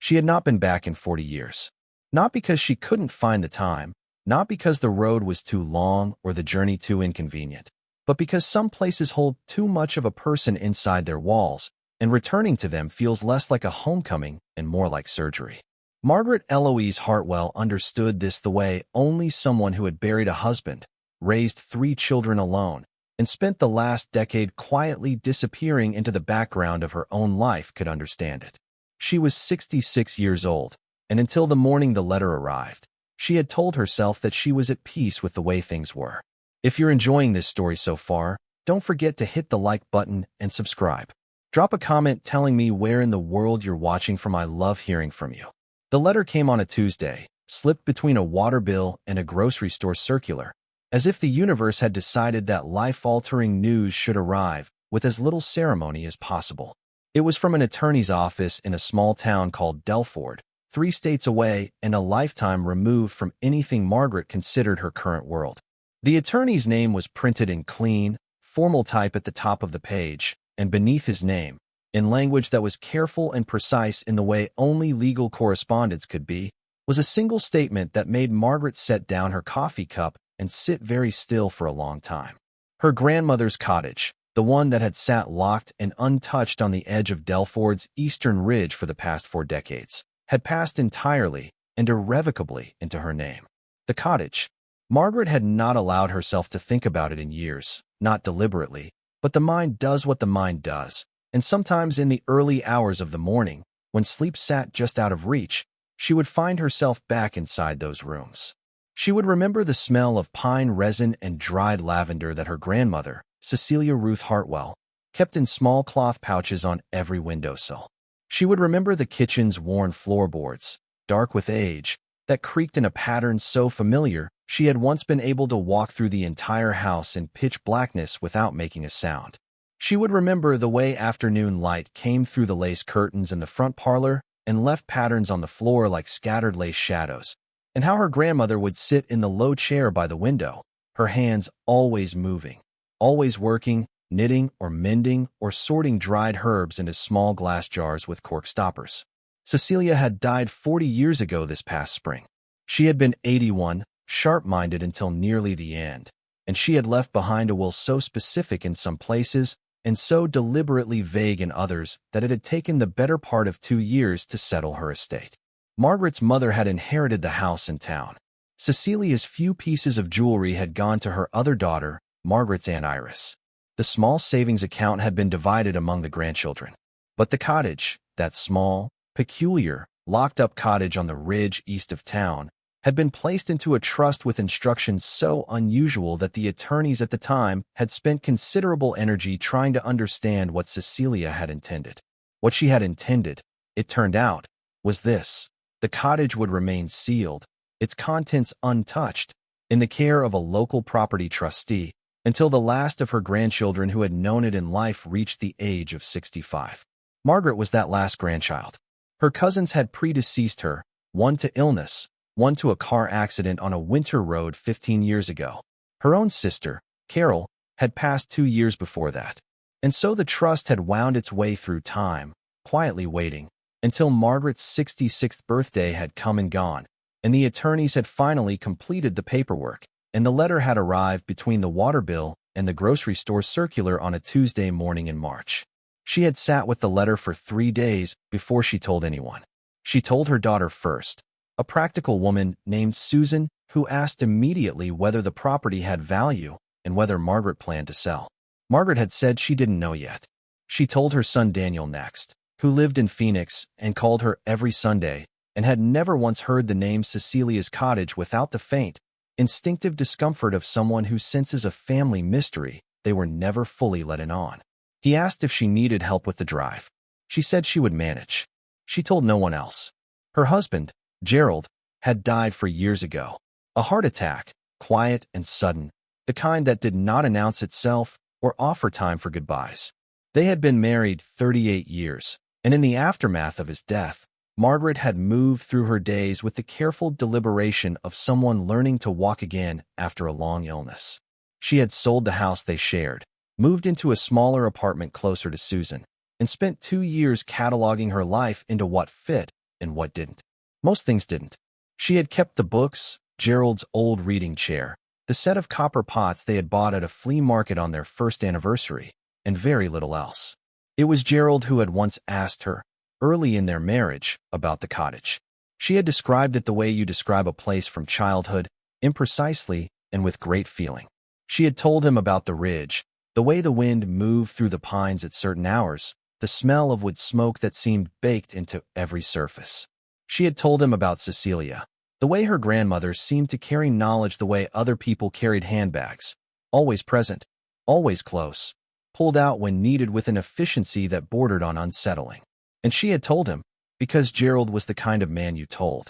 She had not been back in 40 years. Not because she couldn't find the time, not because the road was too long or the journey too inconvenient, but because some places hold too much of a person inside their walls, and returning to them feels less like a homecoming and more like surgery. Margaret Eloise Hartwell understood this the way only someone who had buried a husband, raised 3 children alone, and spent the last decade quietly disappearing into the background of her own life could understand it. She was 66 years old, and until the morning the letter arrived, she had told herself that she was at peace with the way things were. If you're enjoying this story so far, don't forget to hit the like button and subscribe. Drop a comment telling me where in the world you're watching from. I love hearing from you. The letter came on a Tuesday, slipped between a water bill and a grocery store circular, as if the universe had decided that life-altering news should arrive with as little ceremony as possible. It was from an attorney's office in a small town called Dellford, 3 states away and a lifetime removed from anything Margaret considered her current world. The attorney's name was printed in clean, formal type at the top of the page, and beneath his name, in language that was careful and precise in the way only legal correspondence could be, was a single statement that made Margaret set down her coffee cup and sit very still for a long time. Her grandmother's cottage, the one that had sat locked and untouched on the edge of Dellford's eastern ridge for the past 4 decades, had passed entirely and irrevocably into her name. The cottage. Margaret had not allowed herself to think about it in years, not deliberately, but the mind does what the mind does, and sometimes in the early hours of the morning, when sleep sat just out of reach, she would find herself back inside those rooms. She would remember the smell of pine resin and dried lavender that her grandmother, Cecelia Hartwell, kept in small cloth pouches on every windowsill. She would remember the kitchen's worn floorboards, dark with age, that creaked in a pattern so familiar she had once been able to walk through the entire house in pitch blackness without making a sound. She would remember the way afternoon light came through the lace curtains in the front parlor and left patterns on the floor like scattered lace shadows, and how her grandmother would sit in the low chair by the window, her hands always moving, always working, knitting or mending or sorting dried herbs into small glass jars with cork stoppers. Cecelia had died 40 years ago this past spring. She had been 81, sharp-minded until nearly the end, and she had left behind a will so specific in some places and so deliberately vague in others that it had taken the better part of 2 years to settle her estate. Margaret's mother had inherited the house in town. Cecilia's few pieces of jewelry had gone to her other daughter, Margaret's Aunt Iris. The small savings account had been divided among the grandchildren. But the cottage, that small, peculiar, locked-up cottage on the ridge east of town, had been placed into a trust with instructions so unusual that the attorneys at the time had spent considerable energy trying to understand what Cecelia had intended. What she had intended, it turned out, was this. The cottage would remain sealed, its contents untouched, in the care of a local property trustee, until the last of her grandchildren who had known it in life reached the age of 65. Margaret was that last grandchild. Her cousins had predeceased her, one to illness, one to a car accident on a winter road 15 years ago. Her own sister, Carol, had passed 2 years before that. And so the trust had wound its way through time, quietly waiting, until Margaret's 66th birthday had come and gone, and the attorneys had finally completed the paperwork, and the letter had arrived between the water bill and the grocery store circular on a Tuesday morning in March. She had sat with the letter for 3 days before she told anyone. She told her daughter first, a practical woman named Susan, who asked immediately whether the property had value and whether Margaret planned to sell. Margaret had said she didn't know yet. She told her son Daniel next, who lived in Phoenix and called her every Sunday and had never once heard the name Cecilia's Cottage without the faint, instinctive discomfort of someone who senses a family mystery they were never fully let in on. He asked if she needed help with the drive. She said she would manage. She told no one else. Her husband, Gerald, had died 4 years ago. A heart attack, quiet and sudden, the kind that did not announce itself or offer time for goodbyes. They had been married 38 years, and in the aftermath of his death, Margaret had moved through her days with the careful deliberation of someone learning to walk again after a long illness. She had sold the house they shared, moved into a smaller apartment closer to Susan, and spent 2 years cataloging her life into what fit and what didn't. Most things didn't. She had kept the books, Gerald's old reading chair, the set of copper pots they had bought at a flea market on their first anniversary, and very little else. It was Gerald who had once asked her, early in their marriage, about the cottage. She had described it the way you describe a place from childhood, imprecisely and with great feeling. She had told him about the ridge, the way the wind moved through the pines at certain hours, the smell of wood smoke that seemed baked into every surface. She had told him about Cecelia, the way her grandmother seemed to carry knowledge the way other people carried handbags, always present, always close, pulled out when needed with an efficiency that bordered on unsettling. And she had told him, because Gerald was the kind of man you told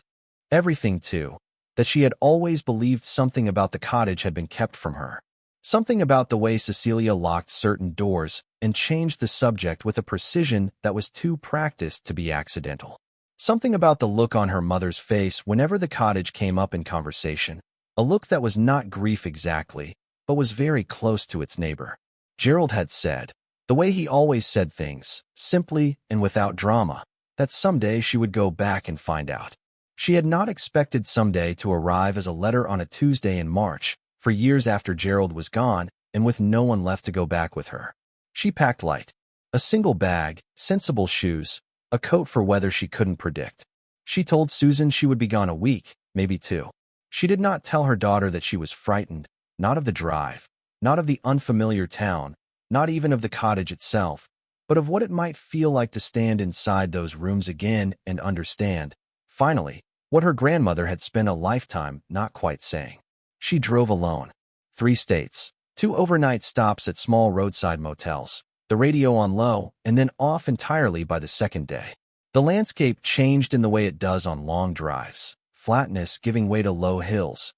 everything to, that she had always believed something about the cottage had been kept from her. Something about the way Cecelia locked certain doors and changed the subject with a precision that was too practiced to be accidental. Something about the look on her mother's face whenever the cottage came up in conversation, a look that was not grief exactly, but was very close to its neighbor. Gerald had said, the way he always said things, simply and without drama, that someday she would go back and find out. She had not expected someday to arrive as a letter on a Tuesday in March, for years after Gerald was gone and with no one left to go back with her. She packed light. A single bag, sensible shoes, a coat for weather she couldn't predict. She told Susan she would be gone a week, maybe two. She did not tell her daughter that she was frightened, not of the drive, not of the unfamiliar town, not even of the cottage itself, but of what it might feel like to stand inside those rooms again and understand, finally, what her grandmother had spent a lifetime not quite saying. She drove alone. 3 states, 2 overnight stops at small roadside motels, the radio on low, and then off entirely by the second day. The landscape changed in the way it does on long drives, flatness giving way to low hills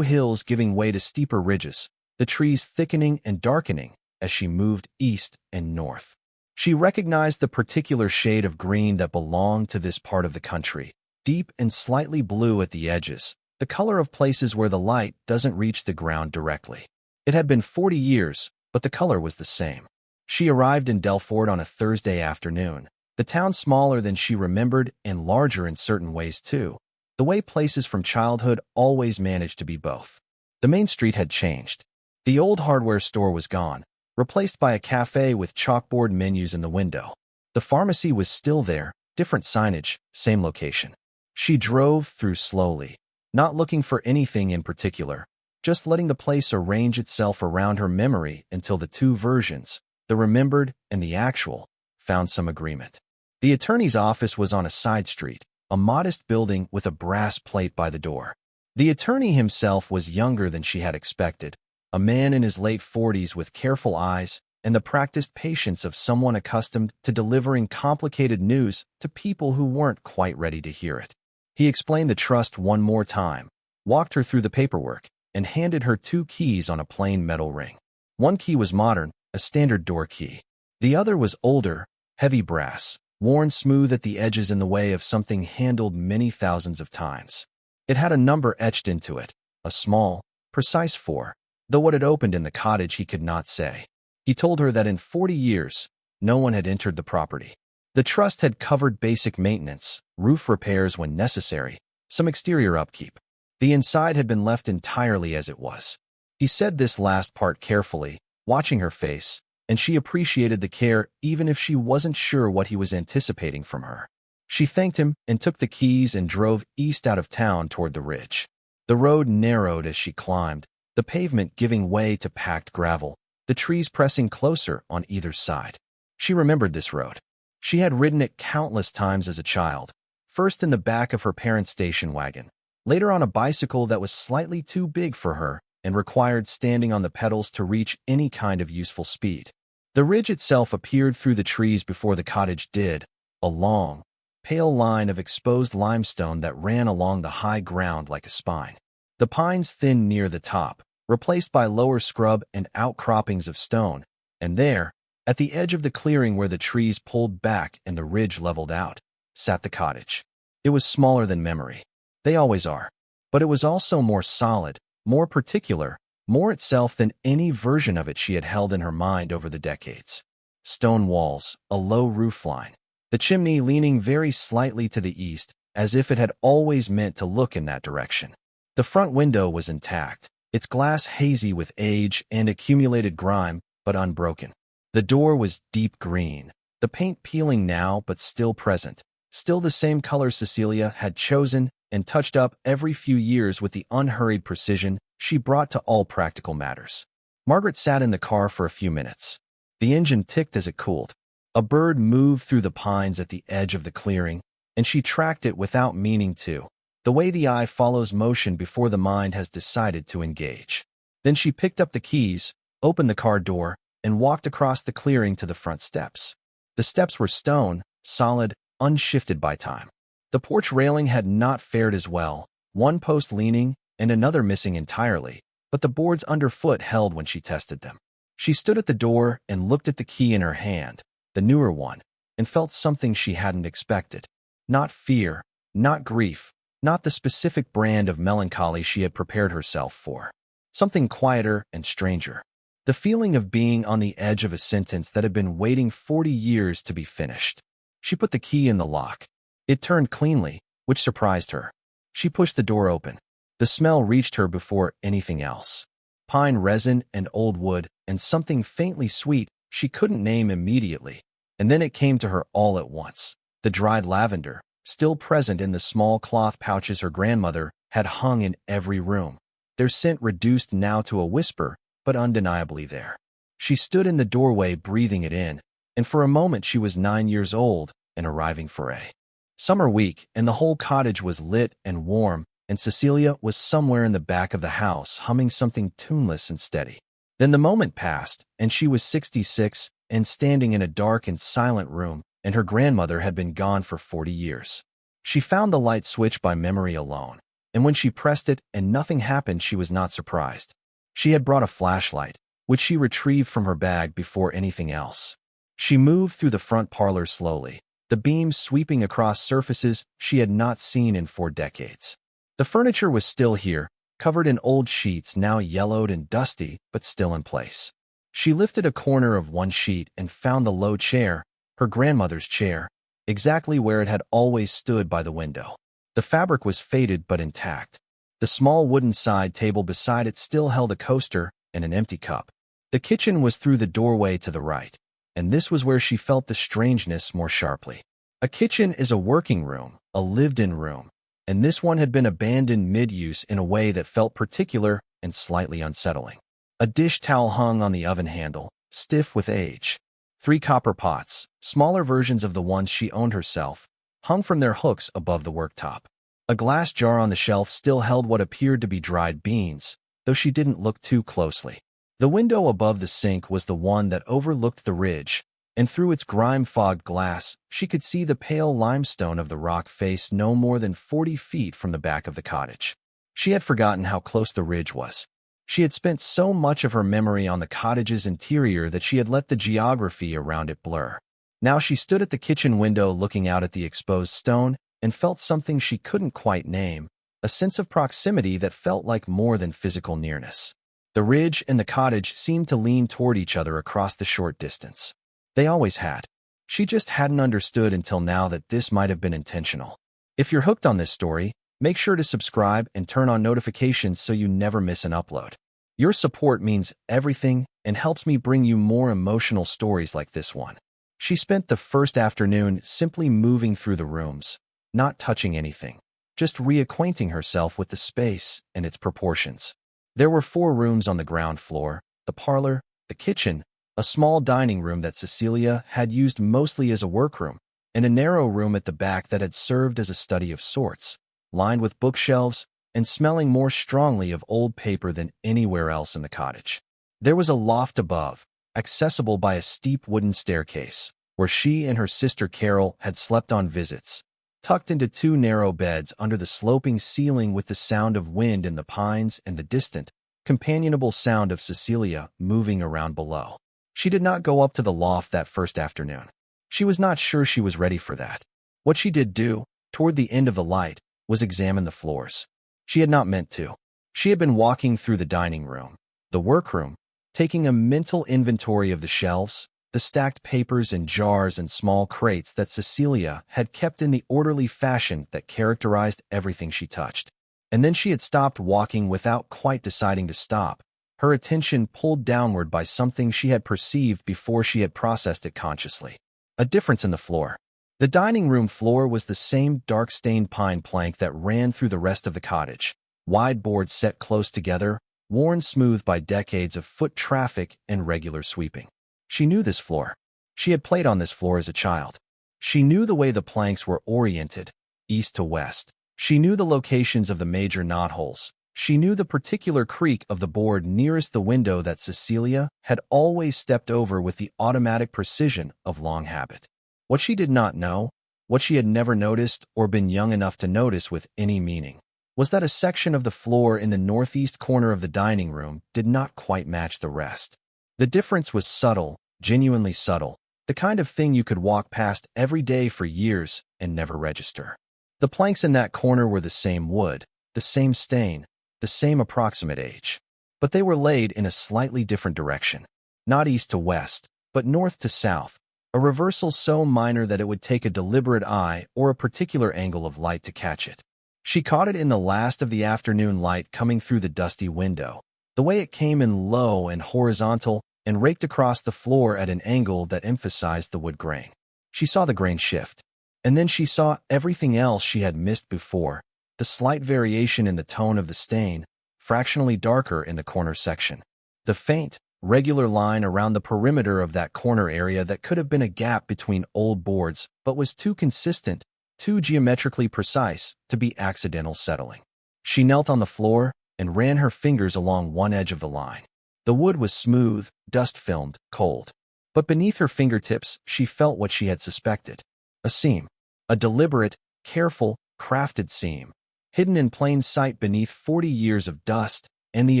giving way to steeper ridges, the trees thickening and darkening as she moved east and north. She recognized the particular shade of green that belonged to this part of the country, deep and slightly blue at the edges, the color of places where the light doesn't reach the ground directly. It had been 40 years, but the color was the same. She arrived in Dellford on a Thursday afternoon, the town smaller than she remembered and larger in certain ways too, the way places from childhood always managed to be both. The main street had changed. The old hardware store was gone, replaced by a cafe with chalkboard menus in the window. The pharmacy was still there, different signage, same location. She drove through slowly, not looking for anything in particular, just letting the place arrange itself around her memory until the 2 versions, the remembered and the actual, found some agreement. The attorney's office was on a side street, a modest building with a brass plate by the door. The attorney himself was younger than she had expected, a man in his late 40s with careful eyes and the practiced patience of someone accustomed to delivering complicated news to people who weren't quite ready to hear it. He explained the trust one more time, walked her through the paperwork, and handed her 2 keys on a plain metal ring. One key was modern, a standard door key. The other was older, heavy brass, worn smooth at the edges in the way of something handled many thousands of times. It had a number etched into it, a small, precise 4, though what it opened in the cottage he could not say. He told her that in 40 years, no one had entered the property. The trust had covered basic maintenance, roof repairs when necessary, some exterior upkeep. The inside had been left entirely as it was. He said this last part carefully, watching her face, and she appreciated the care even if she wasn't sure what he was anticipating from her. She thanked him and took the keys and drove east out of town toward the ridge. The road narrowed as she climbed, the pavement giving way to packed gravel, the trees pressing closer on either side. She remembered this road. She had ridden it countless times as a child, first in the back of her parents' station wagon, later on a bicycle that was slightly too big for her and required standing on the pedals to reach any kind of useful speed. The ridge itself appeared through the trees before the cottage did, a long, pale line of exposed limestone that ran along the high ground like a spine. The pines thinned near the top, replaced by lower scrub and outcroppings of stone, and there, at the edge of the clearing where the trees pulled back and the ridge leveled out, sat the cottage. It was smaller than memory. They always are. But it was also more solid, more particular, more itself than any version of it she had held in her mind over the decades. Stone walls, a low roofline, the chimney leaning very slightly to the east, as if it had always meant to look in that direction. The front window was intact, its glass hazy with age and accumulated grime, but unbroken. The door was deep green, the paint peeling now but still present, still the same color Cecelia had chosen and touched up every few years with the unhurried precision she brought to all practical matters. Margaret sat in the car for a few minutes. The engine ticked as it cooled. A bird moved through the pines at the edge of the clearing, and she tracked it without meaning to, the way the eye follows motion before the mind has decided to engage. Then she picked up the keys, opened the car door, and walked across the clearing to the front steps. The steps were stone, solid, unshifted by time. The porch railing had not fared as well, one post leaning and another missing entirely, but the boards underfoot held when she tested them. She stood at the door and looked at the key in her hand, the newer one, and felt something she hadn't expected. Not fear, not grief, not the specific brand of melancholy she had prepared herself for. Something quieter and stranger. The feeling of being on the edge of a sentence that had been waiting 40 years to be finished. She put the key in the lock. It turned cleanly, which surprised her. She pushed the door open. The smell reached her before anything else. Pine resin and old wood and something faintly sweet she couldn't name immediately. And then it came to her all at once. The dried lavender, still present in the small cloth pouches her grandmother had hung in every room. Their scent reduced now to a whisper, but undeniably there. She stood in the doorway breathing it in, and for a moment she was 9 years old and arriving for a summer week, and the whole cottage was lit and warm, and Cecelia was somewhere in the back of the house humming something tuneless and steady. Then the moment passed, and she was 66 and standing in a dark and silent room, and her grandmother had been gone for 40 years. She found the light switch by memory alone, and when she pressed it and nothing happened, she was not surprised. She had brought a flashlight, which she retrieved from her bag before anything else. She moved through the front parlor slowly, the beams sweeping across surfaces she had not seen in 4 decades. The furniture was still here, covered in old sheets now yellowed and dusty, but still in place. She lifted a corner of one sheet and found the low chair, her grandmother's chair, exactly where it had always stood by the window. The fabric was faded but intact. The small wooden side table beside it still held a coaster and an empty cup. The kitchen was through the doorway to the right, and this was where she felt the strangeness more sharply. A kitchen is a working room, a lived-in room, and this one had been abandoned mid-use in a way that felt particular and slightly unsettling. A dish towel hung on the oven handle, stiff with age. 3 copper pots, smaller versions of the ones she owned herself, hung from their hooks above the worktop. A glass jar on the shelf still held what appeared to be dried beans, though she didn't look too closely. The window above the sink was the one that overlooked the ridge, and through its grime-fogged glass, she could see the pale limestone of the rock face no more than 40 feet from the back of the cottage. She had forgotten how close the ridge was. She had spent so much of her memory on the cottage's interior that she had let the geography around it blur. Now she stood at the kitchen window looking out at the exposed stone and felt something she couldn't quite name, a sense of proximity that felt like more than physical nearness. The ridge and the cottage seemed to lean toward each other across the short distance. They always had. She just hadn't understood until now that this might have been intentional. If you're hooked on this story, make sure to subscribe and turn on notifications so you never miss an upload. Your support means everything and helps me bring you more emotional stories like this one. She spent the first afternoon simply moving through the rooms, not touching anything, just reacquainting herself with the space and its proportions. There were 4 rooms on the ground floor, the parlor, the kitchen, a small dining room that Cecelia had used mostly as a workroom, and a narrow room at the back that had served as a study of sorts, lined with bookshelves and smelling more strongly of old paper than anywhere else in the cottage. There was a loft above, accessible by a steep wooden staircase, where she and her sister Carol had slept on visits, tucked into 2 narrow beds under the sloping ceiling with the sound of wind in the pines and the distant, companionable sound of Cecelia moving around below. She did not go up to the loft that first afternoon. She was not sure she was ready for that. What she did do, toward the end of the light, was examine the floors. She had not meant to. She had been walking through the dining room, the workroom, taking a mental inventory of the shelves, the stacked papers and jars and small crates that Cecelia had kept in the orderly fashion that characterized everything she touched. And then she had stopped walking without quite deciding to stop, her attention pulled downward by something she had perceived before she had processed it consciously. A difference in the floor. The dining room floor was the same dark-stained pine plank that ran through the rest of the cottage. Wide boards set close together, worn smooth by decades of foot traffic and regular sweeping. She knew this floor. She had played on this floor as a child. She knew the way the planks were oriented, east to west. She knew the locations of the major knotholes. She knew the particular creak of the board nearest the window that Cecelia had always stepped over with the automatic precision of long habit. What she did not know, what she had never noticed or been young enough to notice with any meaning, was that a section of the floor in the northeast corner of the dining room did not quite match the rest. The difference was subtle, genuinely subtle, the kind of thing you could walk past every day for years and never register. The planks in that corner were the same wood, the same stain, the same approximate age. But they were laid in a slightly different direction. Not east to west, but north to south, a reversal so minor that it would take a deliberate eye or a particular angle of light to catch it. She caught it in the last of the afternoon light coming through the dusty window, the way it came in low and horizontal and raked across the floor at an angle that emphasized the wood grain. She saw the grain shift, and then she saw everything else she had missed before, the slight variation in the tone of the stain, fractionally darker in the corner section. The faint, regular line around the perimeter of that corner area that could have been a gap between old boards but was too consistent, too geometrically precise to be accidental settling. She knelt on the floor and ran her fingers along one edge of the line. The wood was smooth, dust-filmed, cold. But beneath her fingertips she felt what she had suspected. A seam. A deliberate, careful, crafted seam, hidden in plain sight beneath 40 years of dust and the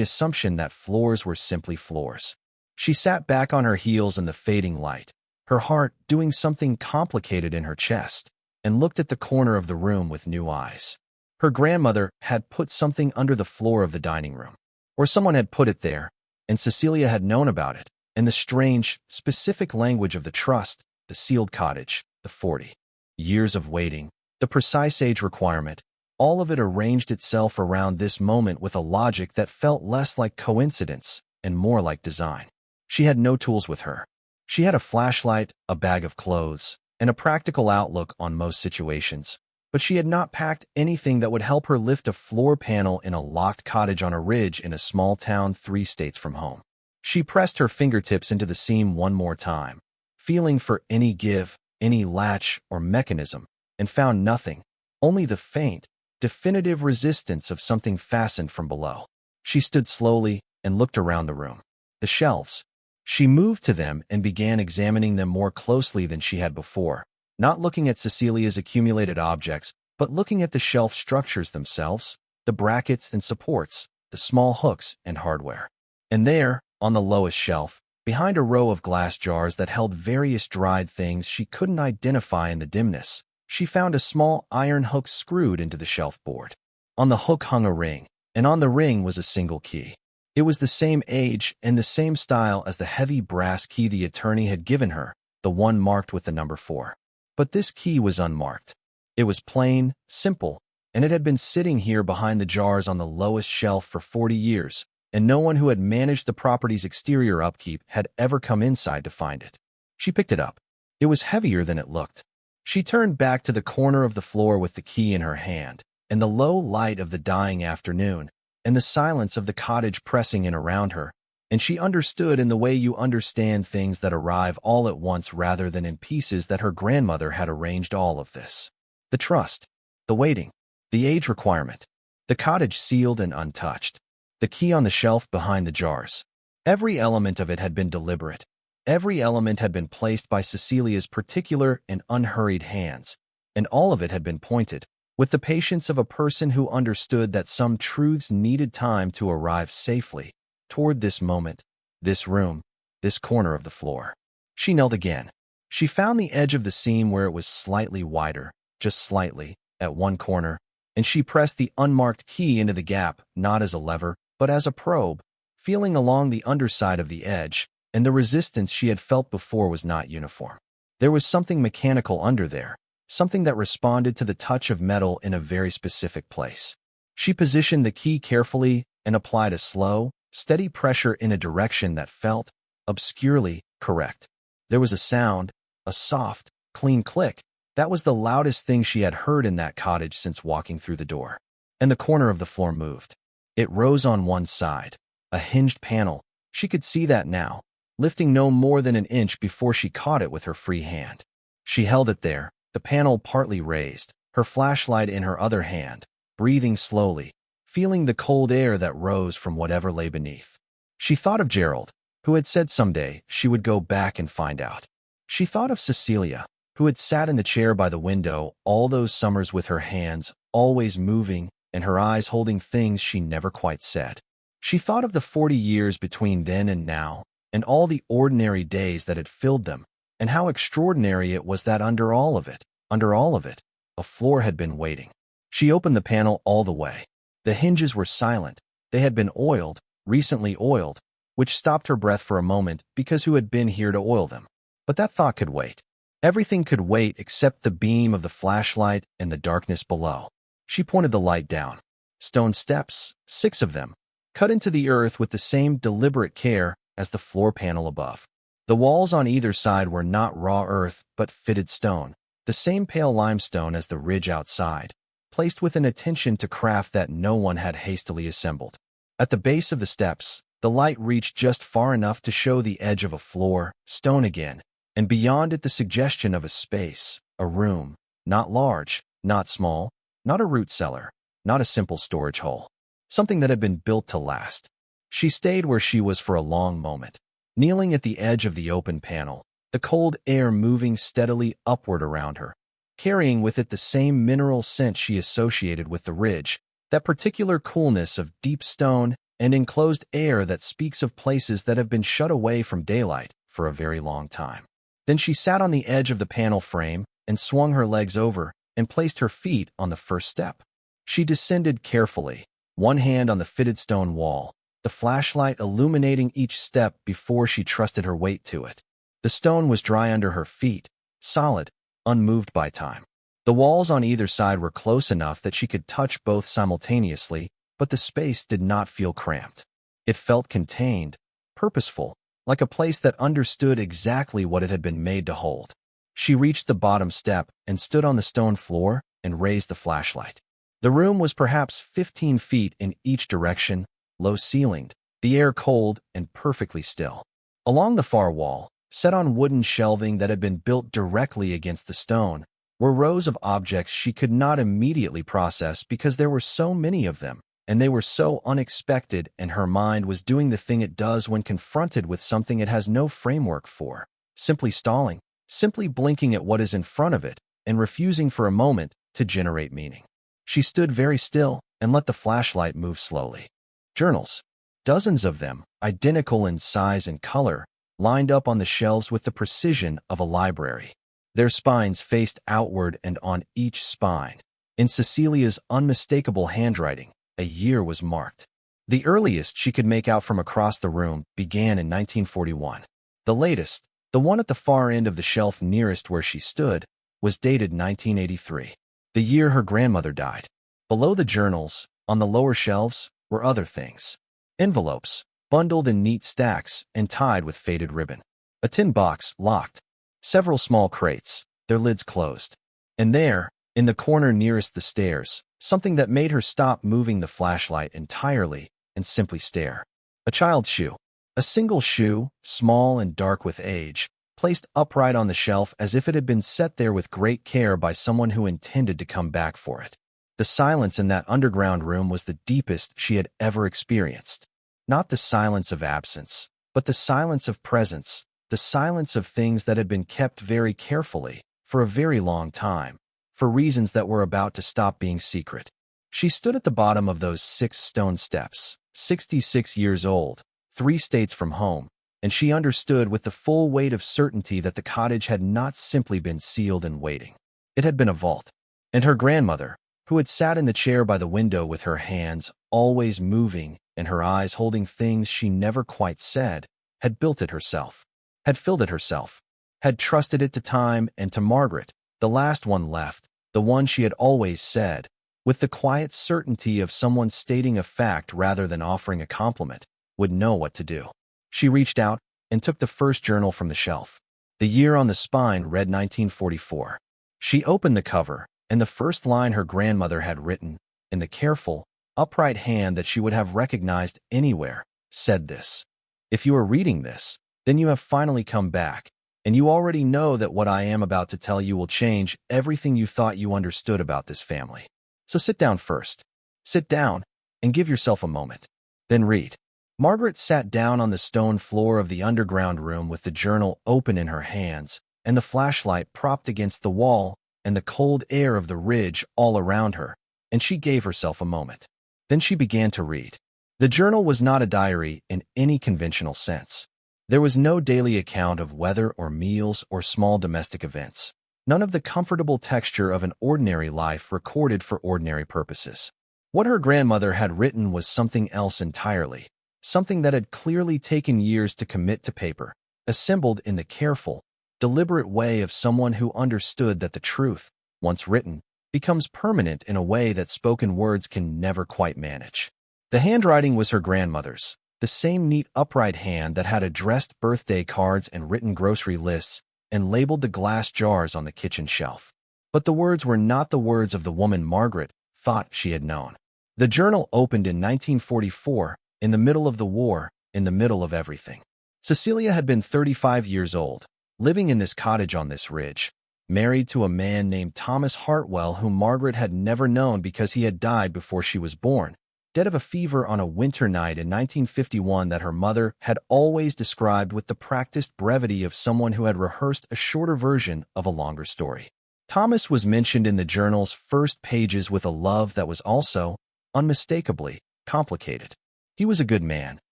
assumption that floors were simply floors. She sat back on her heels in the fading light, her heart doing something complicated in her chest, and looked at the corner of the room with new eyes. Her grandmother had put something under the floor of the dining room, or someone had put it there, and Cecelia had known about it, and the strange, specific language of the trust, the sealed cottage, the 40 years of waiting, the precise age requirement, all of it arranged itself around this moment with a logic that felt less like coincidence and more like design. She had no tools with her. She had a flashlight, a bag of clothes, and a practical outlook on most situations, but she had not packed anything that would help her lift a floor panel in a locked cottage on a ridge in a small town 3 states from home. She pressed her fingertips into the seam one more time, feeling for any give, any latch or mechanism, and found nothing, only the faint, definitive resistance of something fastened from below. She stood slowly and looked around the room. The shelves. She moved to them and began examining them more closely than she had before, not looking at Cecilia's accumulated objects, but looking at the shelf structures themselves, the brackets and supports, the small hooks and hardware. And there, on the lowest shelf, behind a row of glass jars that held various dried things she couldn't identify in the dimness, she found a small iron hook screwed into the shelf board. On the hook hung a ring, and on the ring was a single key. It was the same age and the same style as the heavy brass key the attorney had given her, the one marked with the number 4. But this key was unmarked. It was plain, simple, and it had been sitting here behind the jars on the lowest shelf for 40 years, and no one who had managed the property's exterior upkeep had ever come inside to find it. She picked it up. It was heavier than it looked. She turned back to the corner of the floor with the key in her hand, and the low light of the dying afternoon, and the silence of the cottage pressing in around her, and she understood in the way you understand things that arrive all at once rather than in pieces that her grandmother had arranged all of this. The trust, the waiting, the age requirement, the cottage sealed and untouched, the key on the shelf behind the jars. Every element of it had been deliberate. Every element had been placed by Cecilia's particular and unhurried hands, and all of it had been pointed, with the patience of a person who understood that some truths needed time to arrive safely, toward this moment, this room, this corner of the floor. She knelt again. She found the edge of the seam where it was slightly wider, just slightly, at one corner, and she pressed the unmarked key into the gap, not as a lever, but as a probe, feeling along the underside of the edge, and the resistance she had felt before was not uniform. There was something mechanical under there, something that responded to the touch of metal in a very specific place. She positioned the key carefully and applied a slow, steady pressure in a direction that felt obscurely correct. There was a sound, a soft, clean click. That was the loudest thing she had heard in that cottage since walking through the door. And the corner of the floor moved. It rose on one side, a hinged panel. She could see that now, lifting no more than an inch before she caught it with her free hand. She held it there, the panel partly raised, her flashlight in her other hand, breathing slowly, feeling the cold air that rose from whatever lay beneath. She thought of Gerald, who had said someday she would go back and find out. She thought of Cecelia, who had sat in the chair by the window all those summers with her hands always moving and her eyes holding things she never quite said. She thought of the 40 years between then and now, and all the ordinary days that had filled them, and how extraordinary it was that under all of it, a floor had been waiting. She opened the panel all the way. The hinges were silent. They had been oiled, recently oiled, which stopped her breath for a moment because who had been here to oil them? But that thought could wait. Everything could wait except the beam of the flashlight and the darkness below. She pointed the light down. Stone steps, 6 of them, cut into the earth with the same deliberate care as the floor panel above. The walls on either side were not raw earth but fitted stone, the same pale limestone as the ridge outside, placed with an attention to craft that no one had hastily assembled. At the base of the steps, the light reached just far enough to show the edge of a floor, stone again, and beyond it the suggestion of a space, a room, not large, not small, not a root cellar, not a simple storage hole. Something that had been built to last. She stayed where she was for a long moment, kneeling at the edge of the open panel, the cold air moving steadily upward around her, carrying with it the same mineral scent she associated with the ridge, that particular coolness of deep stone and enclosed air that speaks of places that have been shut away from daylight for a very long time. Then she sat on the edge of the panel frame and swung her legs over and placed her feet on the first step. She descended carefully, one hand on the fitted stone wall, the flashlight illuminating each step before she trusted her weight to it. The stone was dry under her feet, solid, unmoved by time. The walls on either side were close enough that she could touch both simultaneously, but the space did not feel cramped. It felt contained, purposeful, like a place that understood exactly what it had been made to hold. She reached the bottom step and stood on the stone floor and raised the flashlight. The room was perhaps 15 feet in each direction, low-ceilinged, the air cold and perfectly still. Along the far wall, set on wooden shelving that had been built directly against the stone, were rows of objects she could not immediately process because there were so many of them, and they were so unexpected, and her mind was doing the thing it does when confronted with something it has no framework for, simply stalling, simply blinking at what is in front of it, and refusing for a moment to generate meaning. She stood very still and let the flashlight move slowly. Journals, dozens of them, identical in size and color, lined up on the shelves with the precision of a library. Their spines faced outward, and on each spine, in Cecelia's unmistakable handwriting, a year was marked. The earliest she could make out from across the room began in 1941. The latest, the one at the far end of the shelf nearest where she stood, was dated 1983, the year her grandmother died. Below the journals, on the lower shelves, were other things. Envelopes, bundled in neat stacks and tied with faded ribbon. A tin box, locked. Several small crates, their lids closed. And there, in the corner nearest the stairs, something that made her stop moving the flashlight entirely and simply stare. A child's shoe. A single shoe, small and dark with age, placed upright on the shelf as if it had been set there with great care by someone who intended to come back for it. The silence in that underground room was the deepest she had ever experienced. Not the silence of absence, but the silence of presence, the silence of things that had been kept very carefully, for a very long time, for reasons that were about to stop being secret. She stood at the bottom of those 6 stone steps, 66 years old, 3 states from home, and she understood with the full weight of certainty that the cottage had not simply been sealed and waiting. It had been a vault. And her grandmother, who had sat in the chair by the window with her hands always moving and her eyes holding things she never quite said, had built it herself, had filled it herself, had trusted it to time and to Margaret, the last one left, the one she had always said, with the quiet certainty of someone stating a fact rather than offering a compliment, would know what to do. She reached out and took the first journal from the shelf. The year on the spine read 1944. She opened the cover, and the first line her grandmother had written, in the careful, upright hand that she would have recognized anywhere, said this: "If you are reading this, then you have finally come back, and you already know that what I am about to tell you will change everything you thought you understood about this family. So sit down first. Sit down and give yourself a moment. Then read." Margaret sat down on the stone floor of the underground room with the journal open in her hands and the flashlight propped against the wall and the cold air of the ridge all around her, and she gave herself a moment. Then she began to read. The journal was not a diary in any conventional sense. There was no daily account of weather or meals or small domestic events. None of the comfortable texture of an ordinary life recorded for ordinary purposes. What her grandmother had written was something else entirely, something that had clearly taken years to commit to paper, assembled in the careful, deliberate way of someone who understood that the truth, once written, becomes permanent in a way that spoken words can never quite manage. The handwriting was her grandmother's, the same neat upright hand that had addressed birthday cards and written grocery lists and labeled the glass jars on the kitchen shelf. But the words were not the words of the woman Margaret thought she had known. The journal opened in 1944, in the middle of the war, in the middle of everything. Cecelia had been 35 years old, living in this cottage on this ridge, married to a man named Thomas Hartwell whom Margaret had never known because he had died before she was born, dead of a fever on a winter night in 1951 that her mother had always described with the practiced brevity of someone who had rehearsed a shorter version of a longer story. Thomas was mentioned in the journal's first pages with a love that was also, unmistakably, complicated. He was a good man,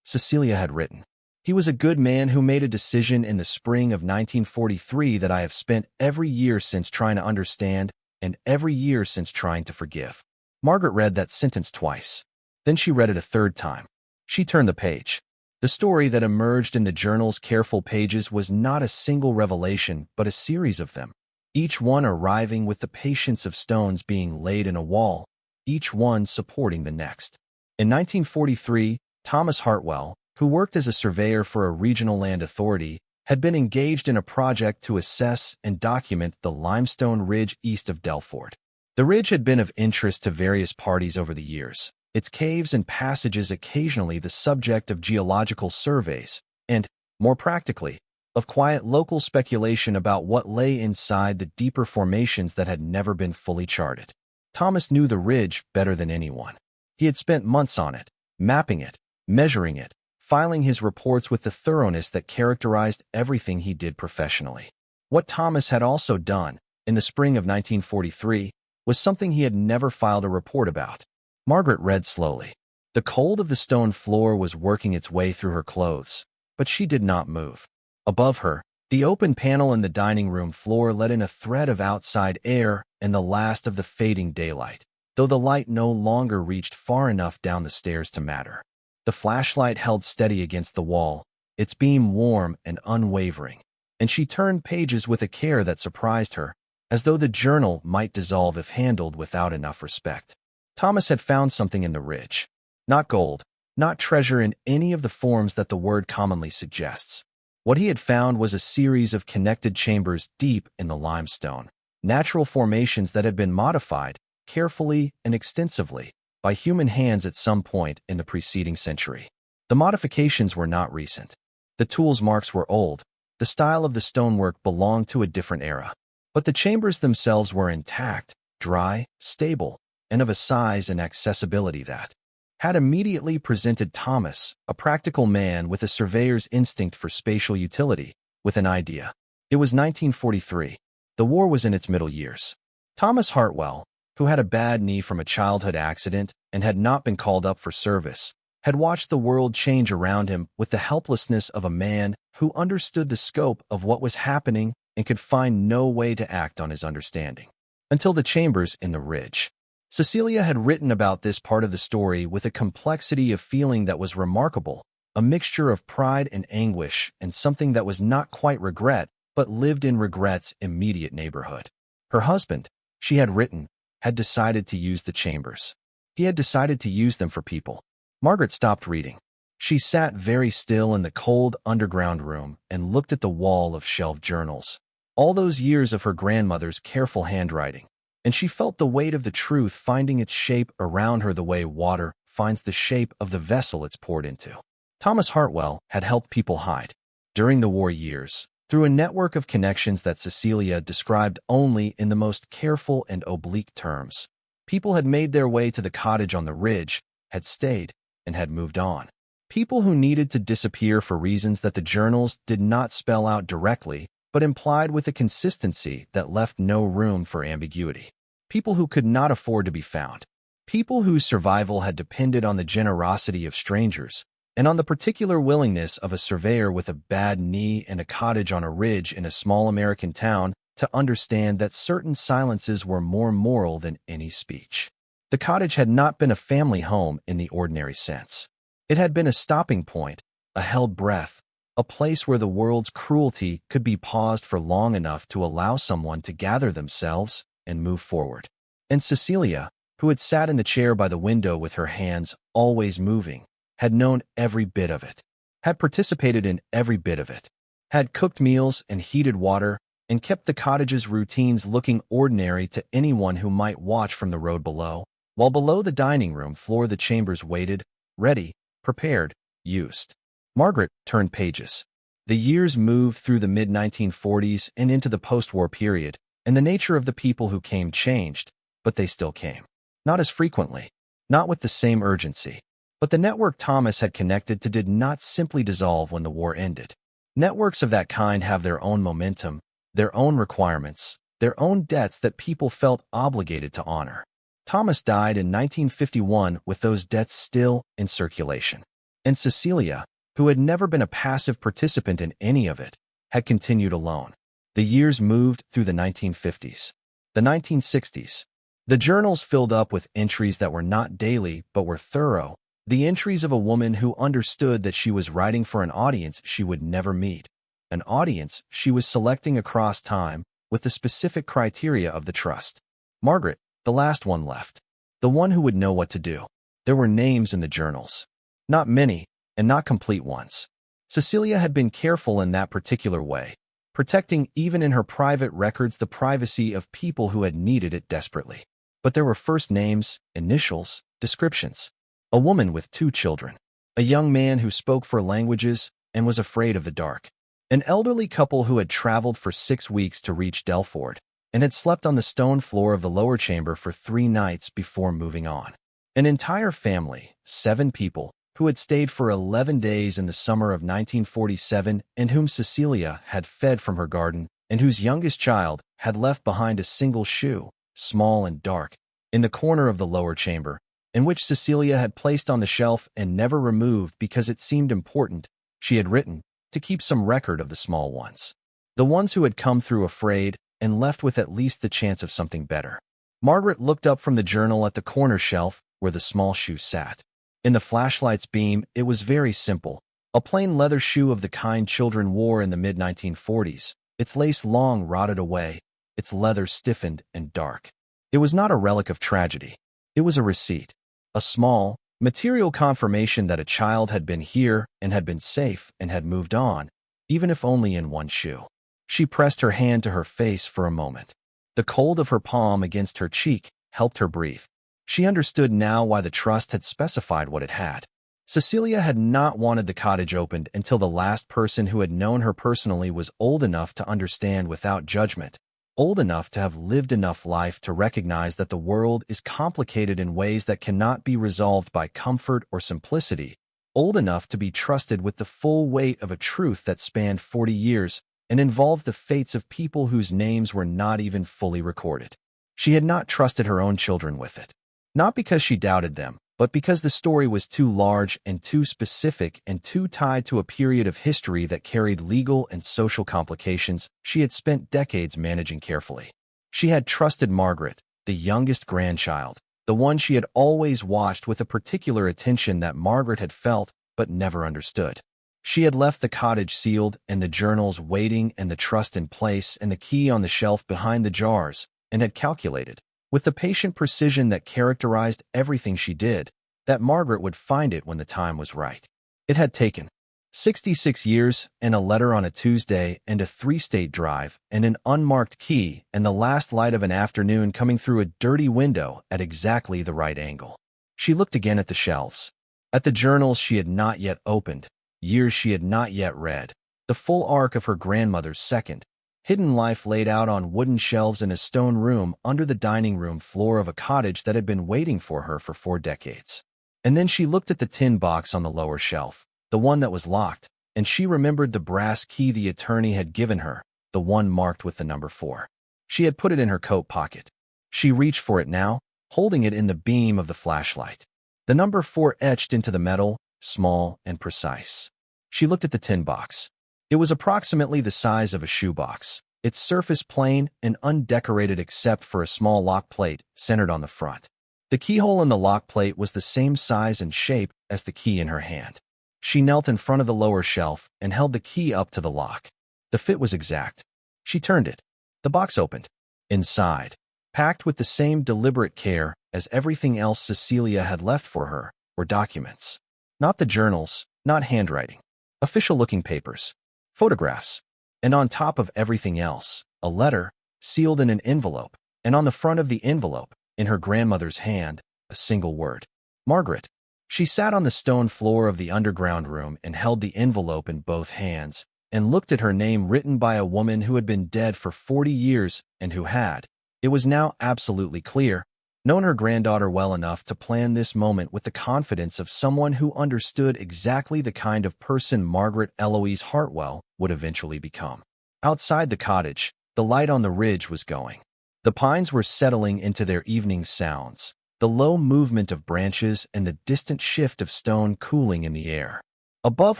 Cecelia had written. He was a good man who made a decision in the spring of 1943 that I have spent every year since trying to understand and every year since trying to forgive. Margaret read that sentence twice. Then she read it a third time. She turned the page. The story that emerged in the journal's careful pages was not a single revelation, but a series of them, each one arriving with the patience of stones being laid in a wall, each one supporting the next. In 1943, Thomas Hartwell, who worked as a surveyor for a regional land authority, had been engaged in a project to assess and document the Limestone Ridge east of Dellford. The ridge had been of interest to various parties over the years, its caves and passages occasionally the subject of geological surveys, and, more practically, of quiet local speculation about what lay inside the deeper formations that had never been fully charted. Thomas knew the ridge better than anyone. He had spent months on it, mapping it, measuring it, filing his reports with the thoroughness that characterized everything he did professionally. What Thomas had also done, in the spring of 1943, was something he had never filed a report about. Margaret read slowly. The cold of the stone floor was working its way through her clothes, but she did not move. Above her, the open panel in the dining room floor let in a thread of outside air and the last of the fading daylight, though the light no longer reached far enough down the stairs to matter. The flashlight held steady against the wall, its beam warm and unwavering, and she turned pages with a care that surprised her, as though the journal might dissolve if handled without enough respect. Thomas had found something in the ridge. Not gold, not treasure in any of the forms that the word commonly suggests. What he had found was a series of connected chambers deep in the limestone, natural formations that had been modified, carefully and extensively, by human hands at some point in the preceding century. The modifications were not recent. The tools' marks were old. The style of the stonework belonged to a different era. But the chambers themselves were intact, dry, stable, and of a size and accessibility that had immediately presented Thomas, a practical man with a surveyor's instinct for spatial utility, with an idea. It was 1943. The war was in its middle years. Thomas Hartwell, who had a bad knee from a childhood accident and had not been called up for service, had watched the world change around him with the helplessness of a man who understood the scope of what was happening and could find no way to act on his understanding. Until the chambers in the ridge. Cecelia had written about this part of the story with a complexity of feeling that was remarkable, a mixture of pride and anguish, and something that was not quite regret, but lived in regret's immediate neighborhood. Her husband, she had written, had decided to use the chambers. He had decided to use them for people. Margaret stopped reading. She sat very still in the cold underground room and looked at the wall of shelved journals. All those years of her grandmother's careful handwriting. And she felt the weight of the truth finding its shape around her the way water finds the shape of the vessel it's poured into. Thomas Hartwell had helped people hide during the war years through a network of connections that Cecelia described only in the most careful and oblique terms. People had made their way to the cottage on the ridge, had stayed, and had moved on. People who needed to disappear for reasons that the journals did not spell out directly, but implied with a consistency that left no room for ambiguity. People who could not afford to be found. People whose survival had depended on the generosity of strangers, and on the particular willingness of a surveyor with a bad knee and a cottage on a ridge in a small American town to understand that certain silences were more moral than any speech. The cottage had not been a family home in the ordinary sense. It had been a stopping point, a held breath, a place where the world's cruelty could be paused for long enough to allow someone to gather themselves and move forward. And Cecelia, who had sat in the chair by the window with her hands always moving, had known every bit of it, had participated in every bit of it, had cooked meals and heated water, and kept the cottage's routines looking ordinary to anyone who might watch from the road below, while below the dining room floor the chambers waited, ready, prepared, used. Margaret turned pages. The years moved through the mid-1940s and into the post-war period, and the nature of the people who came changed, but they still came. Not as frequently, not with the same urgency. But the network Thomas had connected to did not simply dissolve when the war ended. Networks of that kind have their own momentum, their own requirements, their own debts that people felt obligated to honor. Thomas died in 1951 with those debts still in circulation. And Cecelia, who had never been a passive participant in any of it, had continued alone. The years moved through the 1950s, the 1960s. The journals filled up with entries that were not daily but were thorough, the entries of a woman who understood that she was writing for an audience she would never meet, an audience she was selecting across time with the specific criteria of the trust. Margaret, the last one left, the one who would know what to do. There were names in the journals. Not many, and not complete ones. Cecelia had been careful in that particular way, protecting even in her private records the privacy of people who had needed it desperately. But there were first names, initials, descriptions. A woman with 2 children. A young man who spoke 4 languages and was afraid of the dark. An elderly couple who had traveled for 6 weeks to reach Dellford and had slept on the stone floor of the lower chamber for 3 nights before moving on. An entire family, 7 people, who had stayed for 11 days in the summer of 1947 and whom Cecelia had fed from her garden and whose youngest child had left behind a single shoe, small and dark, in the corner of the lower chamber, in which Cecelia had placed on the shelf and never removed because it seemed important, she had written, to keep some record of the small ones. The ones who had come through afraid and left with at least the chance of something better. Margaret looked up from the journal at the corner shelf where the small shoe sat. In the flashlight's beam, it was very simple, a plain leather shoe of the kind children wore in the mid-1940s, its lace long rotted away, its leather stiffened and dark. It was not a relic of tragedy. It was a receipt. A small, material confirmation that a child had been here and had been safe and had moved on, even if only in one shoe. She pressed her hand to her face for a moment. The cold of her palm against her cheek helped her breathe. She understood now why the trust had specified what it had. Cecelia had not wanted the cottage opened until the last person who had known her personally was old enough to understand without judgment, old enough to have lived enough life to recognize that the world is complicated in ways that cannot be resolved by comfort or simplicity, old enough to be trusted with the full weight of a truth that spanned 40 years and involved the fates of people whose names were not even fully recorded. She had not trusted her own children with it. Not because she doubted them, but because the story was too large and too specific and too tied to a period of history that carried legal and social complications she had spent decades managing carefully. She had trusted Margaret, the youngest grandchild, the one she had always watched with a particular attention that Margaret had felt but never understood. She had left the cottage sealed and the journals waiting and the trust in place and the key on the shelf behind the jars, and had calculated, with the patient precision that characterized everything she did, that Margaret would find it when the time was right. It had taken 66 years and a letter on a Tuesday and a 3-state drive and an unmarked key and the last light of an afternoon coming through a dirty window at exactly the right angle. She looked again at the shelves, at the journals she had not yet opened, years she had not yet read, the full arc of her grandmother's second, hidden life laid out on wooden shelves in a stone room under the dining room floor of a cottage that had been waiting for her for 4 decades. And then she looked at the tin box on the lower shelf, the one that was locked, and she remembered the brass key the attorney had given her, the one marked with the number 4. She had put it in her coat pocket. She reached for it now, holding it in the beam of the flashlight. The number 4 etched into the metal, small and precise. She looked at the tin box. It was approximately the size of a shoebox, its surface plain and undecorated except for a small lock plate centered on the front. The keyhole in the lock plate was the same size and shape as the key in her hand. She knelt in front of the lower shelf and held the key up to the lock. The fit was exact. She turned it. The box opened. Inside, packed with the same deliberate care as everything else Cecelia had left for her, were documents. Not the journals, not handwriting. Official-looking papers. Photographs. And on top of everything else, a letter, sealed in an envelope, and on the front of the envelope, in her grandmother's hand, a single word. Margaret. She sat on the stone floor of the underground room and held the envelope in both hands, and looked at her name written by a woman who had been dead for 40 years and who had, it was now absolutely clear, known her granddaughter well enough to plan this moment with the confidence of someone who understood exactly the kind of person Margaret Eloise Hartwell would eventually become. Outside the cottage, the light on the ridge was going. The pines were settling into their evening sounds, the low movement of branches and the distant shift of stone cooling in the air. Above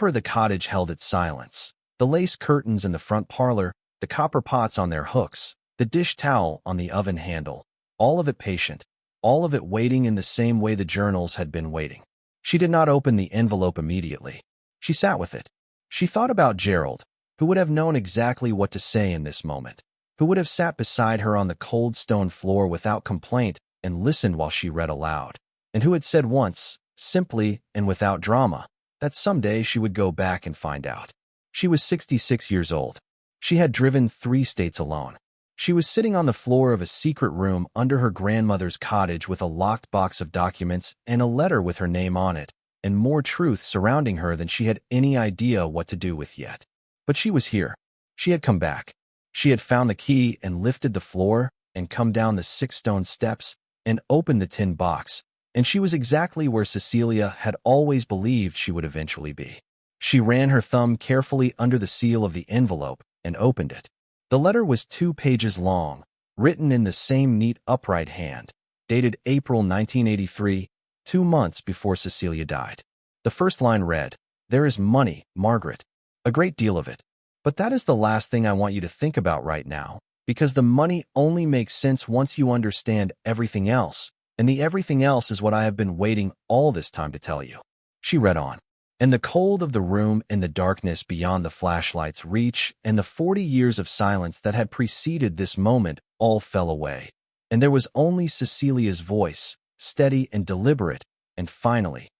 her the cottage held its silence. The lace curtains in the front parlor, the copper pots on their hooks, the dish towel on the oven handle, all of it patient, all of it waiting in the same way the journals had been waiting. She did not open the envelope immediately. She sat with it. She thought about Gerald, who would have known exactly what to say in this moment, who would have sat beside her on the cold stone floor without complaint and listened while she read aloud, and who had said once, simply and without drama, that someday she would go back and find out. She was 66 years old. She had driven 3 states alone. She was sitting on the floor of a secret room under her grandmother's cottage with a locked box of documents and a letter with her name on it, and more truth surrounding her than she had any idea what to do with yet. But she was here. She had come back. She had found the key and lifted the floor and come down the 6 stone steps and opened the tin box, and she was exactly where Cecelia had always believed she would eventually be. She ran her thumb carefully under the seal of the envelope and opened it. The letter was 2 pages long, written in the same neat upright hand, dated April 1983, 2 months before Cecelia died. The first line read, "There is money, Margaret. A great deal of it. But that is the last thing I want you to think about right now, because the money only makes sense once you understand everything else, and the everything else is what I have been waiting all this time to tell you." She read on. And the cold of the room and the darkness beyond the flashlight's reach and the 40 years of silence that had preceded this moment all fell away. And there was only Cecilia's voice, steady and deliberate, and finally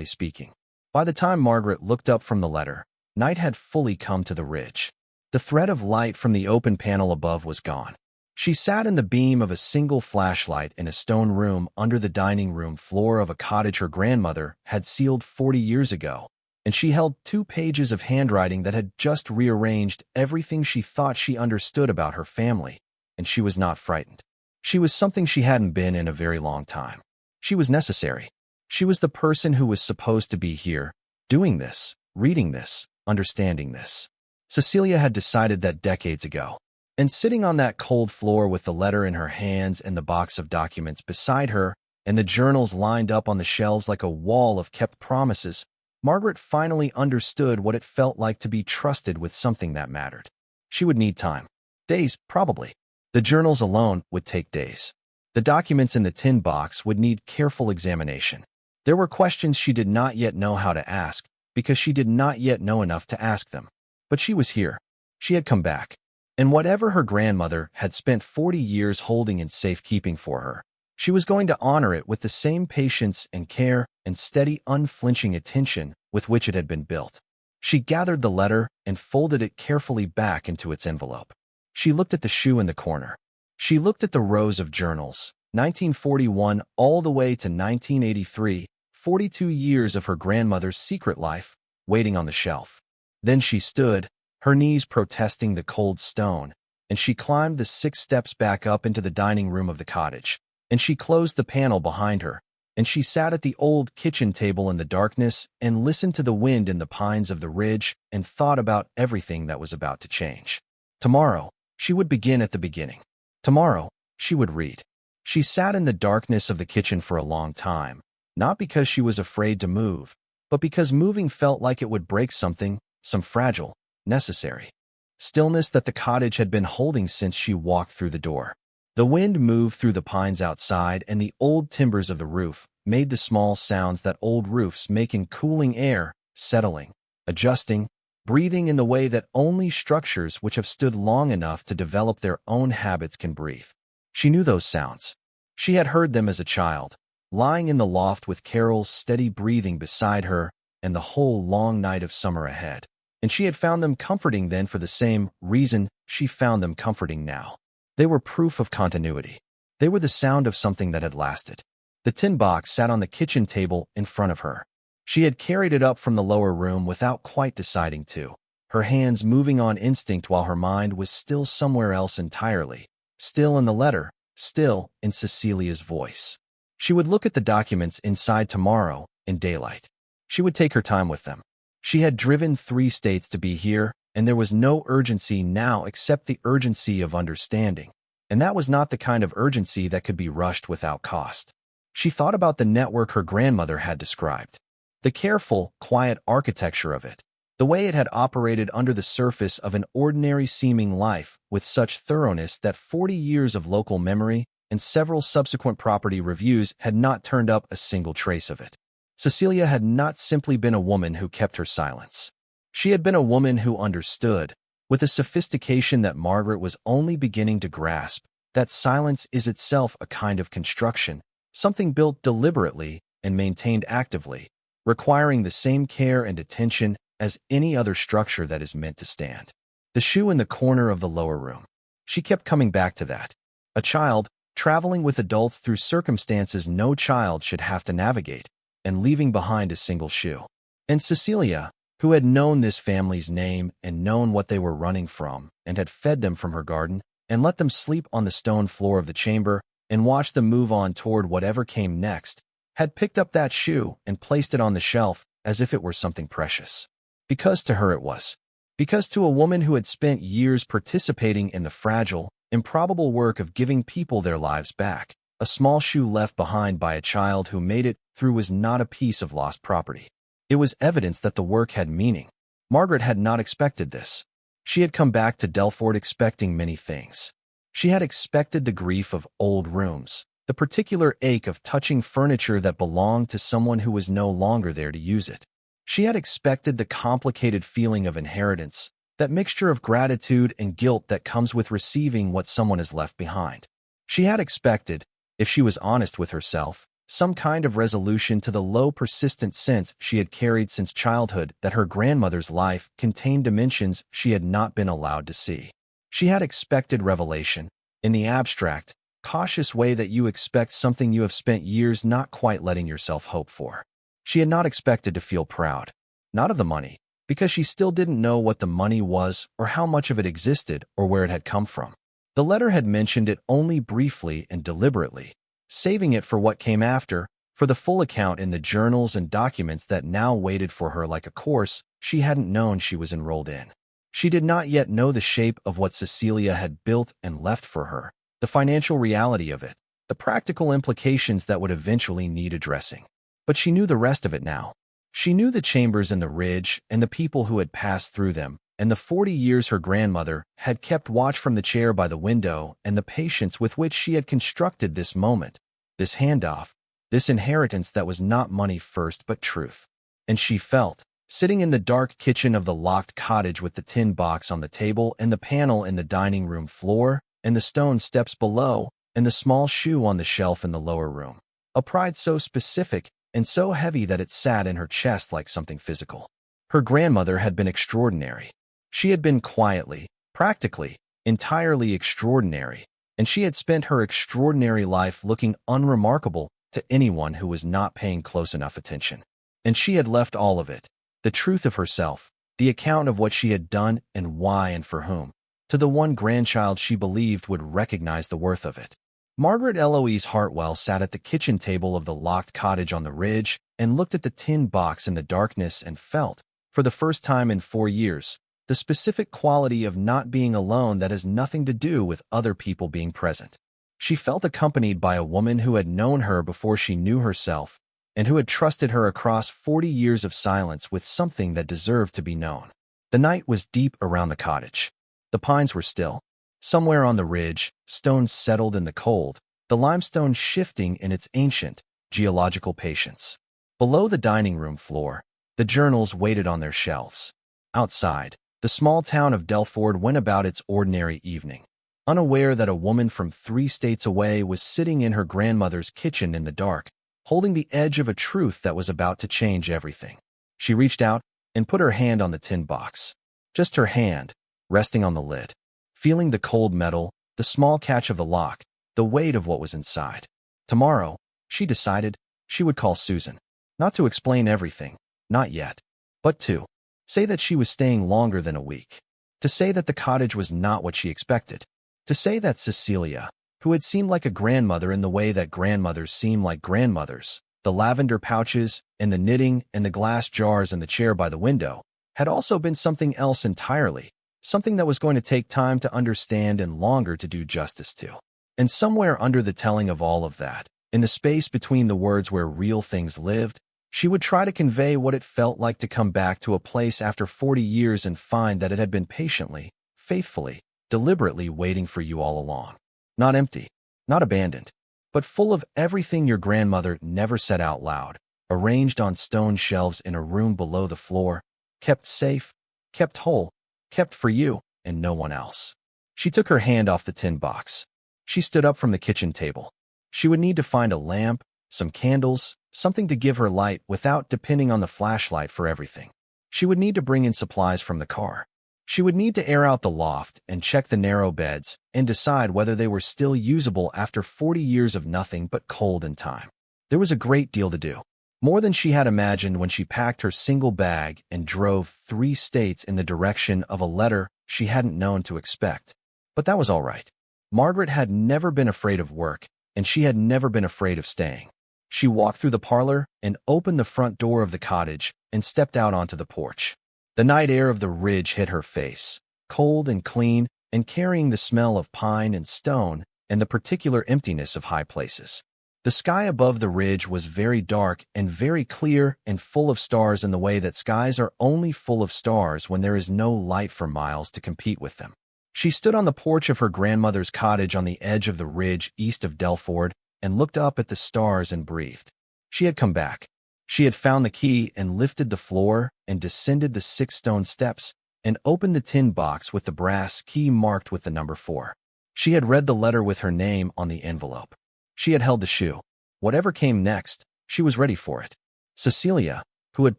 speaking. By the time Margaret looked up from the letter, night had fully come to the ridge. The thread of light from the open panel above was gone. She sat in the beam of a single flashlight in a stone room under the dining room floor of a cottage her grandmother had sealed 40 years ago, and she held 2 pages of handwriting that had just rearranged everything she thought she understood about her family, and she was not frightened. She was something she hadn't been in a very long time. She was necessary. She was the person who was supposed to be here, doing this, reading this, understanding this. Cecelia had decided that decades ago. And sitting on that cold floor with the letter in her hands and the box of documents beside her, and the journals lined up on the shelves like a wall of kept promises, Margaret finally understood what it felt like to be trusted with something that mattered. She would need time. Days, probably. The journals alone would take days. The documents in the tin box would need careful examination. There were questions she did not yet know how to ask, because she did not yet know enough to ask them. But she was here. She had come back. And whatever her grandmother had spent 40 years holding in safekeeping for her, she was going to honor it with the same patience and care and steady, unflinching attention with which it had been built. She gathered the letter and folded it carefully back into its envelope. She looked at the shoe in the corner. She looked at the rows of journals, 1941 all the way to 1983, 42 years of her grandmother's secret life, waiting on the shelf. Then she stood, her knees protesting the cold stone, and she climbed the 6 steps back up into the dining room of the cottage, and she closed the panel behind her, and she sat at the old kitchen table in the darkness and listened to the wind in the pines of the ridge and thought about everything that was about to change. Tomorrow, she would begin at the beginning. Tomorrow, she would read. She sat in the darkness of the kitchen for a long time, not because she was afraid to move, but because moving felt like it would break something, some fragile, necessary stillness that the cottage had been holding since she walked through the door. The wind moved through the pines outside, and the old timbers of the roof made the small sounds that old roofs make in cooling air, settling, adjusting, breathing in the way that only structures which have stood long enough to develop their own habits can breathe. She knew those sounds. She had heard them as a child, lying in the loft with Carol's steady breathing beside her and the whole long night of summer ahead. And she had found them comforting then for the same reason she found them comforting now. They were proof of continuity. They were the sound of something that had lasted. The tin box sat on the kitchen table in front of her. She had carried it up from the lower room without quite deciding to, her hands moving on instinct while her mind was still somewhere else entirely, still in the letter, still in Cecelia's voice. She would look at the documents inside tomorrow in daylight. She would take her time with them. She had driven 3 states to be here, and there was no urgency now except the urgency of understanding. And that was not the kind of urgency that could be rushed without cost. She thought about the network her grandmother had described. The careful, quiet architecture of it. The way it had operated under the surface of an ordinary-seeming life with such thoroughness that 40 years of local memory and several subsequent property reviews had not turned up a single trace of it. Cecelia had not simply been a woman who kept her silence. She had been a woman who understood, with a sophistication that Margaret was only beginning to grasp, that silence is itself a kind of construction, something built deliberately and maintained actively, requiring the same care and attention as any other structure that is meant to stand. The shoe in the corner of the lower room. She kept coming back to that. A child, traveling with adults through circumstances no child should have to navigate, and leaving behind a single shoe. And Cecelia, who had known this family's name and known what they were running from, and had fed them from her garden, and let them sleep on the stone floor of the chamber, and watched them move on toward whatever came next, had picked up that shoe and placed it on the shelf as if it were something precious. Because to her it was. Because to a woman who had spent years participating in the fragile, improbable work of giving people their lives back, a small shoe left behind by a child who made it through was not a piece of lost property. It was evidence that the work had meaning. Margaret had not expected this. She had come back to Dellford expecting many things. She had expected the grief of old rooms, the particular ache of touching furniture that belonged to someone who was no longer there to use it. She had expected the complicated feeling of inheritance, that mixture of gratitude and guilt that comes with receiving what someone has left behind. She had expected, if she was honest with herself, some kind of resolution to the low, persistent sense she had carried since childhood that her grandmother's life contained dimensions she had not been allowed to see. She had expected revelation, in the abstract, cautious way that you expect something you have spent years not quite letting yourself hope for. She had not expected to feel proud, not of the money, because she still didn't know what the money was or how much of it existed or where it had come from. The letter had mentioned it only briefly and deliberately, saving it for what came after, for the full account in the journals and documents that now waited for her like a course she hadn't known she was enrolled in. She did not yet know the shape of what Cecelia had built and left for her, the financial reality of it, the practical implications that would eventually need addressing. But she knew the rest of it now. She knew the chambers in the ridge and the people who had passed through them, and the 40 years her grandmother had kept watch from the chair by the window, and the patience with which she had constructed this moment, this handoff, this inheritance that was not money first but truth. And she felt, sitting in the dark kitchen of the locked cottage with the tin box on the table and the panel in the dining room floor and the stone steps below and the small shoe on the shelf in the lower room. A pride so specific and so heavy that it sat in her chest like something physical. Her grandmother had been extraordinary. She had been quietly, practically, entirely extraordinary, and she had spent her extraordinary life looking unremarkable to anyone who was not paying close enough attention. And she had left all of it, the truth of herself, the account of what she had done and why and for whom, to the one grandchild she believed would recognize the worth of it. Margaret Eloise Hartwell sat at the kitchen table of the locked cottage on the ridge and looked at the tin box in the darkness and felt, for the first time in 4 years, the specific quality of not being alone that has nothing to do with other people being present. She felt accompanied by a woman who had known her before she knew herself and who had trusted her across 40 years of silence with something that deserved to be known. The night was deep around the cottage. The pines were still. Somewhere on the ridge, stones settled in the cold, the limestone shifting in its ancient, geological patience. Below the dining room floor, the journals waited on their shelves. Outside, the small town of Dellford went about its ordinary evening, unaware that a woman from 3 states away was sitting in her grandmother's kitchen in the dark, holding the edge of a truth that was about to change everything. She reached out and put her hand on the tin box. Just her hand, resting on the lid. Feeling the cold metal, the small catch of the lock, the weight of what was inside. Tomorrow, she decided, she would call Susan. Not to explain everything, not yet, but to say that she was staying longer than a week. To say that the cottage was not what she expected. To say that Cecelia, who had seemed like a grandmother in the way that grandmothers seem like grandmothers, the lavender pouches and the knitting and the glass jars and the chair by the window, had also been something else entirely. Something that was going to take time to understand and longer to do justice to. And somewhere under the telling of all of that, in the space between the words where real things lived, she would try to convey what it felt like to come back to a place after 40 years and find that it had been patiently, faithfully, deliberately waiting for you all along. Not empty, not abandoned, but full of everything your grandmother never said out loud, arranged on stone shelves in a room below the floor, kept safe, kept whole, kept for you and no one else. She took her hand off the tin box. She stood up from the kitchen table. She would need to find a lamp, some candles, something to give her light without depending on the flashlight for everything. She would need to bring in supplies from the car. She would need to air out the loft and check the narrow beds and decide whether they were still usable after 40 years of nothing but cold and time. There was a great deal to do. More than she had imagined when she packed her single bag and drove 3 states in the direction of a letter she hadn't known to expect. But that was all right. Margaret had never been afraid of work, and she had never been afraid of staying. She walked through the parlor and opened the front door of the cottage and stepped out onto the porch. The night air of the ridge hit her face, cold and clean and carrying the smell of pine and stone and the particular emptiness of high places. The sky above the ridge was very dark and very clear and full of stars in the way that skies are only full of stars when there is no light for miles to compete with them. She stood on the porch of her grandmother's cottage on the edge of the ridge east of Dellford and looked up at the stars and breathed. She had come back. She had found the key and lifted the floor and descended the 6 stone steps and opened the tin box with the brass key marked with the number 4. She had read the letter with her name on the envelope. She had held the shoe. Whatever came next, she was ready for it. Cecelia, who had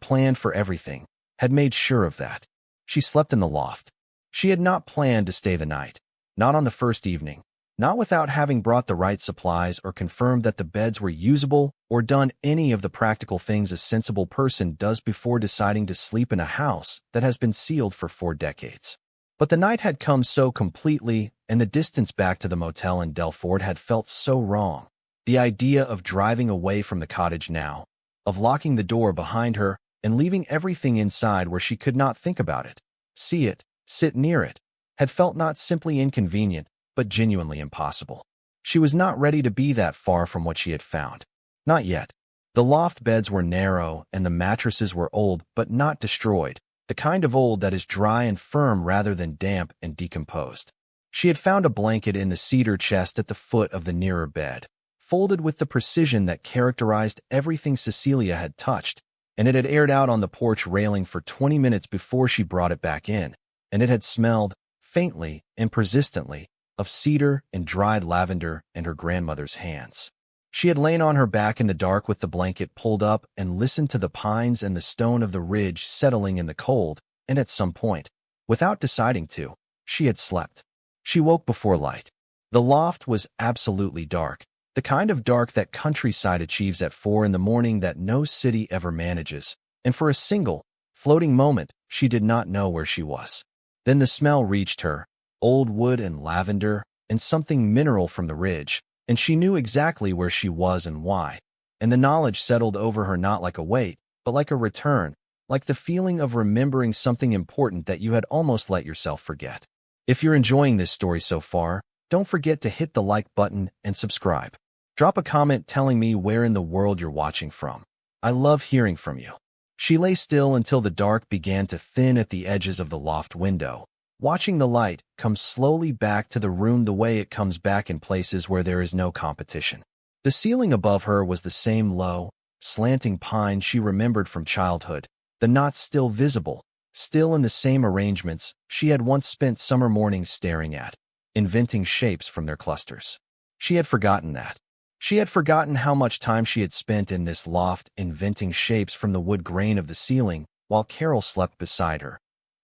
planned for everything, had made sure of that. She slept in the loft. She had not planned to stay the night, not on the first evening, not without having brought the right supplies or confirmed that the beds were usable or done any of the practical things a sensible person does before deciding to sleep in a house that has been sealed for 4 decades. But the night had come so completely, and the distance back to the motel in Dellford had felt so wrong. The idea of driving away from the cottage now, of locking the door behind her and leaving everything inside where she could not think about it, see it, sit near it, had felt not simply inconvenient, but genuinely impossible. She was not ready to be that far from what she had found. Not yet. The loft beds were narrow and the mattresses were old but not destroyed, the kind of old that is dry and firm rather than damp and decomposed. She had found a blanket in the cedar chest at the foot of the nearer bed, folded with the precision that characterized everything Cecelia had touched, and it had aired out on the porch railing for 20 minutes before she brought it back in, and it had smelled, faintly and persistently, of cedar and dried lavender and her grandmother's hands. She had lain on her back in the dark with the blanket pulled up and listened to the pines and the stone of the ridge settling in the cold, and at some point, without deciding to, she had slept. She woke before light. The loft was absolutely dark, the kind of dark that countryside achieves at 4 in the morning that no city ever manages, and for a single, floating moment, she did not know where she was. Then the smell reached her, old wood and lavender, and something mineral from the ridge, and she knew exactly where she was and why, and the knowledge settled over her not like a weight, but like a return, like the feeling of remembering something important that you had almost let yourself forget. If you're enjoying this story so far, don't forget to hit the like button and subscribe. Drop a comment telling me where in the world you're watching from. I love hearing from you. She lay still until the dark began to thin at the edges of the loft window, watching the light come slowly back to the room the way it comes back in places where there is no competition. The ceiling above her was the same low, slanting pine she remembered from childhood, the knots still visible, still in the same arrangements she had once spent summer mornings staring at, inventing shapes from their clusters. She had forgotten that. She had forgotten how much time she had spent in this loft inventing shapes from the wood grain of the ceiling while Carol slept beside her.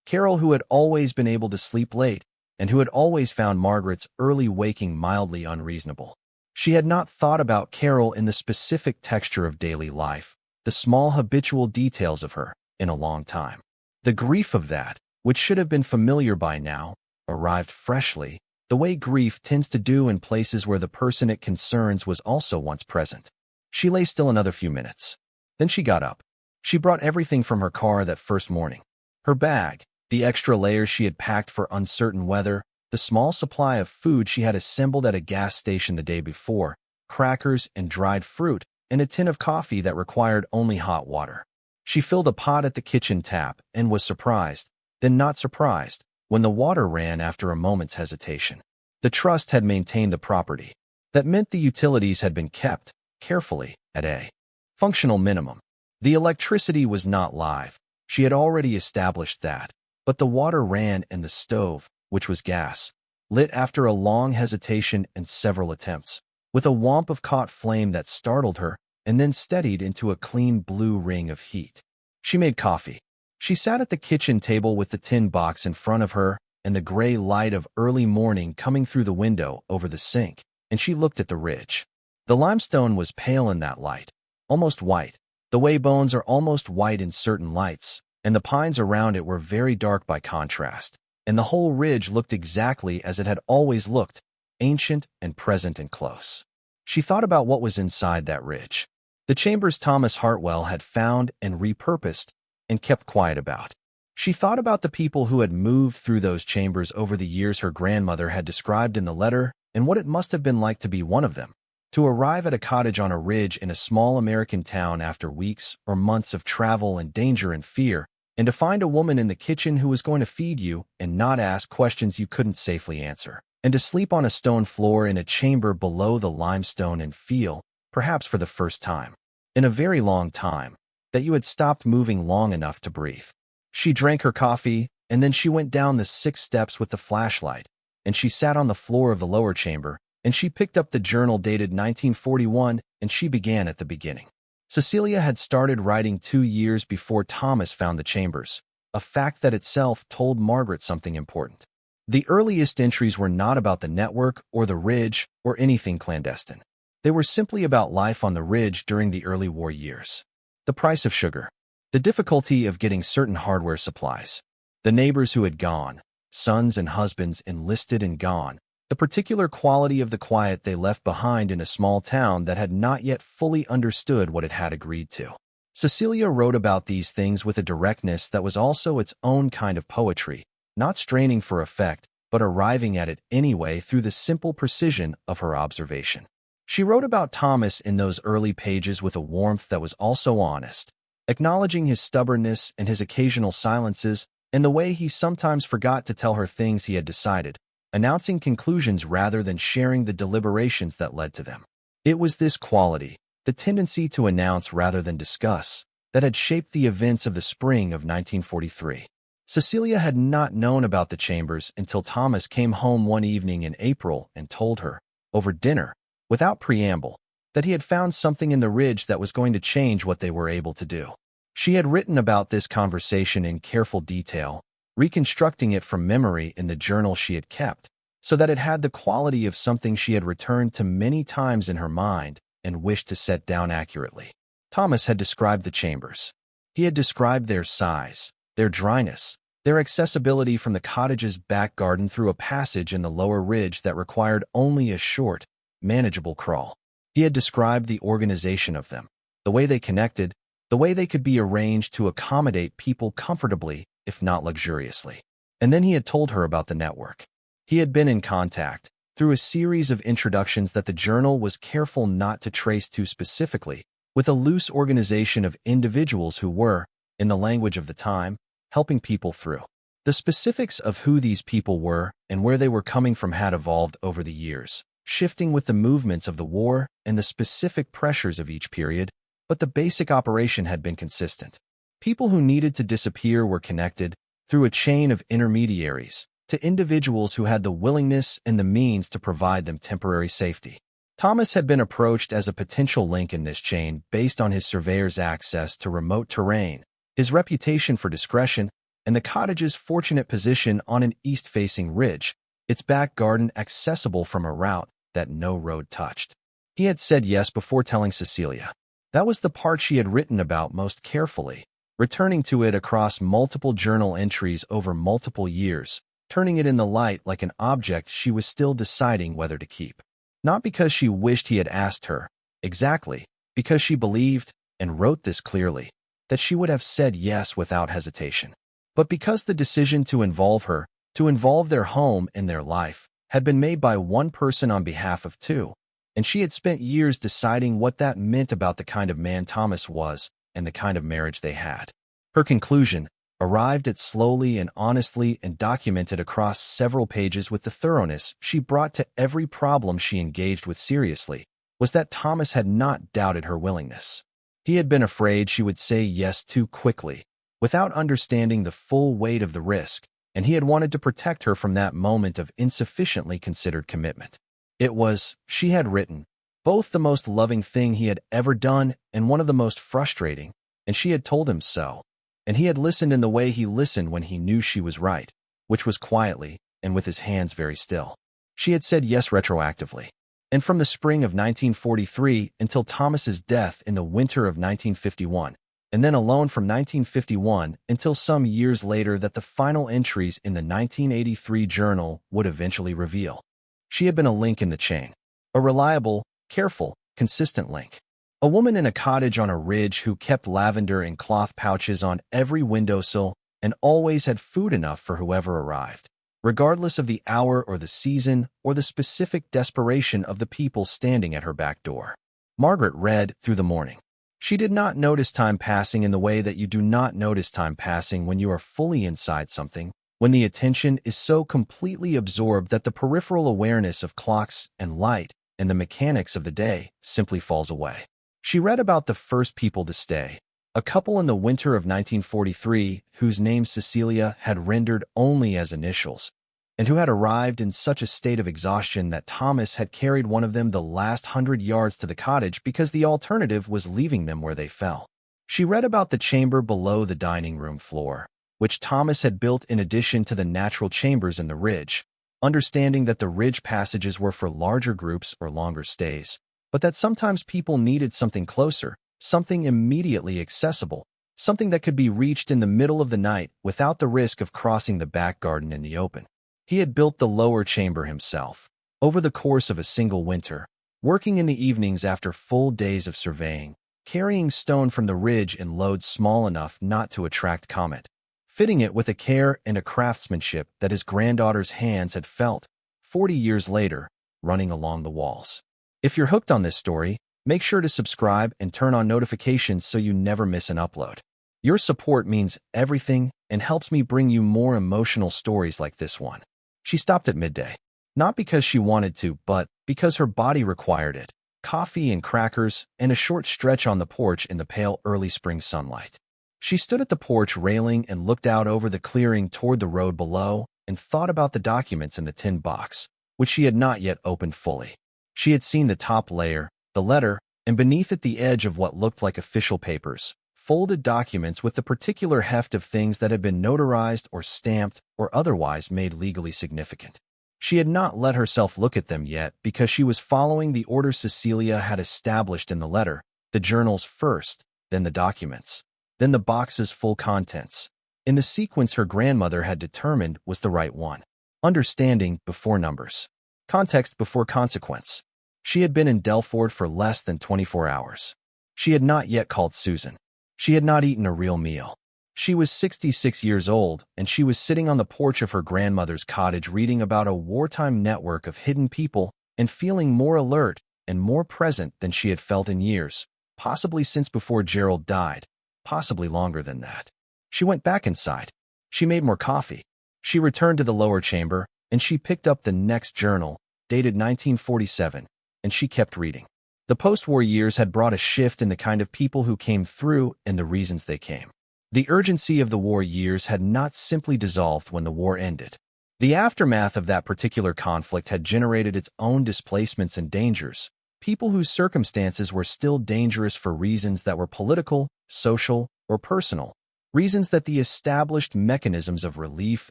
Carol, who had always been able to sleep late and who had always found Margaret's early waking mildly unreasonable. She had not thought about Carol in the specific texture of daily life, the small habitual details of her, in a long time. The grief of that, which should have been familiar by now, arrived freshly, the way grief tends to do in places where the person it concerns was also once present. She lay still another few minutes. Then she got up. She brought everything from her car that first morning. Her bag, the extra layers she had packed for uncertain weather, the small supply of food she had assembled at a gas station the day before, crackers and dried fruit, and a tin of coffee that required only hot water. She filled a pot at the kitchen tap and was surprised, then not surprised, when the water ran after a moment's hesitation. The trust had maintained the property. That meant the utilities had been kept, carefully, at a functional minimum. The electricity was not live. She had already established that. But the water ran and the stove, which was gas, lit after a long hesitation and several attempts, with a womp of caught flame that startled her and then steadied into a clean blue ring of heat. She made coffee. She sat at the kitchen table with the tin box in front of her and the gray light of early morning coming through the window over the sink, and she looked at the ridge. The limestone was pale in that light, almost white, the way bones are almost white in certain lights, and the pines around it were very dark by contrast, and the whole ridge looked exactly as it had always looked, ancient and present and close. She thought about what was inside that ridge. The chambers Thomas Hartwell had found and repurposed and kept quiet about. She thought about the people who had moved through those chambers over the years her grandmother had described in the letter and what it must have been like to be one of them, to arrive at a cottage on a ridge in a small American town after weeks or months of travel and danger and fear, and to find a woman in the kitchen who was going to feed you and not ask questions you couldn't safely answer, and to sleep on a stone floor in a chamber below the limestone and feel, perhaps for the first time, in a very long time, that you had stopped moving long enough to breathe. She drank her coffee, and then she went down the 6 steps with the flashlight, and she sat on the floor of the lower chamber, and she picked up the journal dated 1941, and she began at the beginning. Cecelia had started writing 2 years before Thomas found the chambers, a fact that itself told Margaret something important. The earliest entries were not about the network or the ridge or anything clandestine. They were simply about life on the ridge during the early war years. The price of sugar. The difficulty of getting certain hardware supplies. The neighbors who had gone, sons and husbands enlisted and gone. The particular quality of the quiet they left behind in a small town that had not yet fully understood what it had agreed to. Cecelia wrote about these things with a directness that was also its own kind of poetry, not straining for effect, but arriving at it anyway through the simple precision of her observation. She wrote about Thomas in those early pages with a warmth that was also honest, acknowledging his stubbornness and his occasional silences and the way he sometimes forgot to tell her things he had decided, announcing conclusions rather than sharing the deliberations that led to them. It was this quality, the tendency to announce rather than discuss, that had shaped the events of the spring of 1943. Cecelia had not known about the chambers until Thomas came home one evening in April and told her, over dinner, without preamble, that he had found something in the ridge that was going to change what they were able to do. She had written about this conversation in careful detail, reconstructing it from memory in the journal she had kept, so that it had the quality of something she had returned to many times in her mind and wished to set down accurately. Thomas had described the chambers. He had described their size, their dryness, their accessibility from the cottage's back garden through a passage in the lower ridge that required only a short, manageable crawl. He had described the organization of them, the way they connected, the way they could be arranged to accommodate people comfortably, if not luxuriously. And then he had told her about the network. He had been in contact, through a series of introductions that the journal was careful not to trace too specifically, with a loose organization of individuals who were, in the language of the time, helping people through. The specifics of who these people were and where they were coming from had evolved over the years, shifting with the movements of the war and the specific pressures of each period, but the basic operation had been consistent. People who needed to disappear were connected, through a chain of intermediaries, to individuals who had the willingness and the means to provide them temporary safety. Thomas had been approached as a potential link in this chain based on his surveyor's access to remote terrain, his reputation for discretion, and the cottage's fortunate position on an east-facing ridge, its back garden accessible from a route that no road touched. He had said yes before telling Cecelia. That was the part she had written about most carefully, returning to it across multiple journal entries over multiple years, turning it in the light like an object she was still deciding whether to keep. Not because she wished he had asked her, exactly, because she believed, and wrote this clearly, that she would have said yes without hesitation. But because the decision to involve her, to involve their home and their life, had been made by one person on behalf of two, and she had spent years deciding what that meant about the kind of man Thomas was and the kind of marriage they had. Her conclusion, arrived at slowly and honestly and documented across several pages with the thoroughness she brought to every problem she engaged with seriously, was that Thomas had not doubted her willingness. He had been afraid she would say yes too quickly, without understanding the full weight of the risk, and he had wanted to protect her from that moment of insufficiently considered commitment. It was, she had written, both the most loving thing he had ever done and one of the most frustrating, and she had told him so. And he had listened in the way he listened when he knew she was right, which was quietly and with his hands very still. She had said yes retroactively. And from the spring of 1943 until Thomas's death in the winter of 1951, and then alone from 1951 until some years later that the final entries in the 1983 journal would eventually reveal. She had been a link in the chain, a reliable, careful, consistent link. A woman in a cottage on a ridge who kept lavender and cloth pouches on every windowsill and always had food enough for whoever arrived, regardless of the hour or the season or the specific desperation of the people standing at her back door. Margaret read through the morning. She did not notice time passing in the way that you do not notice time passing when you are fully inside something, when the attention is so completely absorbed that the peripheral awareness of clocks and light and the mechanics of the day simply falls away. She read about the first people to stay, a couple in the winter of 1943 whose name Cecelia had rendered only as initials, and who had arrived in such a state of exhaustion that Thomas had carried one of them the last 100 yards to the cottage because the alternative was leaving them where they fell. She read about the chamber below the dining room floor, which Thomas had built in addition to the natural chambers in the ridge, understanding that the ridge passages were for larger groups or longer stays, but that sometimes people needed something closer, something immediately accessible, something that could be reached in the middle of the night without the risk of crossing the back garden in the open. He had built the lower chamber himself, over the course of a single winter, working in the evenings after full days of surveying, carrying stone from the ridge in loads small enough not to attract comment, fitting it with a care and a craftsmanship that his granddaughter's hands had felt, 40 years later, running along the walls. If you're hooked on this story, make sure to subscribe and turn on notifications so you never miss an upload. Your support means everything and helps me bring you more emotional stories like this one. She stopped at midday, not because she wanted to, but because her body required it, coffee and crackers, and a short stretch on the porch in the pale early spring sunlight. She stood at the porch railing and looked out over the clearing toward the road below and thought about the documents in the tin box, which she had not yet opened fully. She had seen the top layer, the letter, and beneath it the edge of what looked like official papers, folded documents with the particular heft of things that had been notarized or stamped or otherwise made legally significant. She had not let herself look at them yet because she was following the order Cecelia had established in the letter, the journals first, then the documents, then the box's full contents, in the sequence her grandmother had determined was the right one. Understanding before numbers. Context before consequence. She had been in Dellford for less than 24 hours. She had not yet called Susan. She had not eaten a real meal. She was 66 years old, and she was sitting on the porch of her grandmother's cottage reading about a wartime network of hidden people and feeling more alert and more present than she had felt in years, possibly since before Gerald died, possibly longer than that. She went back inside. She made more coffee. She returned to the lower chamber, and she picked up the next journal, dated 1947, and she kept reading. The post-war years had brought a shift in the kind of people who came through and the reasons they came. The urgency of the war years had not simply dissolved when the war ended. The aftermath of that particular conflict had generated its own displacements and dangers, people whose circumstances were still dangerous for reasons that were political, social, or personal, reasons that the established mechanisms of relief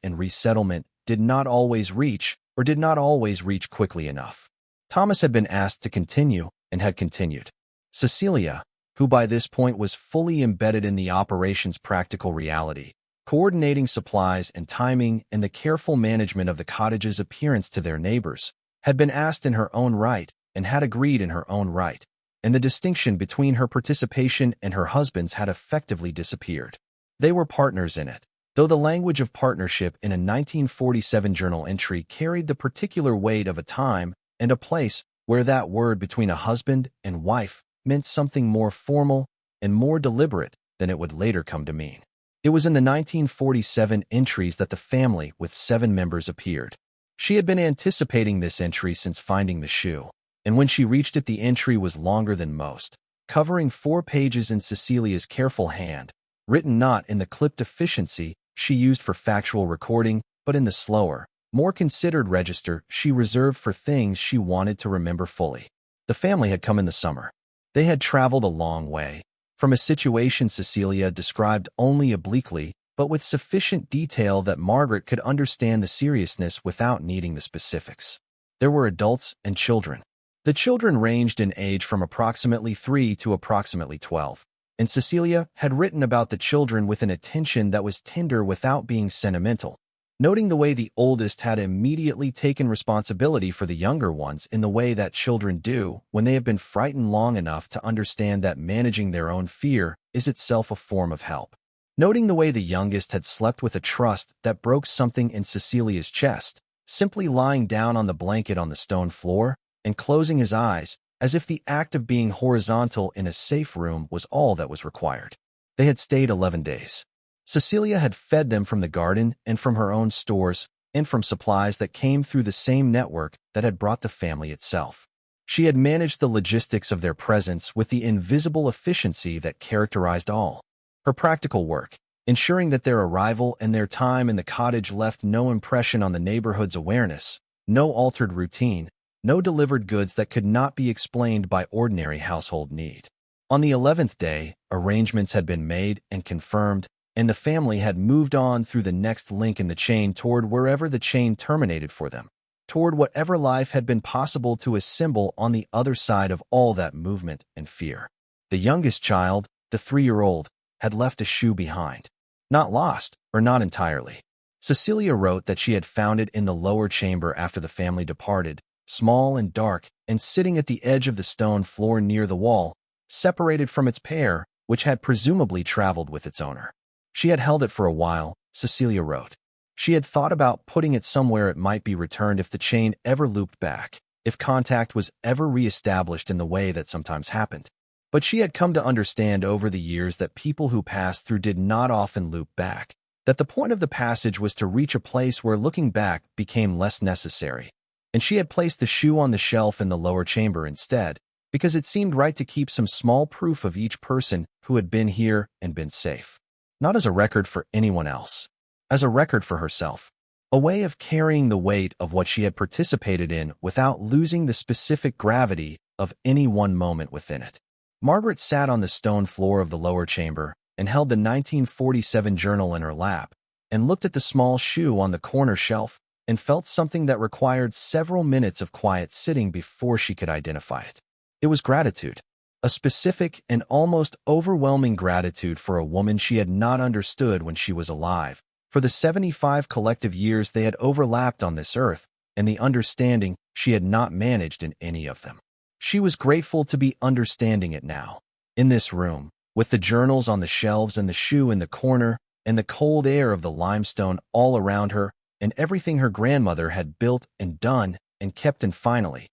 and resettlement did not always reach or did not always reach quickly enough. Thomas had been asked to continue and had continued. Cecelia, who by this point was fully embedded in the operation's practical reality, coordinating supplies and timing and the careful management of the cottage's appearance to their neighbors, had been asked in her own right and had agreed in her own right, and the distinction between her participation and her husband's had effectively disappeared. They were partners in it, though the language of partnership in a 1947 journal entry carried the particular weight of a time and a place where that word between a husband and wife meant something more formal and more deliberate than it would later come to mean. It was in the 1947 entries that the family with 7 members appeared. She had been anticipating this entry since finding the shoe, and when she reached it the entry was longer than most, covering 4 pages in Cecilia's careful hand, written not in the clipped efficiency she used for factual recording, but in the slower, more considered register she reserved for things she wanted to remember fully. The family had come in the summer. They had traveled a long way, from a situation Cecelia described only obliquely, but with sufficient detail that Margaret could understand the seriousness without needing the specifics. There were adults and children. The children ranged in age from approximately 3 to approximately 12, and Cecelia had written about the children with an attention that was tender without being sentimental, noting the way the oldest had immediately taken responsibility for the younger ones in the way that children do when they have been frightened long enough to understand that managing their own fear is itself a form of help. Noting the way the youngest had slept with a trust that broke something in Cecilia's chest, simply lying down on the blanket on the stone floor and closing his eyes, as if the act of being horizontal in a safe room was all that was required. They had stayed 11 days. Cecelia had fed them from the garden and from her own stores and from supplies that came through the same network that had brought the family itself. She had managed the logistics of their presence with the invisible efficiency that characterized all her practical work, ensuring that their arrival and their time in the cottage left no impression on the neighborhood's awareness, no altered routine, no delivered goods that could not be explained by ordinary household need. On the 11th day, arrangements had been made and confirmed, and the family had moved on through the next link in the chain toward wherever the chain terminated for them, toward whatever life had been possible to assemble on the other side of all that movement and fear. The youngest child, the 3-year-old, had left a shoe behind. Not lost, or not entirely. Cecelia wrote that she had found it in the lower chamber after the family departed, small and dark, and sitting at the edge of the stone floor near the wall, separated from its pair, which had presumably traveled with its owner. She had held it for a while, Cecelia wrote. She had thought about putting it somewhere it might be returned if the chain ever looped back, if contact was ever re-established in the way that sometimes happened. But she had come to understand over the years that people who passed through did not often loop back, that the point of the passage was to reach a place where looking back became less necessary. And she had placed the shoe on the shelf in the lower chamber instead, because it seemed right to keep some small proof of each person who had been here and been safe. Not as a record for anyone else, as a record for herself. A way of carrying the weight of what she had participated in without losing the specific gravity of any one moment within it. Margaret sat on the stone floor of the lower chamber and held the 1947 journal in her lap and looked at the small shoe on the corner shelf and felt something that required several minutes of quiet sitting before she could identify it. It was gratitude, a specific and almost overwhelming gratitude for a woman she had not understood when she was alive, for the 75 collective years they had overlapped on this earth, and the understanding she had not managed in any of them. She was grateful to be understanding it now, in this room, with the journals on the shelves and the shoe in the corner, and the cold air of the limestone all around her, and everything her grandmother had built and done and kept and finally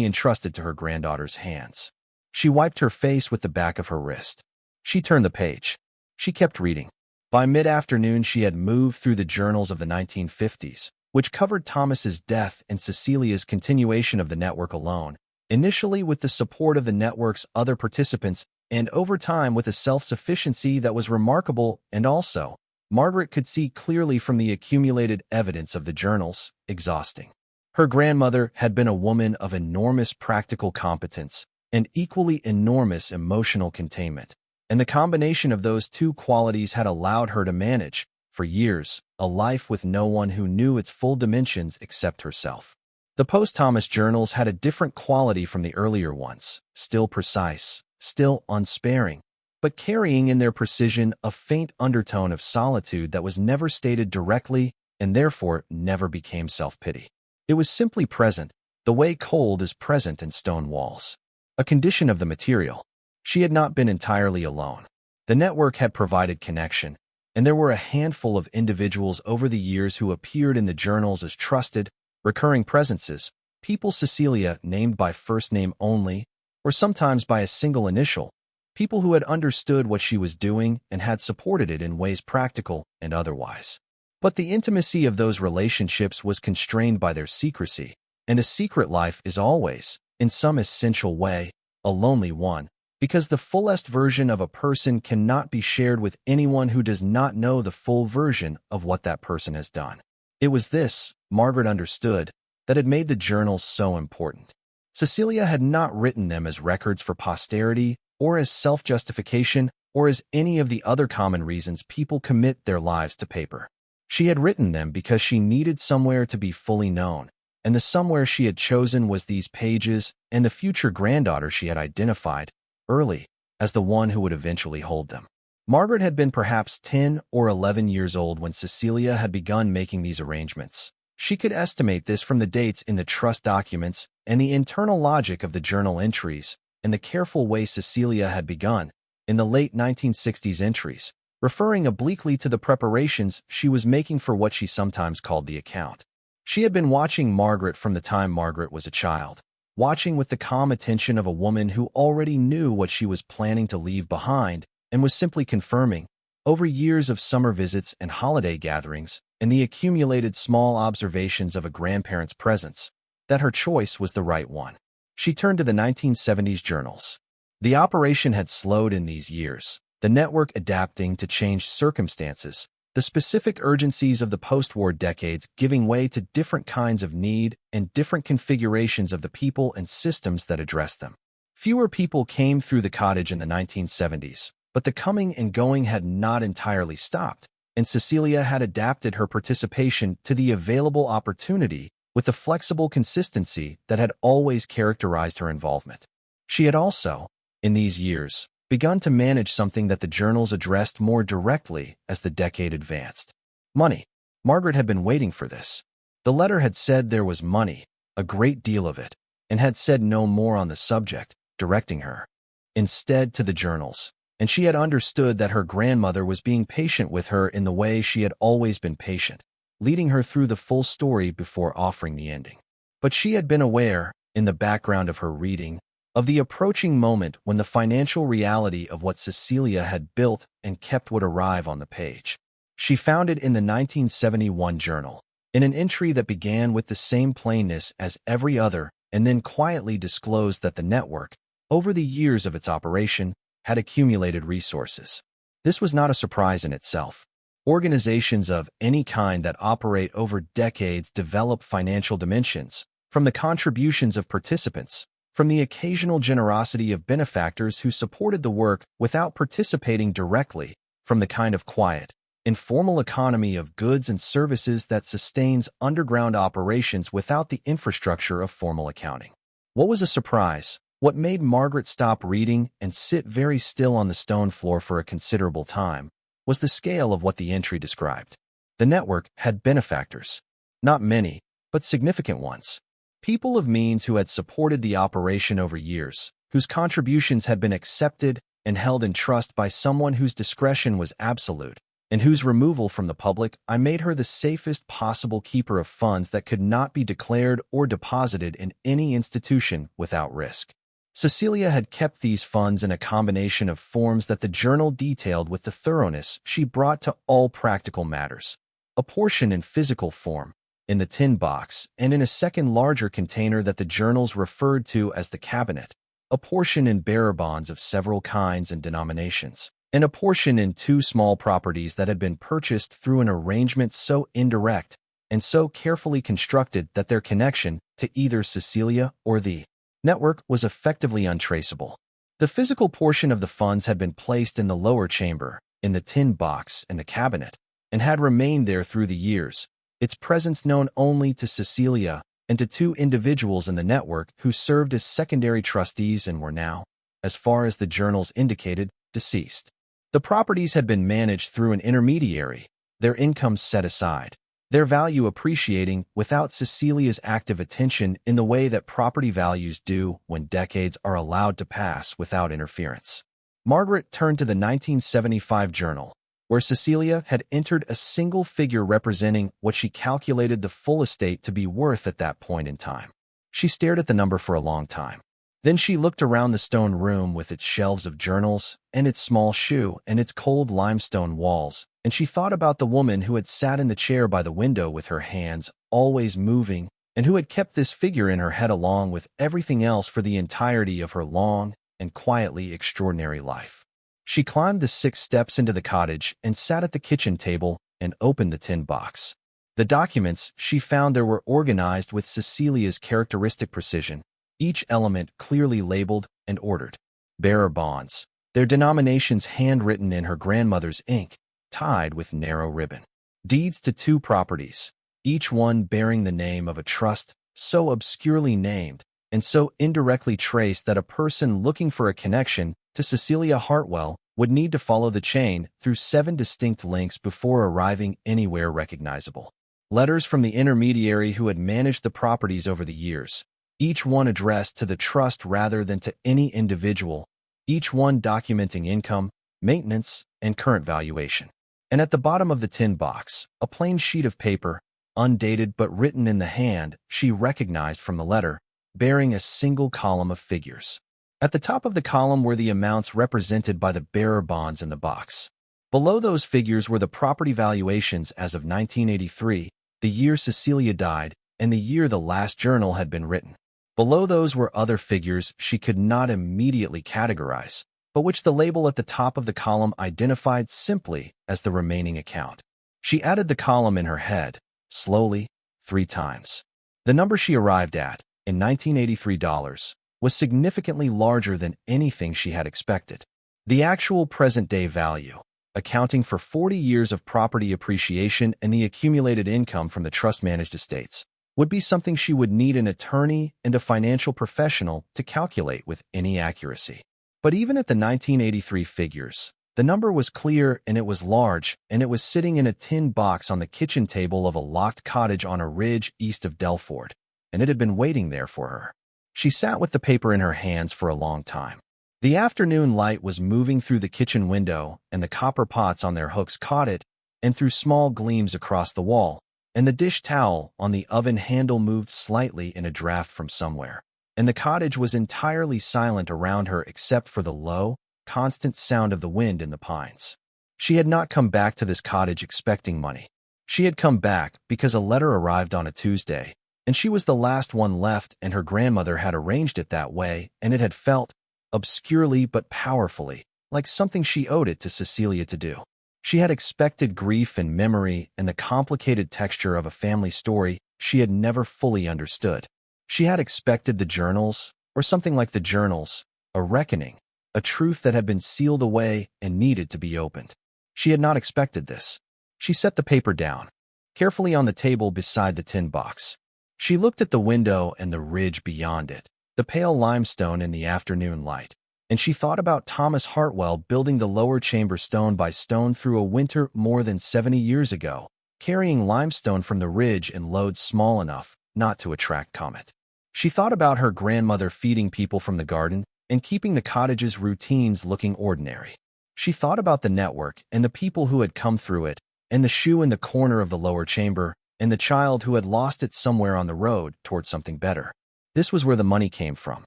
entrusted to her granddaughter's hands. She wiped her face with the back of her wrist. She turned the page. She kept reading. By mid-afternoon, she had moved through the journals of the 1950s, which covered Thomas's death and Cecelia's continuation of the network alone, initially with the support of the network's other participants, and over time with a self-sufficiency that was remarkable, and also, Margaret could see clearly from the accumulated evidence of the journals, exhausting. Her grandmother had been a woman of enormous practical competence and equally enormous emotional containment, and the combination of those two qualities had allowed her to manage, for years, a life with no one who knew its full dimensions except herself. The post-Thomas journals had a different quality from the earlier ones, still precise, still unsparing, but carrying in their precision a faint undertone of solitude that was never stated directly and therefore never became self-pity. It was simply present, the way cold is present in stone walls. A condition of the material. She had not been entirely alone. The network had provided connection, and there were a handful of individuals over the years who appeared in the journals as trusted, recurring presences, people Cecelia named by first name only, or sometimes by a single initial, people who had understood what she was doing and had supported it in ways practical and otherwise. But the intimacy of those relationships was constrained by their secrecy, and a secret life is always, in some essential way, a lonely one, because the fullest version of a person cannot be shared with anyone who does not know the full version of what that person has done. It was this, Margaret understood, that had made the journals so important. Cecelia had not written them as records for posterity, or as self-justification, or as any of the other common reasons people commit their lives to paper. She had written them because she needed somewhere to be fully known, and the somewhere she had chosen was these pages and the future granddaughter she had identified, early, as the one who would eventually hold them. Margaret had been perhaps 10 or 11 years old when Cecelia had begun making these arrangements. She could estimate this from the dates in the trust documents and the internal logic of the journal entries, and the careful way Cecelia had begun, in the late 1960s entries, referring obliquely to the preparations she was making for what she sometimes called the account. She had been watching Margaret from the time Margaret was a child, watching with the calm attention of a woman who already knew what she was planning to leave behind and was simply confirming, over years of summer visits and holiday gatherings and the accumulated small observations of a grandparent's presence, that her choice was the right one. She turned to the 1970s journals. The operation had slowed in these years, the network adapting to changed circumstances, the specific urgencies of the post-war decades giving way to different kinds of need and different configurations of the people and systems that addressed them. Fewer people came through the cottage in the 1970s, but the coming and going had not entirely stopped, and Cecelia had adapted her participation to the available opportunity with the flexible consistency that had always characterized her involvement. She had also, in these years, begun to manage something that the journals addressed more directly as the decade advanced. Money. Margaret had been waiting for this. The letter had said there was money, a great deal of it, and had said no more on the subject, directing her instead to the journals, and she had understood that her grandmother was being patient with her in the way she had always been patient, leading her through the full story before offering the ending. But she had been aware, in the background of her reading, of the approaching moment when the financial reality of what Cecelia had built and kept would arrive on the page. She found it in the 1971 journal, in an entry that began with the same plainness as every other and then quietly disclosed that the network, over the years of its operation, had accumulated resources. This was not a surprise in itself. Organizations of any kind that operate over decades develop financial dimensions, from the contributions of participants, from the occasional generosity of benefactors who supported the work without participating directly, from the kind of quiet, informal economy of goods and services that sustains underground operations without the infrastructure of formal accounting. What was a surprise? What made Margaret stop reading and sit very still on the stone floor for a considerable time was the scale of what the entry described. The network had benefactors. Not many, but significant ones. People of means who had supported the operation over years, whose contributions had been accepted and held in trust by someone whose discretion was absolute, and whose removal from the public I made her the safest possible keeper of funds that could not be declared or deposited in any institution without risk. Cecelia had kept these funds in a combination of forms that the journal detailed with the thoroughness she brought to all practical matters. A portion in physical form, in the tin box, and in a second larger container that the journals referred to as the cabinet. A portion in bearer bonds of several kinds and denominations, and a portion in two small properties that had been purchased through an arrangement so indirect and so carefully constructed that their connection to either Cecelia or the network was effectively untraceable. The physical portion of the funds had been placed in the lower chamber, in the tin box and the cabinet, and had remained there through the years, its presence known only to Cecelia and to two individuals in the network who served as secondary trustees and were now, as far as the journals indicated, deceased. The properties had been managed through an intermediary, their incomes set aside, their value appreciating without Cecilia's active attention in the way that property values do when decades are allowed to pass without interference. Margaret turned to the 1975 journal, where Cecelia had entered a single figure representing what she calculated the full estate to be worth at that point in time. She stared at the number for a long time. Then she looked around the stone room with its shelves of journals and its small shoe and its cold limestone walls, and she thought about the woman who had sat in the chair by the window with her hands always moving and who had kept this figure in her head along with everything else for the entirety of her long and quietly extraordinary life. She climbed the 6 steps into the cottage and sat at the kitchen table and opened the tin box. The documents she found there were organized with Cecilia's characteristic precision, each element clearly labeled and ordered. Bearer bonds, their denominations handwritten in her grandmother's ink, tied with narrow ribbon. Deeds to 2 properties, each one bearing the name of a trust so obscurely named and so indirectly traced that a person looking for a connection to Cecelia Hartwell would need to follow the chain through 7 distinct links before arriving anywhere recognizable. Letters from the intermediary who had managed the properties over the years, each one addressed to the trust rather than to any individual, each one documenting income, maintenance, and current valuation. And at the bottom of the tin box, a plain sheet of paper, undated but written in the hand she recognized from the letter, bearing a single column of figures. At the top of the column were the amounts represented by the bearer bonds in the box. Below those figures were the property valuations as of 1983, the year Cecelia died, and the year the last journal had been written. Below those were other figures she could not immediately categorize, but which the label at the top of the column identified simply as the remaining account. She added the column in her head, slowly, 3 times. The number she arrived at, in 1983 dollars, was significantly larger than anything she had expected. The actual present-day value, accounting for 40 years of property appreciation and the accumulated income from the trust-managed estates, would be something she would need an attorney and a financial professional to calculate with any accuracy. But even at the 1983 figures, the number was clear and it was large, and it was sitting in a tin box on the kitchen table of a locked cottage on a ridge east of Dellford, and it had been waiting there for her. She sat with the paper in her hands for a long time. The afternoon light was moving through the kitchen window, and the copper pots on their hooks caught it, and through small gleams across the wall, and the dish towel on the oven handle moved slightly in a draft from somewhere, and the cottage was entirely silent around her except for the low, constant sound of the wind in the pines. She had not come back to this cottage expecting money. She had come back because a letter arrived on a Tuesday, and she was the last one left, and her grandmother had arranged it that way, and it had felt, obscurely but powerfully, like something she owed it to Cecelia to do. She had expected grief and memory and the complicated texture of a family story she had never fully understood. She had expected the journals, or something like the journals, a reckoning, a truth that had been sealed away and needed to be opened. She had not expected this. She set the paper down, carefully on the table beside the tin box. She looked at the window and the ridge beyond it, the pale limestone in the afternoon light, and she thought about Thomas Hartwell building the lower chamber stone by stone through a winter more than 70 years ago, carrying limestone from the ridge in loads small enough not to attract comment. She thought about her grandmother feeding people from the garden and keeping the cottage's routines looking ordinary. She thought about the network and the people who had come through it, and the shoe in the corner of the lower chamber, and the child who had lost it somewhere on the road toward something better. This was where the money came from.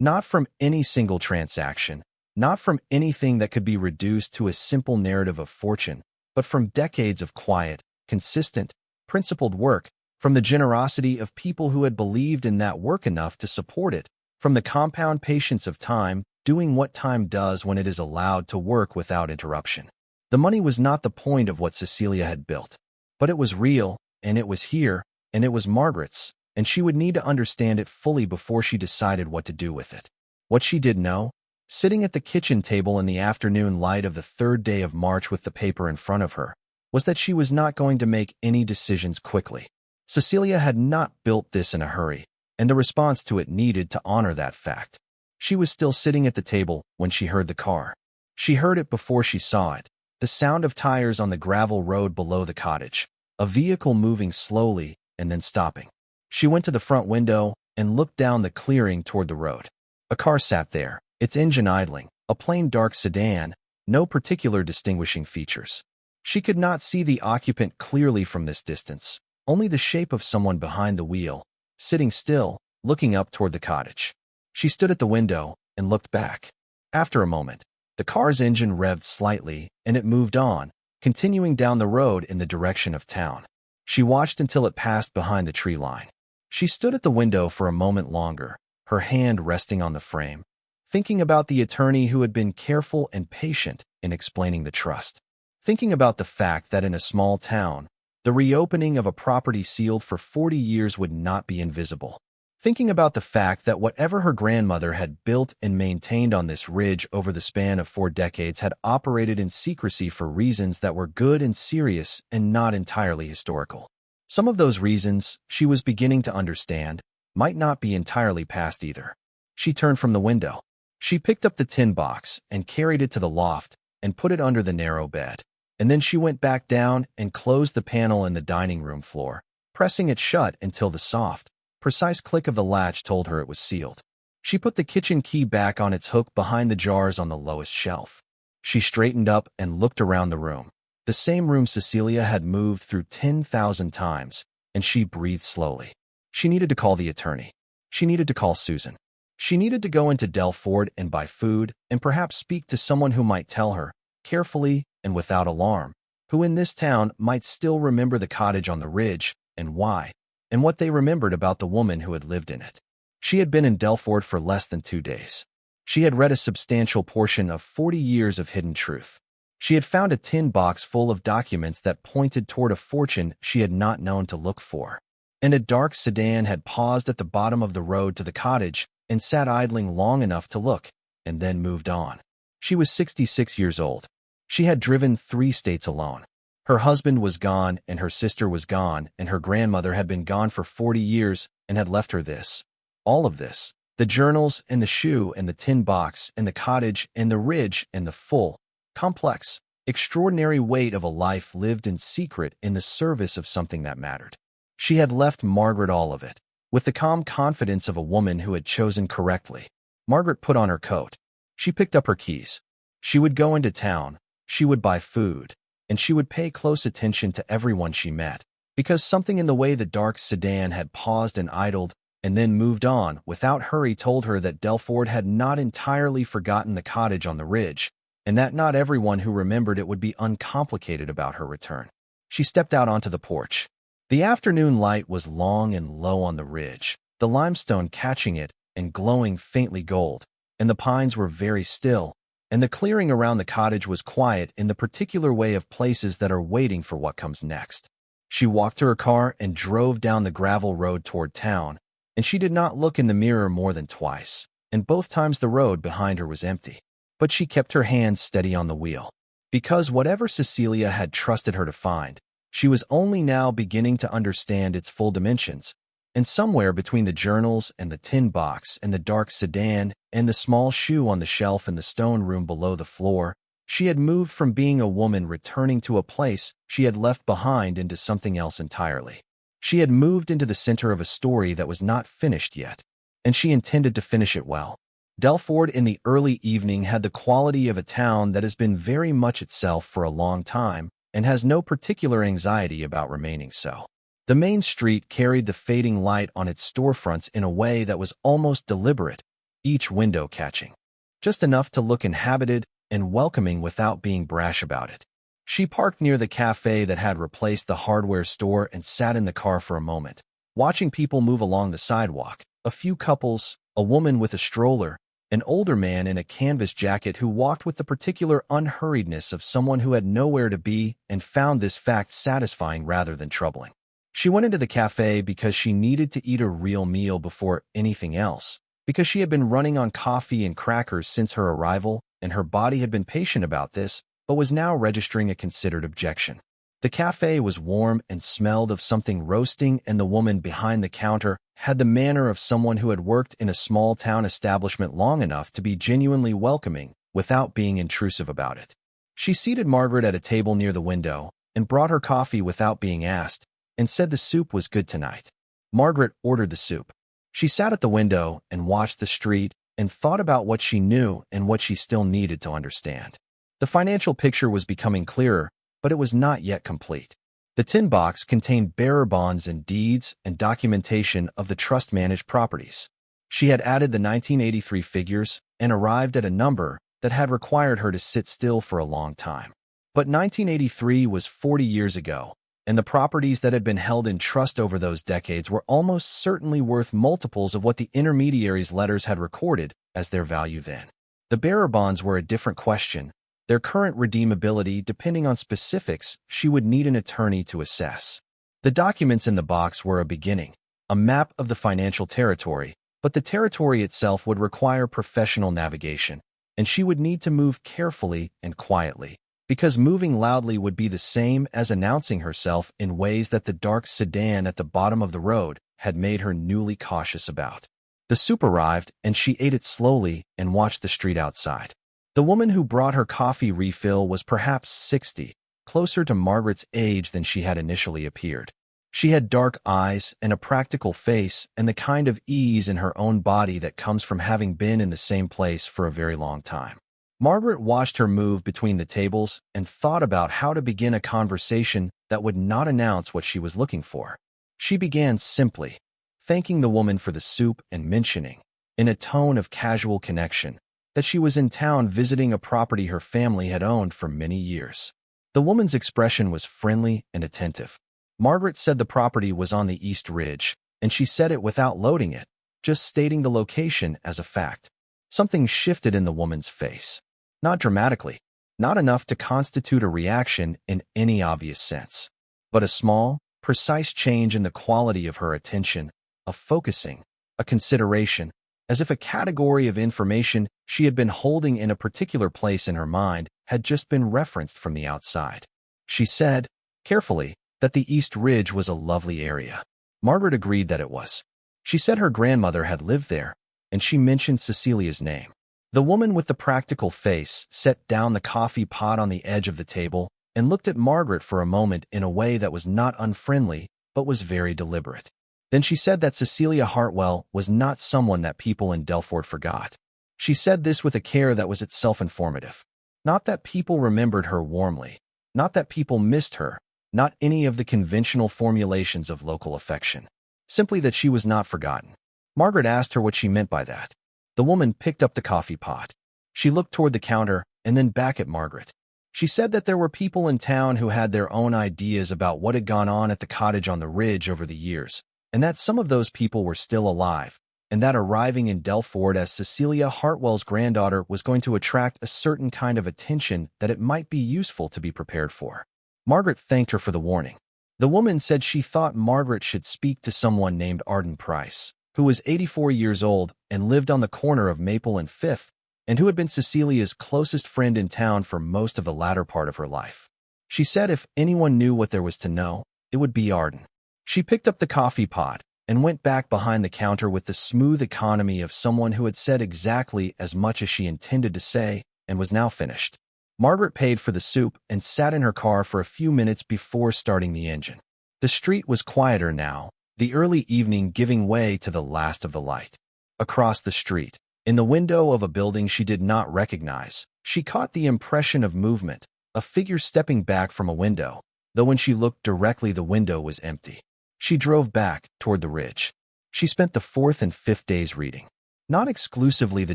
Not from any single transaction, not from anything that could be reduced to a simple narrative of fortune, but from decades of quiet, consistent, principled work, from the generosity of people who had believed in that work enough to support it, from the compound patience of time, doing what time does when it is allowed to work without interruption. The money was not the point of what Cecelia had built, but it was real, and it was here, and it was Margaret's, and she would need to understand it fully before she decided what to do with it. What she did know, sitting at the kitchen table in the afternoon light of the third day of March with the paper in front of her, was that she was not going to make any decisions quickly. Cecelia had not built this in a hurry, and the response to it needed to honor that fact. She was still sitting at the table when she heard the car. She heard it before she saw it, the sound of tires on the gravel road below the cottage, a vehicle moving slowly and then stopping. She went to the front window and looked down the clearing toward the road. A car sat there, its engine idling, a plain dark sedan, no particular distinguishing features. She could not see the occupant clearly from this distance, only the shape of someone behind the wheel, sitting still, looking up toward the cottage. She stood at the window and looked back. After a moment, the car's engine revved slightly, and it moved on, continuing down the road in the direction of town. She watched until it passed behind the tree line. She stood at the window for a moment longer, her hand resting on the frame, thinking about the attorney who had been careful and patient in explaining the trust, thinking about the fact that in a small town, the reopening of a property sealed for 40 years would not be invisible. Thinking about the fact that whatever her grandmother had built and maintained on this ridge over the span of 4 decades had operated in secrecy for reasons that were good and serious and not entirely historical. Some of those reasons, she was beginning to understand, might not be entirely past either. She turned from the window. She picked up the tin box and carried it to the loft and put it under the narrow bed. And then she went back down and closed the panel in the dining room floor, pressing it shut until the soft, precise click of the latch told her it was sealed. She put the kitchen key back on its hook behind the jars on the lowest shelf. She straightened up and looked around the room, the same room Cecelia had moved through 10,000 times, and she breathed slowly. She needed to call the attorney. She needed to call Susan. She needed to go into Dellford and buy food and perhaps speak to someone who might tell her, carefully and without alarm, who in this town might still remember the cottage on the ridge and why, and what they remembered about the woman who had lived in it. She had been in Dellford for less than 2 days. She had read a substantial portion of 40 years of hidden truth. She had found a tin box full of documents that pointed toward a fortune she had not known to look for. And a dark sedan had paused at the bottom of the road to the cottage and sat idling long enough to look, and then moved on. She was 66 years old. She had driven 3 states alone. Her husband was gone, and her sister was gone, and her grandmother had been gone for 40 years and had left her this. All of this. The journals and the shoe and the tin box and the cottage and the ridge and the full, complex, extraordinary weight of a life lived in secret in the service of something that mattered. She had left Margaret all of it, with the calm confidence of a woman who had chosen correctly. Margaret put on her coat. She picked up her keys. She would go into town. She would buy food. And she would pay close attention to everyone she met, because something in the way the dark sedan had paused and idled and then moved on without hurry told her that Dellford had not entirely forgotten the cottage on the ridge, and that not everyone who remembered it would be uncomplicated about her return. She stepped out onto the porch. The afternoon light was long and low on the ridge, the limestone catching it and glowing faintly gold, and the pines were very still, and the clearing around the cottage was quiet in the particular way of places that are waiting for what comes next. She walked to her car and drove down the gravel road toward town, and she did not look in the mirror more than twice, and both times the road behind her was empty. But she kept her hands steady on the wheel, because whatever Cecelia had trusted her to find, she was only now beginning to understand its full dimensions, and somewhere between the journals and the tin box and the dark sedan and the small shoe on the shelf in the stone room below the floor, she had moved from being a woman returning to a place she had left behind into something else entirely. She had moved into the center of a story that was not finished yet, and she intended to finish it well. Dellford in the early evening had the quality of a town that has been very much itself for a long time and has no particular anxiety about remaining so. The main street carried the fading light on its storefronts in a way that was almost deliberate, each window catching just enough to look inhabited and welcoming without being brash about it. She parked near the cafe that had replaced the hardware store and sat in the car for a moment, watching people move along the sidewalk. A few couples, a woman with a stroller, an older man in a canvas jacket who walked with the particular unhurriedness of someone who had nowhere to be and found this fact satisfying rather than troubling. She went into the cafe because she needed to eat a real meal before anything else, because she had been running on coffee and crackers since her arrival, and her body had been patient about this, but was now registering a considered objection. The cafe was warm and smelled of something roasting, and the woman behind the counter had the manner of someone who had worked in a small-town establishment long enough to be genuinely welcoming without being intrusive about it. She seated Margaret at a table near the window and brought her coffee without being asked and said the soup was good tonight. Margaret ordered the soup. She sat at the window and watched the street and thought about what she knew and what she still needed to understand. The financial picture was becoming clearer, but it was not yet complete. The tin box contained bearer bonds and deeds and documentation of the trust-managed properties. She had added the 1983 figures and arrived at a number that had required her to sit still for a long time. But 1983 was 40 years ago, and the properties that had been held in trust over those decades were almost certainly worth multiples of what the intermediaries' letters had recorded as their value then. The bearer bonds were a different question. Their current redeemability, depending on specifics, she would need an attorney to assess. The documents in the box were a beginning, a map of the financial territory, but the territory itself would require professional navigation, and she would need to move carefully and quietly, because moving loudly would be the same as announcing herself in ways that the dark sedan at the bottom of the road had made her newly cautious about. The soup arrived, and she ate it slowly and watched the street outside. The woman who brought her coffee refill was perhaps 60, closer to Margaret's age than she had initially appeared. She had dark eyes and a practical face and the kind of ease in her own body that comes from having been in the same place for a very long time. Margaret watched her move between the tables and thought about how to begin a conversation that would not announce what she was looking for. She began simply, thanking the woman for the soup and mentioning, in a tone of casual connection, that she was in town visiting a property her family had owned for many years. The woman's expression was friendly and attentive. Margaret said the property was on the East Ridge, and she said it without loading it, just stating the location as a fact. Something shifted in the woman's face. Not dramatically, not enough to constitute a reaction in any obvious sense, but a small, precise change in the quality of her attention, a focusing, a consideration, as if a category of information she had been holding in a particular place in her mind had just been referenced from the outside. She said, carefully, that the East Ridge was a lovely area. Margaret agreed that it was. She said her grandmother had lived there, and she mentioned Cecilia's name. The woman with the practical face set down the coffee pot on the edge of the table and looked at Margaret for a moment in a way that was not unfriendly, but was very deliberate. Then she said that Cecelia Hartwell was not someone that people in Dellford forgot. She said this with a care that was itself informative. Not that people remembered her warmly, not that people missed her, not any of the conventional formulations of local affection. Simply that she was not forgotten. Margaret asked her what she meant by that. The woman picked up the coffee pot. She looked toward the counter and then back at Margaret. She said that there were people in town who had their own ideas about what had gone on at the cottage on the ridge over the years, and that some of those people were still alive, and that arriving in Dellford as Cecelia Hartwell's granddaughter was going to attract a certain kind of attention that it might be useful to be prepared for. Margaret thanked her for the warning. The woman said she thought Margaret should speak to someone named Arden Price, who was 84 years old and lived on the corner of Maple and Fifth, and who had been Cecilia's closest friend in town for most of the latter part of her life. She said if anyone knew what there was to know, it would be Arden. She picked up the coffee pot and went back behind the counter with the smooth economy of someone who had said exactly as much as she intended to say and was now finished. Margaret paid for the soup and sat in her car for a few minutes before starting the engine. The street was quieter now, the early evening giving way to the last of the light. Across the street, in the window of a building she did not recognize, she caught the impression of movement, a figure stepping back from a window, though when she looked directly the window was empty. She drove back toward the ridge. She spent the fourth and fifth days reading, not exclusively the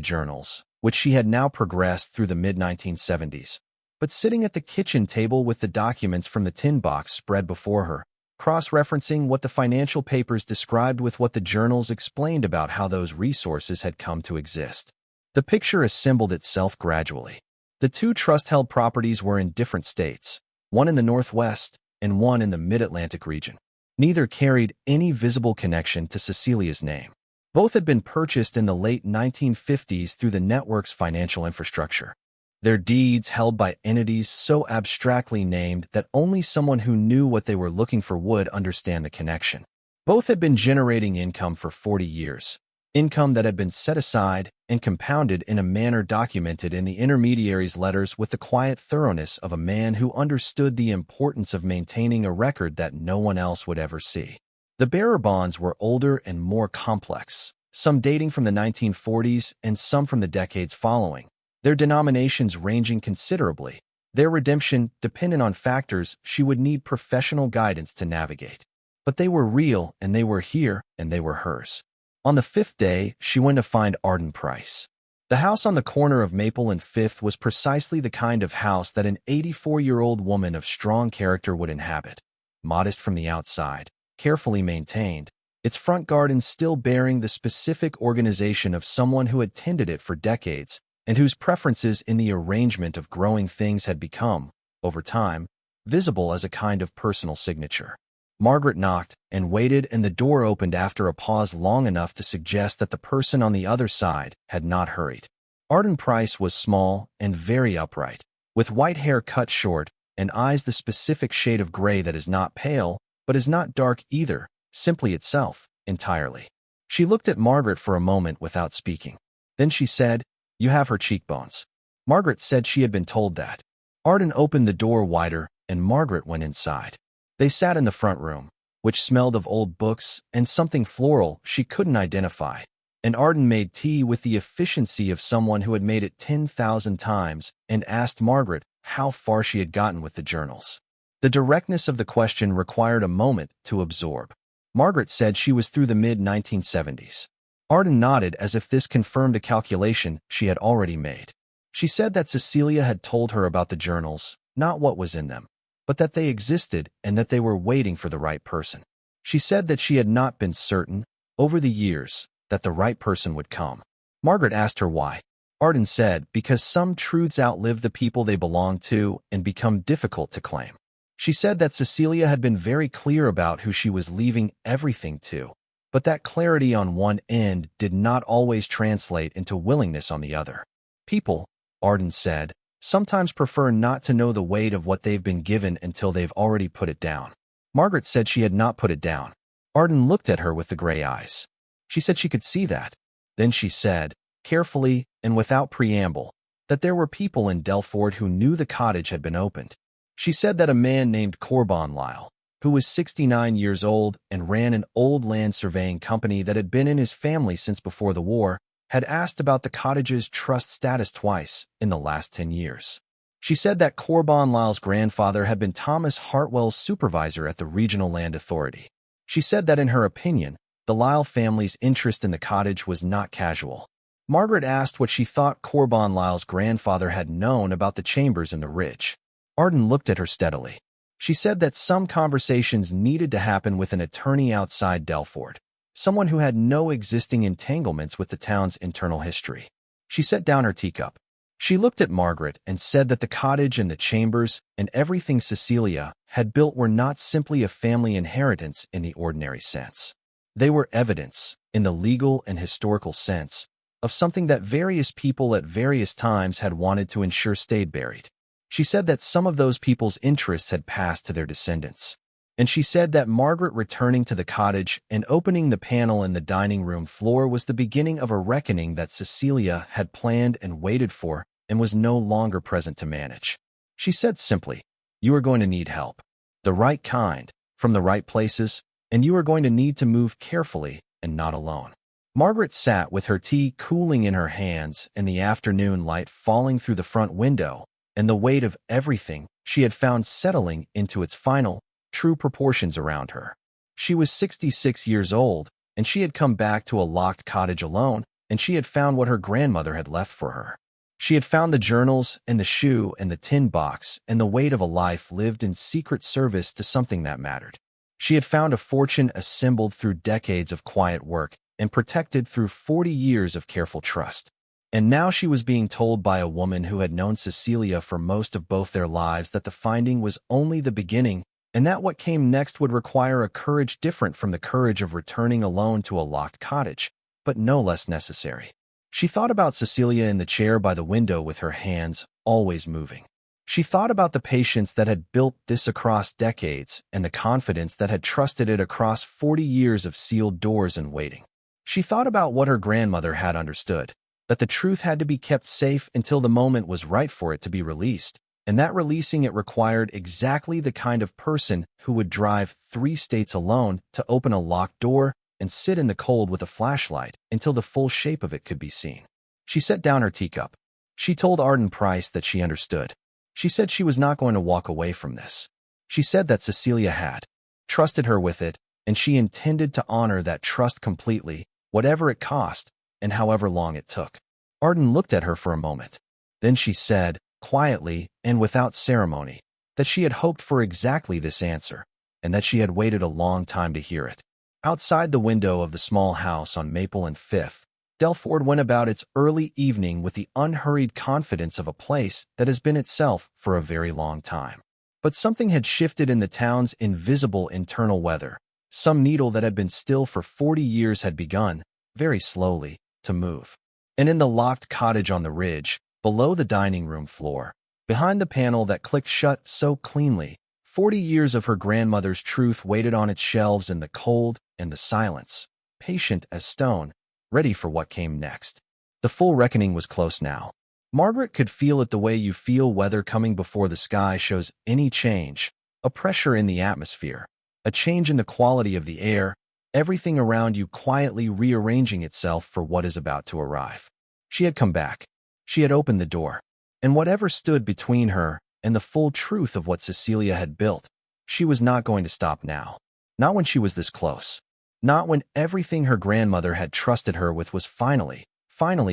journals, which she had now progressed through the mid-1970s, but sitting at the kitchen table with the documents from the tin box spread before her, cross-referencing what the financial papers described with what the journals explained about how those resources had come to exist. The picture assembled itself gradually. The two trust-held properties were in different states, one in the Northwest and one in the Mid-Atlantic region. Neither carried any visible connection to Cecilia's name. Both had been purchased in the late 1950s through the network's financial infrastructure. Their deeds held by entities so abstractly named that only someone who knew what they were looking for would understand the connection. Both had been generating income for 40 years, income that had been set aside and compounded in a manner documented in the intermediary's letters with the quiet thoroughness of a man who understood the importance of maintaining a record that no one else would ever see. The bearer bonds were older and more complex, some dating from the 1940s and some from the decades following, their denominations ranging considerably, their redemption dependent on factors she would need professional guidance to navigate. But they were real, and they were here, and they were hers. On the fifth day, she went to find Arden Price. The house on the corner of Maple and Fifth was precisely the kind of house that an 84-year-old woman of strong character would inhabit. Modest from the outside, carefully maintained, its front garden still bearing the specific organization of someone who had tended it for decades and whose preferences in the arrangement of growing things had become, over time, visible as a kind of personal signature. Margaret knocked and waited, and the door opened after a pause long enough to suggest that the person on the other side had not hurried. Arden Price was small and very upright, with white hair cut short and eyes the specific shade of gray that is not pale, but is not dark either, simply itself, entirely. She looked at Margaret for a moment without speaking. Then she said, "You have her cheekbones." Margaret said she had been told that. Arden opened the door wider, and Margaret went inside. They sat in the front room, which smelled of old books and something floral she couldn't identify, and Arden made tea with the efficiency of someone who had made it 10,000 times and asked Margaret how far she had gotten with the journals. The directness of the question required a moment to absorb. Margaret said she was through the mid-1970s. Arden nodded as if this confirmed a calculation she had already made. She said that Cecelia had told her about the journals, not what was in them, but that they existed and that they were waiting for the right person. She said that she had not been certain, over the years, that the right person would come. Margaret asked her why. Arden said because some truths outlive the people they belong to and become difficult to claim. She said that Cecelia had been very clear about who she was leaving everything to, but that clarity on one end did not always translate into willingness on the other. People, Arden said, sometimes prefer not to know the weight of what they've been given until they've already put it down. Margaret said she had not put it down. Arden looked at her with the gray eyes. She said she could see that. Then she said, carefully and without preamble, that there were people in Dellford who knew the cottage had been opened. She said that a man named Corban Lyle, who was 69 years old and ran an old land surveying company that had been in his family since before the war, had asked about the cottage's trust status twice in the last 10 years. She said that Corban Lyle's grandfather had been Thomas Hartwell's supervisor at the Regional Land Authority. She said that in her opinion, the Lyle family's interest in the cottage was not casual. Margaret asked what she thought Corban Lyle's grandfather had known about the chambers in the ridge. Arden looked at her steadily. She said that some conversations needed to happen with an attorney outside Dellford. someone who had no existing entanglements with the town's internal history. She set down her teacup. She looked at Margaret and said that the cottage and the chambers and everything Cecelia had built were not simply a family inheritance in the ordinary sense. They were evidence, in the legal and historical sense, of something that various people at various times had wanted to ensure stayed buried. She said that some of those people's interests had passed to their descendants. And she said that Margaret returning to the cottage and opening the panel in the dining room floor was the beginning of a reckoning that Cecelia had planned and waited for and was no longer present to manage. She said simply, "You are going to need help. The right kind, from the right places, and you are going to need to move carefully and not alone." Margaret sat with her tea cooling in her hands and the afternoon light falling through the front window, and the weight of everything she had found settling into its final, true proportions around her. She was 66 years old, and she had come back to a locked cottage alone, and she had found what her grandmother had left for her. She had found the journals and the shoe and the tin box and the weight of a life lived in secret service to something that mattered. She had found a fortune assembled through decades of quiet work and protected through 40 years of careful trust. And now she was being told by a woman who had known Cecelia for most of both their lives that the finding was only the beginning, and that what came next would require a courage different from the courage of returning alone to a locked cottage, but no less necessary. She thought about Cecelia in the chair by the window with her hands always moving. She thought about the patience that had built this across decades and the confidence that had trusted it across 40 years of sealed doors and waiting. She thought about what her grandmother had understood, that the truth had to be kept safe until the moment was right for it to be released, and that releasing it required exactly the kind of person who would drive 3 states alone to open a locked door and sit in the cold with a flashlight until the full shape of it could be seen. She set down her teacup. She told Arden Price that she understood. She said she was not going to walk away from this. She said that Cecelia had trusted her with it, and she intended to honor that trust completely, whatever it cost, and however long it took. Arden looked at her for a moment. Then she said, quietly and without ceremony, that she had hoped for exactly this answer, and that she had waited a long time to hear it. Outside the window of the small house on Maple and Fifth, Dellford went about its early evening with the unhurried confidence of a place that has been itself for a very long time. But something had shifted in the town's invisible internal weather. Some needle that had been still for 40 years had begun, very slowly, to move. And in the locked cottage on the ridge, below the dining room floor, behind the panel that clicked shut so cleanly, 40 years of her grandmother's truth waited on its shelves in the cold and the silence, patient as stone, ready for what came next. The full reckoning was close now. Margaret could feel it the way you feel weather coming before the sky shows any change, a pressure in the atmosphere, a change in the quality of the air, everything around you quietly rearranging itself for what is about to arrive. She had come back. She had opened the door. And whatever stood between her and the full truth of what Cecelia had built, she was not going to stop now. Not when she was this close. Not when everything her grandmother had trusted her with was finally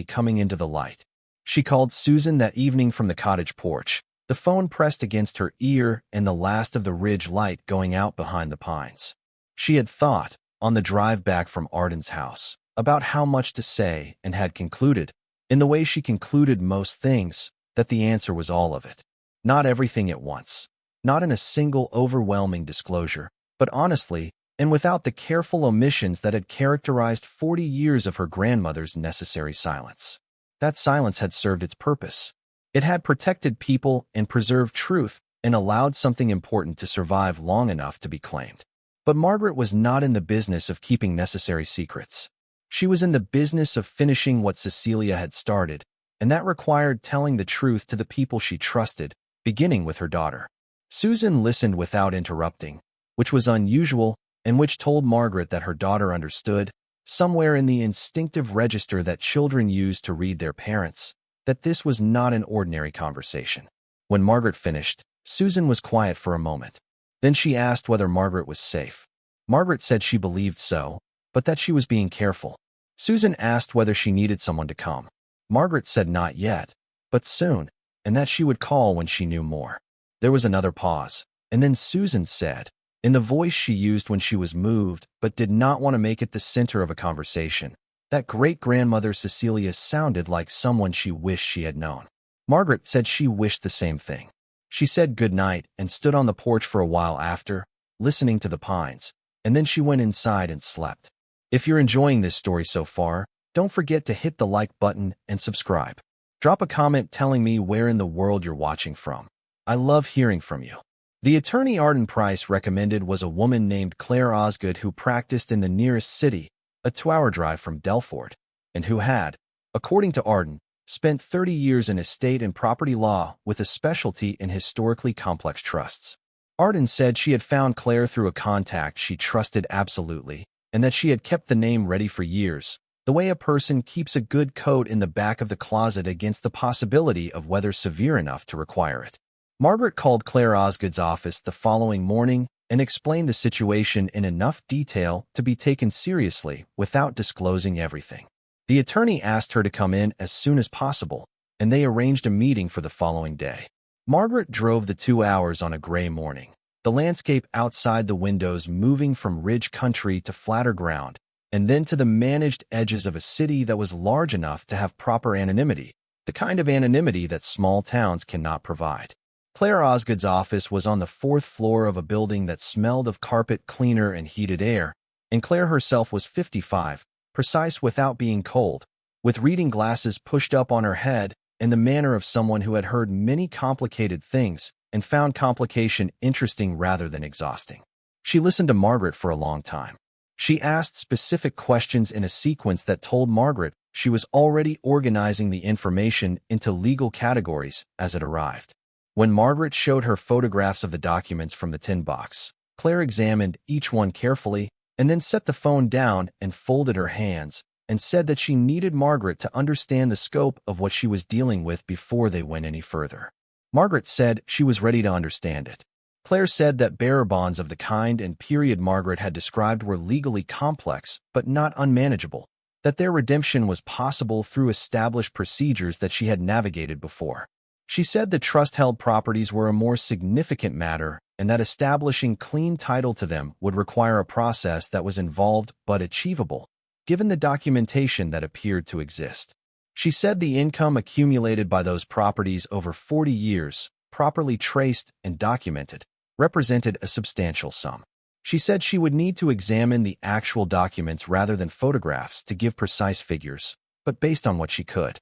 coming into the light. She called Susan that evening from the cottage porch, the phone pressed against her ear and the last of the ridge light going out behind the pines. She had thought, on the drive back from Arden's house, about how much to say and had concluded, in the way she concluded most things, that the answer was all of it. Not everything at once. Not in a single overwhelming disclosure, but honestly, and without the careful omissions that had characterized 40 years of her grandmother's necessary silence. That silence had served its purpose. It had protected people and preserved truth and allowed something important to survive long enough to be claimed. But Margaret was not in the business of keeping necessary secrets. She was in the business of finishing what Cecelia had started, and that required telling the truth to the people she trusted, beginning with her daughter. Susan listened without interrupting, which was unusual, and which told Margaret that her daughter understood, somewhere in the instinctive register that children use to read their parents, that this was not an ordinary conversation. When Margaret finished, Susan was quiet for a moment. Then she asked whether Margaret was safe. Margaret said she believed so, but that she was being careful. Susan asked whether she needed someone to come. Margaret said not yet, but soon, and that she would call when she knew more. There was another pause, and then Susan said, in the voice she used when she was moved but did not want to make it the center of a conversation. That great-grandmother Cecelia sounded like someone she wished she had known. Margaret said she wished the same thing. She said good night and stood on the porch for a while after, listening to the pines, and then she went inside and slept. If you're enjoying this story so far, don't forget to hit the like button and subscribe. Drop a comment telling me where in the world you're watching from. I love hearing from you. The attorney Arden Price recommended was a woman named Claire Osgood who practiced in the nearest city, a 2-hour drive from Dellford, and who had, according to Arden, spent 30 years in estate and property law with a specialty in historically complex trusts. Arden said she had found Claire through a contact she trusted absolutely, and that she had kept the name ready for years, the way a person keeps a good coat in the back of the closet against the possibility of weather severe enough to require it. Margaret called Claire Osgood's office the following morning and explained the situation in enough detail to be taken seriously without disclosing everything. The attorney asked her to come in as soon as possible, and they arranged a meeting for the following day. Margaret drove the 2 hours on a gray morning, the landscape outside the windows moving from ridge country to flatter ground, and then to the managed edges of a city that was large enough to have proper anonymity, the kind of anonymity that small towns cannot provide. Claire Osgood's office was on the 4th floor of a building that smelled of carpet cleaner and heated air, and Claire herself was 55, precise without being cold, with reading glasses pushed up on her head and the manner of someone who had heard many complicated things and found complication interesting rather than exhausting. She listened to Margaret for a long time. She asked specific questions in a sequence that told Margaret she was already organizing the information into legal categories as it arrived. When Margaret showed her photographs of the documents from the tin box, Claire examined each one carefully and then set the phone down and folded her hands and said that she needed Margaret to understand the scope of what she was dealing with before they went any further. Margaret said she was ready to understand it. Claire said that bearer bonds of the kind and period Margaret had described were legally complex but not unmanageable, that their redemption was possible through established procedures that she had navigated before. She said the trust-held properties were a more significant matter and that establishing clean title to them would require a process that was involved but achievable, given the documentation that appeared to exist. She said the income accumulated by those properties over 40 years, properly traced and documented, represented a substantial sum. She said she would need to examine the actual documents rather than photographs to give precise figures, but based on what she could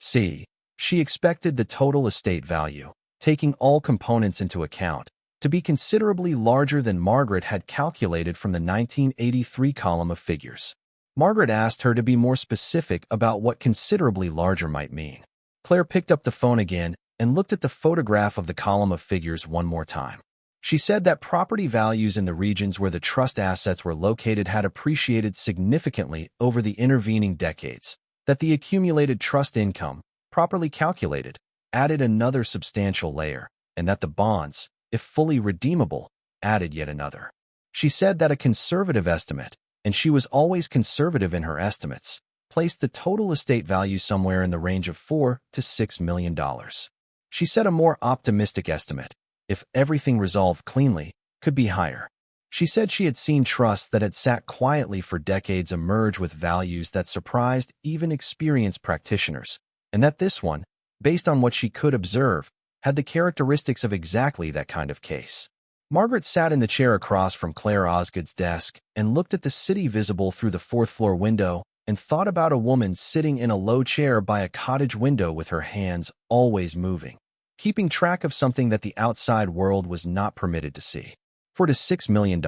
see, she expected the total estate value, taking all components into account, to be considerably larger than Margaret had calculated from the 1983 column of figures. Margaret asked her to be more specific about what considerably larger might mean. Claire picked up the phone again and looked at the photograph of the column of figures one more time. She said that property values in the regions where the trust assets were located had appreciated significantly over the intervening decades, that the accumulated trust income, properly calculated, added another substantial layer, and that the bonds, if fully redeemable, added yet another. She said that a conservative estimate, and she was always conservative in her estimates, placed the total estate value somewhere in the range of $4 to $6 million. She said a more optimistic estimate, if everything resolved cleanly, could be higher. She said she had seen trusts that had sat quietly for decades emerge with values that surprised even experienced practitioners, and that this one, based on what she could observe, had the characteristics of exactly that kind of case. Margaret sat in the chair across from Claire Osgood's desk and looked at the city visible through the 4th-floor window and thought about a woman sitting in a low chair by a cottage window with her hands always moving, keeping track of something that the outside world was not permitted to see. $4 to $6 million,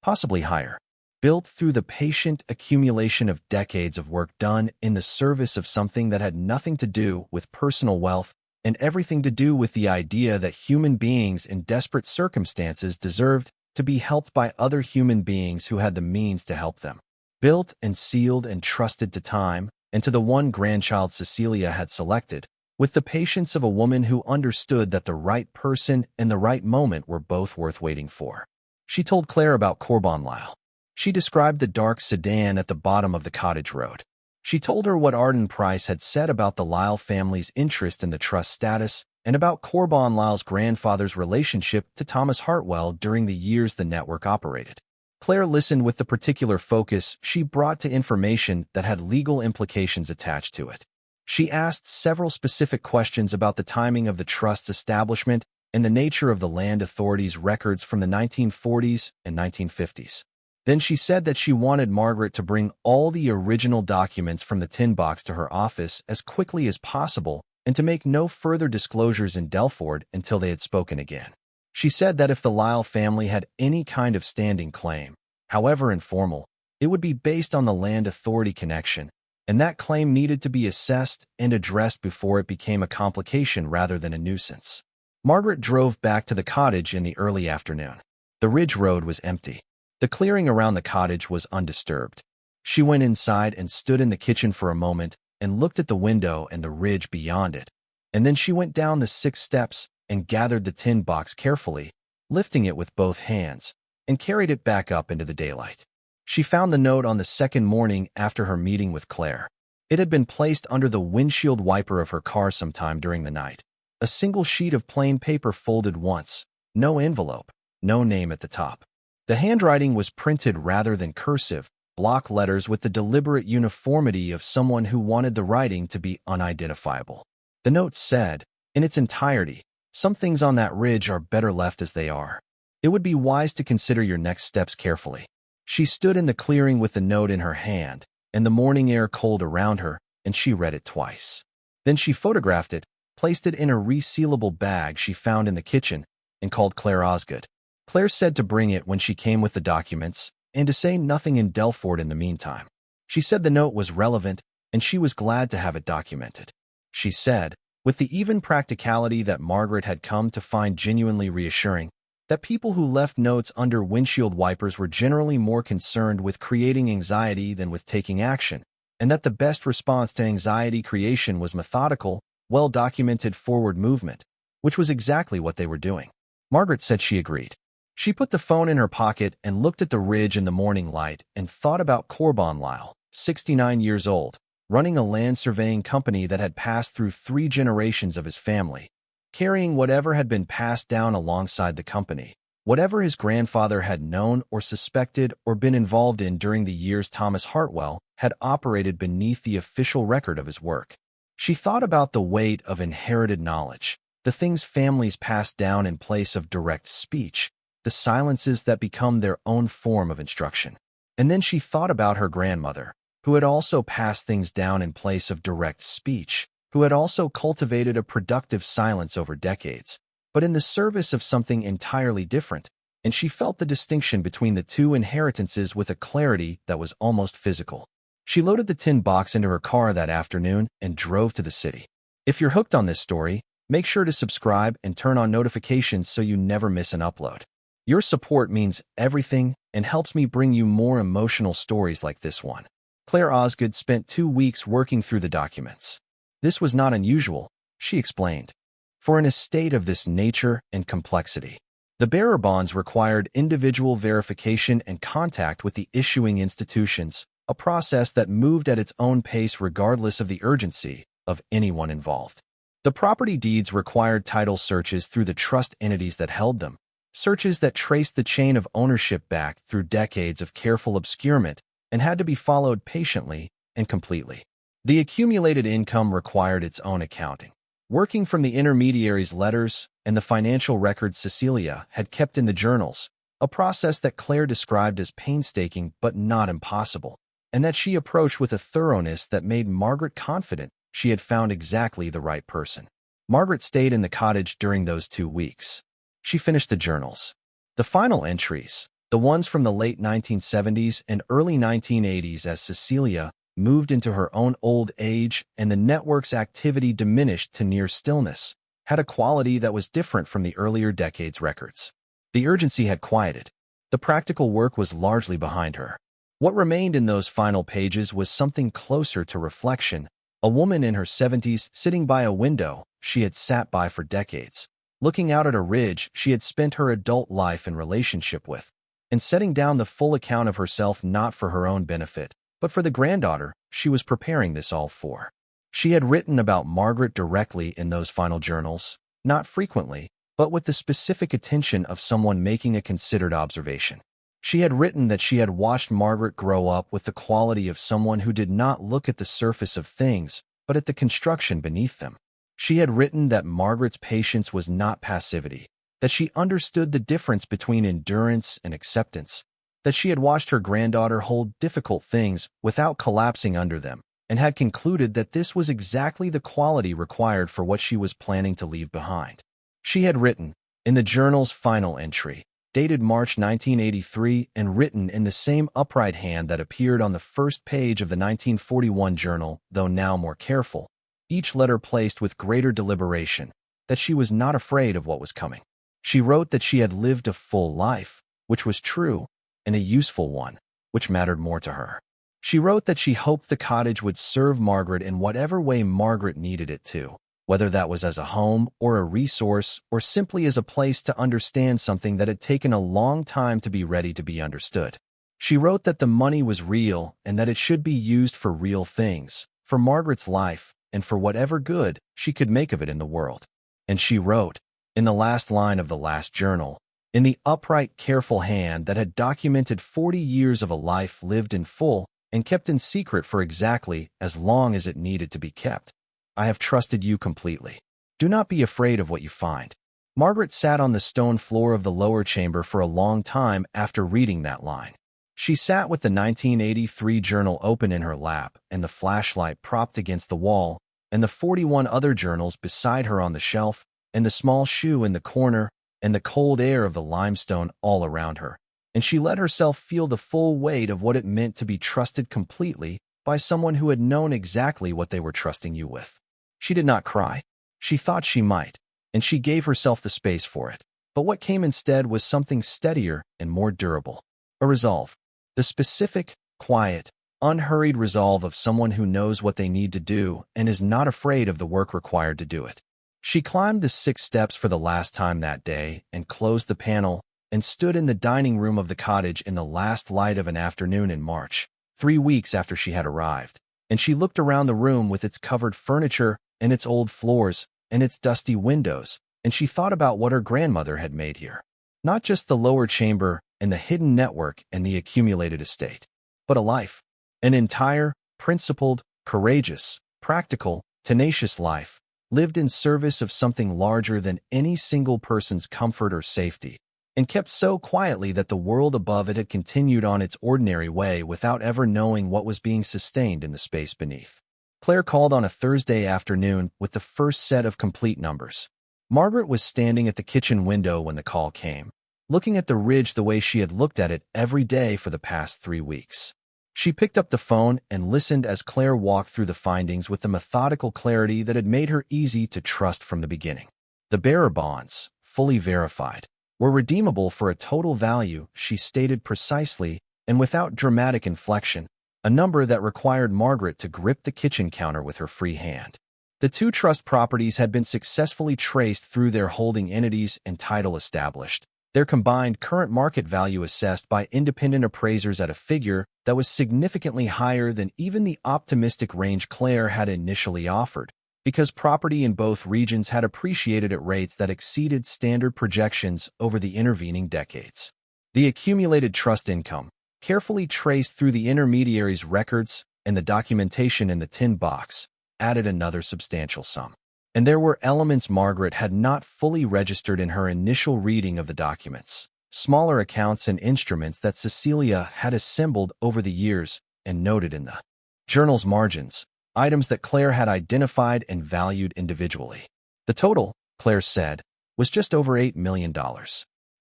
possibly higher, built through the patient accumulation of decades of work done in the service of something that had nothing to do with personal wealth and everything to do with the idea that human beings in desperate circumstances deserved to be helped by other human beings who had the means to help them. Built and sealed and trusted to time and to the one grandchild Cecelia had selected, with the patience of a woman who understood that the right person and the right moment were both worth waiting for. She told Claire about Corban Lyle. She described the dark sedan at the bottom of the cottage road. She told her what Arden Price had said about the Lyle family's interest in the trust status and about Corban Lyle's grandfather's relationship to Thomas Hartwell during the years the network operated. Claire listened with the particular focus she brought to information that had legal implications attached to it. She asked several specific questions about the timing of the trust's establishment and the nature of the land authority's records from the 1940s and 1950s. Then she said that she wanted Margaret to bring all the original documents from the tin box to her office as quickly as possible and to make no further disclosures in Dellford until they had spoken again. She said that if the Lyle family had any kind of standing claim, however informal, it would be based on the land authority connection, and that claim needed to be assessed and addressed before it became a complication rather than a nuisance. Margaret drove back to the cottage in the early afternoon. The ridge road was empty. The clearing around the cottage was undisturbed. She went inside and stood in the kitchen for a moment and looked at the window and the ridge beyond it, and then she went down the 6 steps and gathered the tin box carefully, lifting it with both hands, and carried it back up into the daylight. She found the note on the second morning after her meeting with Claire. It had been placed under the windshield wiper of her car sometime during the night. A single sheet of plain paper folded once, no envelope, no name at the top. The handwriting was printed rather than cursive, block letters with the deliberate uniformity of someone who wanted the writing to be unidentifiable. The note said, in its entirety, "Some things on that ridge are better left as they are. It would be wise to consider your next steps carefully." She stood in the clearing with the note in her hand, and the morning air cold around her, and she read it twice. Then she photographed it, placed it in a resealable bag she found in the kitchen, and called Claire Osgood. Claire said to bring it when she came with the documents, and to say nothing in Dellford in the meantime. She said the note was relevant, and she was glad to have it documented. She said, with the even practicality that Margaret had come to find genuinely reassuring, that people who left notes under windshield wipers were generally more concerned with creating anxiety than with taking action, and that the best response to anxiety creation was methodical, well-documented forward movement, which was exactly what they were doing. Margaret said she agreed. She put the phone in her pocket and looked at the ridge in the morning light and thought about Corban Lyle, 69 years old, running a land surveying company that had passed through 3 generations of his family, carrying whatever had been passed down alongside the company, whatever his grandfather had known or suspected or been involved in during the years Thomas Hartwell had operated beneath the official record of his work. She thought about the weight of inherited knowledge, the things families pass down in place of direct speech, the silences that become their own form of instruction. And then she thought about her grandmother, who had also passed things down in place of direct speech, who had also cultivated a productive silence over decades, but in the service of something entirely different, and she felt the distinction between the two inheritances with a clarity that was almost physical. She loaded the tin box into her car that afternoon and drove to the city. If you're hooked on this story, make sure to subscribe and turn on notifications so you never miss an upload. Your support means everything and helps me bring you more emotional stories like this one. Claire Osgood spent 2 weeks working through the documents. This was not unusual, she explained, for an estate of this nature and complexity. The bearer bonds required individual verification and contact with the issuing institutions, a process that moved at its own pace regardless of the urgency of anyone involved. The property deeds required title searches through the trust entities that held them, searches that traced the chain of ownership back through decades of careful obscurement and had to be followed patiently and completely. The accumulated income required its own accounting. Working from the intermediary's letters and the financial records Cecelia had kept in the journals, a process that Claire described as painstaking but not impossible, and that she approached with a thoroughness that made Margaret confident she had found exactly the right person. Margaret stayed in the cottage during those 2 weeks. She finished the journals. The final entries, the ones from the late 1970s and early 1980s as Cecelia moved into her own old age and the network's activity diminished to near stillness, had a quality that was different from the earlier decades' records. The urgency had quieted. The practical work was largely behind her. What remained in those final pages was something closer to reflection, a woman in her 70s sitting by a window she had sat by for decades, looking out at a ridge she had spent her adult life in relationship with, and setting down the full account of herself not for her own benefit, but for the granddaughter she was preparing this all for. She had written about Margaret directly in those final journals, not frequently, but with the specific attention of someone making a considered observation. She had written that she had watched Margaret grow up with the quality of someone who did not look at the surface of things, but at the construction beneath them. She had written that Margaret's patience was not passivity, that she understood the difference between endurance and acceptance, that she had watched her granddaughter hold difficult things without collapsing under them, and had concluded that this was exactly the quality required for what she was planning to leave behind. She had written, in the journal's final entry, dated March 1983 and written in the same upright hand that appeared on the first page of the 1941 journal, though now more careful, each letter placed with greater deliberation, that she was not afraid of what was coming. She wrote that she had lived a full life, which was true, and a useful one, which mattered more to her. She wrote that she hoped the cottage would serve Margaret in whatever way Margaret needed it to, whether that was as a home or a resource or simply as a place to understand something that had taken a long time to be ready to be understood. She wrote that the money was real and that it should be used for real things, for Margaret's life, and for whatever good she could make of it in the world. And she wrote, in the last line of the last journal, in the upright, careful hand that had documented 40 years of a life lived in full and kept in secret for exactly as long as it needed to be kept, I have trusted you completely. Do not be afraid of what you find. Margaret sat on the stone floor of the lower chamber for a long time after reading that line. She sat with the 1983 journal open in her lap and the flashlight propped against the wall, and the 41 other journals beside her on the shelf, and the small shoe in the corner, and the cold air of the limestone all around her, and she let herself feel the full weight of what it meant to be trusted completely by someone who had known exactly what they were trusting you with. She did not cry. She thought she might, and she gave herself the space for it. But what came instead was something steadier and more durable. A resolve. The specific, quiet, unhurried resolve of someone who knows what they need to do and is not afraid of the work required to do it. She climbed the 6 steps for the last time that day and closed the panel and stood in the dining room of the cottage in the last light of an afternoon in March, 3 weeks after she had arrived, and she looked around the room with its covered furniture and its old floors and its dusty windows, and she thought about what her grandmother had made here. Not just the lower chamber and the hidden network and the accumulated estate, but a life, an entire, principled, courageous, practical, tenacious life, lived in service of something larger than any single person's comfort or safety, and kept so quietly that the world above it had continued on its ordinary way without ever knowing what was being sustained in the space beneath. Claire called on a Thursday afternoon with the first set of complete numbers. Margaret was standing at the kitchen window when the call came, looking at the ridge the way she had looked at it every day for the past 3 weeks. She picked up the phone and listened as Claire walked through the findings with the methodical clarity that had made her easy to trust from the beginning. The bearer bonds, fully verified, were redeemable for a total value, she stated precisely and without dramatic inflection, a number that required Margaret to grip the kitchen counter with her free hand. The 2 trust properties had been successfully traced through their holding entities and title established, their combined current market value assessed by independent appraisers at a figure that was significantly higher than even the optimistic range Claire had initially offered, because property in both regions had appreciated at rates that exceeded standard projections over the intervening decades. The accumulated trust income, carefully traced through the intermediaries' records and the documentation in the tin box, added another substantial sum. And there were elements Margaret had not fully registered in her initial reading of the documents, smaller accounts and instruments that Cecelia had assembled over the years and noted in the journal's margins, items that Claire had identified and valued individually. The total, Claire said, was just over $8 million.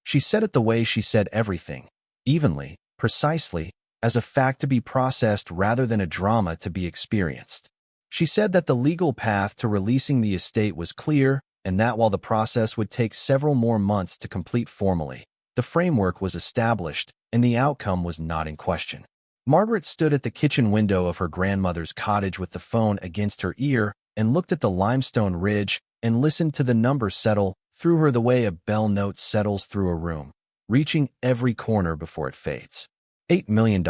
She said it the way she said everything, evenly, precisely, as a fact to be processed rather than a drama to be experienced. She said that the legal path to releasing the estate was clear and that while the process would take several more months to complete formally, the framework was established and the outcome was not in question. Margaret stood at the kitchen window of her grandmother's cottage with the phone against her ear and looked at the limestone ridge and listened to the number settle through her the way a bell note settles through a room, reaching every corner before it fades. $8 million.